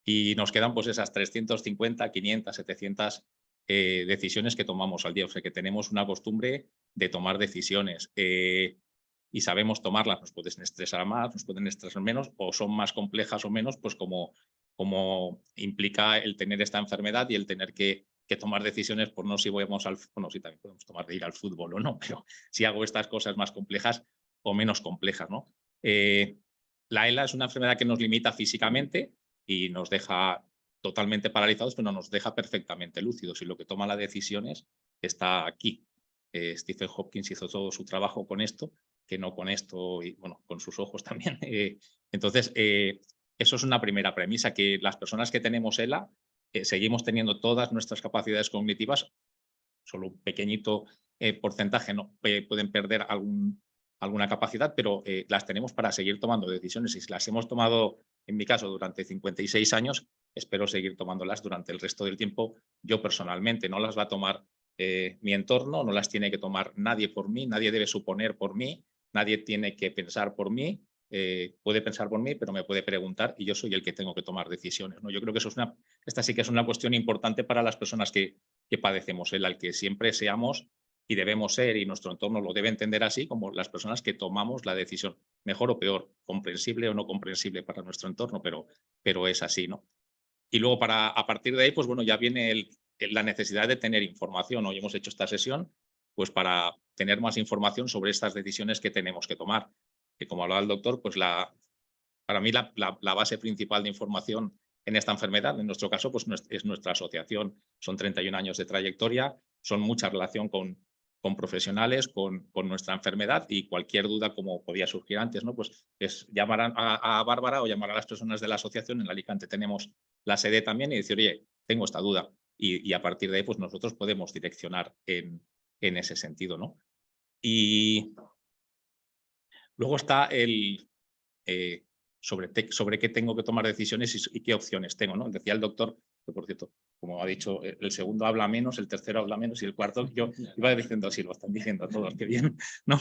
[SPEAKER 11] Y nos quedan pues esas 350, 500, 700 decisiones que tomamos al día, o sea que tenemos una costumbre de tomar decisiones y sabemos tomarlas, nos pueden estresar más, nos pueden estresar menos, o son más complejas o menos, pues como implica el tener esta enfermedad y el tener que tomar decisiones por no si vamos bueno, sí también podemos tomar de ir al fútbol o no, pero si hago estas cosas más complejas o menos complejas, ¿no? La ELA es una enfermedad que nos limita físicamente y nos deja totalmente paralizados, pero nos deja perfectamente lúcidos, y lo que toma las decisiones está aquí. Stephen Hopkins hizo todo su trabajo con esto, que no con esto, y bueno, con sus ojos también. Entonces, eso es una primera premisa, que las personas que tenemos ELA seguimos teniendo todas nuestras capacidades cognitivas, solo un pequeñito porcentaje no pueden perder alguna capacidad, pero las tenemos para seguir tomando decisiones, y si las hemos tomado, en mi caso, durante 56 años, espero seguir tomándolas durante el resto del tiempo. Yo personalmente no las va a tomar mi entorno, no las tiene que tomar nadie por mí, nadie debe suponer por mí, nadie tiene que pensar por mí, puede pensar por mí, pero me puede preguntar y yo soy el que tengo que tomar decisiones, ¿no? Yo creo que esta sí que es una cuestión importante para las personas que padecemos el que siempre seamos y debemos ser, y nuestro entorno lo debe entender así, como las personas que tomamos la decisión, mejor o peor, comprensible o no comprensible para nuestro entorno, pero es así, ¿no? Y luego a partir de ahí, pues bueno, ya viene la necesidad de tener información. Hoy hemos hecho esta sesión pues para tener más información sobre estas decisiones que tenemos que tomar. Que como hablaba el doctor, pues para mí la base principal de información en esta enfermedad. En nuestro caso, pues es nuestra asociación. Son 31 años de trayectoria, son mucha relación con profesionales, con nuestra enfermedad, y cualquier duda, como podía surgir antes, ¿no? Pues es llamar a Bárbara o llamar a las personas de la asociación. En Alicante tenemos la sede también, y decir, oye, tengo esta duda. Y a partir de ahí, pues nosotros podemos direccionar en ese sentido, ¿no? Y luego está el sobre qué tengo que tomar decisiones y qué opciones tengo, ¿no? Decía el doctor, que por cierto, como ha dicho, el segundo habla menos, el tercero habla menos y el cuarto, yo iba diciendo, sí, lo están diciendo todos, qué bien, ¿no?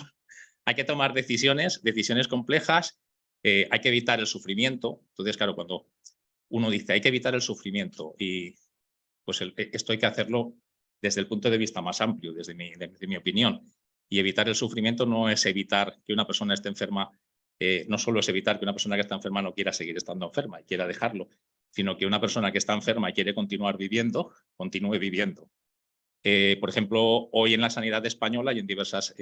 [SPEAKER 11] Hay que tomar decisiones complejas, hay que evitar el sufrimiento. Entonces, claro, cuando uno dice hay que evitar el sufrimiento, y pues esto hay que hacerlo desde el punto de vista más amplio, desde mi opinión. Y evitar el sufrimiento no es evitar que una persona esté enferma, no solo es evitar que una persona que está enferma no quiera seguir estando enferma y quiera dejarlo, sino que una persona que está enferma y quiere continuar viviendo, continúe viviendo. Por ejemplo, hoy en la sanidad española y en diversas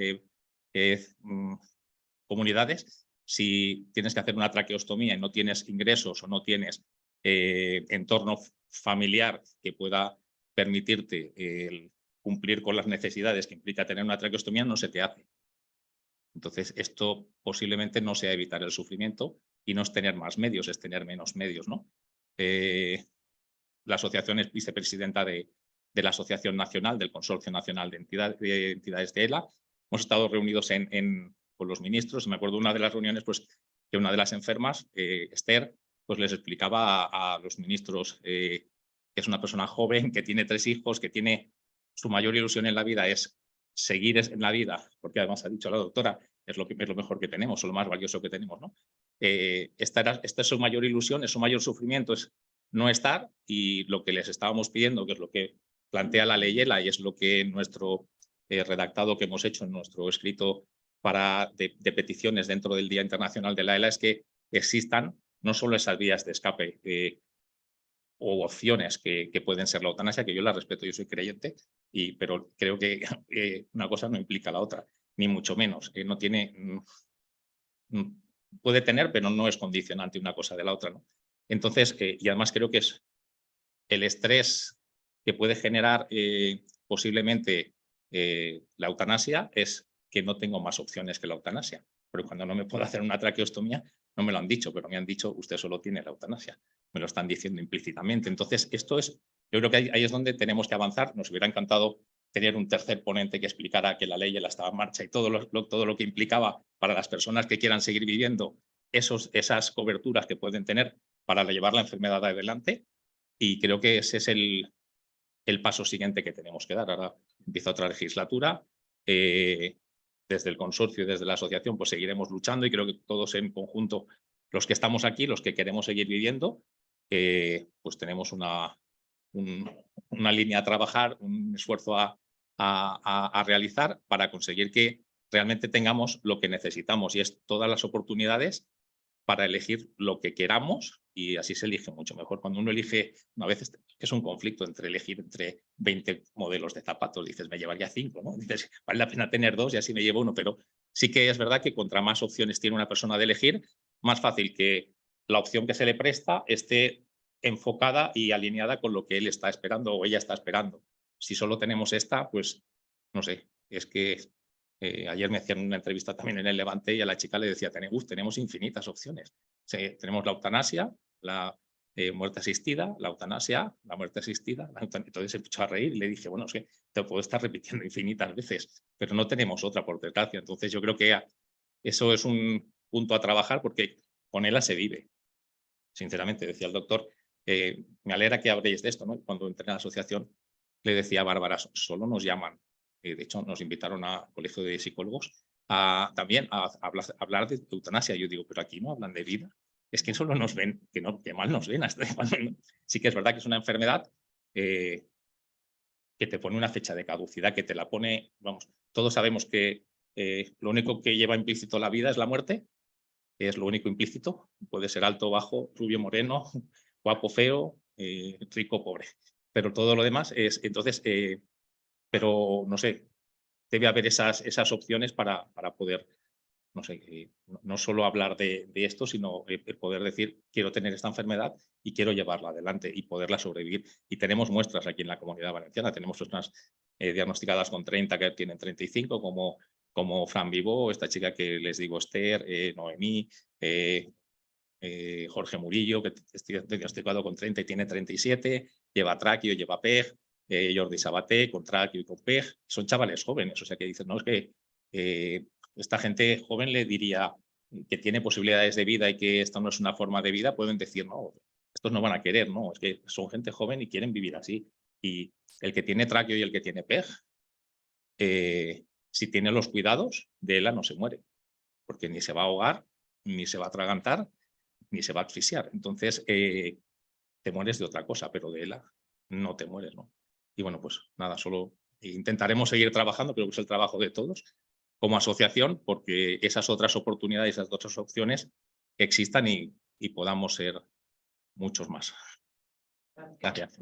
[SPEAKER 11] comunidades, si tienes que hacer una traqueostomía y no tienes ingresos o no tienes entorno familiar que pueda permitirte cumplir con las necesidades que implica tener una traqueostomía, no se te hace. Entonces, esto posiblemente no sea evitar el sufrimiento, y no es tener más medios, es tener menos medios, ¿no? La asociación es vicepresidenta de la Asociación Nacional, del Consorcio Nacional de Entidades de ELA. Hemos estado reunidos con los ministros. Me acuerdo de una de las reuniones, pues, que una de las enfermas, Esther, pues les explicaba a los ministros que es una persona joven, que tiene 3 hijos, que tiene su mayor ilusión en la vida es seguir en la vida, porque además ha dicho la doctora, es lo mejor que tenemos, o lo más valioso que tenemos, ¿no? Esta es su mayor ilusión, es su mayor sufrimiento, es no estar, y lo que les estábamos pidiendo, que es lo que plantea la ley ELA y es lo que nuestro redactado que hemos hecho en nuestro escrito de peticiones dentro del Día Internacional de la ELA, es que existan no solo esas vías de escape o opciones que pueden ser la eutanasia, que yo la respeto, yo soy creyente, pero creo que una cosa no implica la otra, ni mucho menos. No tiene, puede tener, pero no es condicionante una cosa de la otra, ¿no? Entonces, y además creo que es el estrés que puede generar posiblemente la eutanasia, es que no tengo más opciones que la eutanasia. Pero cuando no me puedo hacer una traqueostomía, no me lo han dicho, pero me han dicho, usted solo tiene la eutanasia. Me lo están diciendo implícitamente. Entonces, esto es, yo creo que ahí es donde tenemos que avanzar. Nos hubiera encantado tener un tercer ponente que explicara que la ley ya estaba en marcha y todo lo que implicaba para las personas que quieran seguir viviendo esas coberturas que pueden tener para llevar la enfermedad adelante. Y creo que ese es el paso siguiente que tenemos que dar. Ahora empieza otra legislatura. Desde el consorcio y desde la asociación, pues seguiremos luchando, y creo que todos en conjunto, los que estamos aquí, los que queremos seguir viviendo, pues tenemos una línea a trabajar, un esfuerzo a realizar para conseguir que realmente tengamos lo que necesitamos, y es todas las oportunidades para elegir lo que queramos, y así se elige mucho mejor. Cuando uno elige, a veces es un conflicto entre elegir entre 20 modelos de zapatos, dices, me llevaría 5, ¿no? Dices, vale la pena tener 2 y así me llevo 1, pero sí que es verdad que contra más opciones tiene una persona de elegir, más fácil que la opción que se le presta esté enfocada y alineada con lo que él está esperando o ella está esperando. Si solo tenemos esta, pues no sé, es que ayer me hacían una entrevista también en el Levante y a la chica le decía, tenemos infinitas opciones. Tenemos la eutanasia, la muerte asistida, la eutanasia, la muerte asistida. Entonces se empezó a reír y le dije, bueno, es que te puedo estar repitiendo infinitas veces, pero no tenemos otra, por desgracia. Entonces yo creo que eso es un punto a trabajar, porque con ELA se vive. Sinceramente, decía el doctor, me alegra que habléis de esto, ¿no? Cuando entré en la asociación le decía a Bárbara, solo nos llaman. De hecho, nos invitaron al Colegio de Psicólogos también a hablar de eutanasia. Yo digo, pero aquí no hablan de vida. Es que solo nos ven, que mal nos ven. Sí que es verdad que es una enfermedad que te pone una fecha de caducidad, que te la pone, vamos, todos sabemos que lo único que lleva implícito la vida es la muerte, es lo único implícito. Puede ser alto, bajo, rubio, moreno, guapo, feo, rico, pobre. Pero todo lo demás es, entonces, pero no sé, debe haber esas opciones para poder no sé, no solo hablar de esto, sino poder decir, quiero tener esta enfermedad y quiero llevarla adelante y poderla sobrevivir. Y tenemos muestras aquí en la Comunidad Valenciana, tenemos personas diagnosticadas con 30 que tienen 35, como Fran Vivó, esta chica que les digo, Esther, Noemí, Jorge Murillo, que estoy diagnosticado con 30 y tiene 37, lleva tráqueo, lleva PEG, Jordi Sabaté con tráqueo y con PEG, son chavales jóvenes, o sea que dicen, no, es que esta gente joven le diría que tiene posibilidades de vida y que esto no es una forma de vida, pueden decir, no, estos no van a querer, no, es que son gente joven y quieren vivir así. Y el que tiene tráqueo y el que tiene PEG, si tiene los cuidados, de ELA no se muere, porque ni se va a ahogar, ni se va a atragantar, ni se va a asfixiar. Entonces, te mueres de otra cosa, pero de ELA no te mueres, ¿no? Y bueno, pues nada, solo intentaremos seguir trabajando, creo que es el trabajo de todos, como asociación, porque esas otras oportunidades, esas otras opciones existan y podamos ser muchos más. Gracias.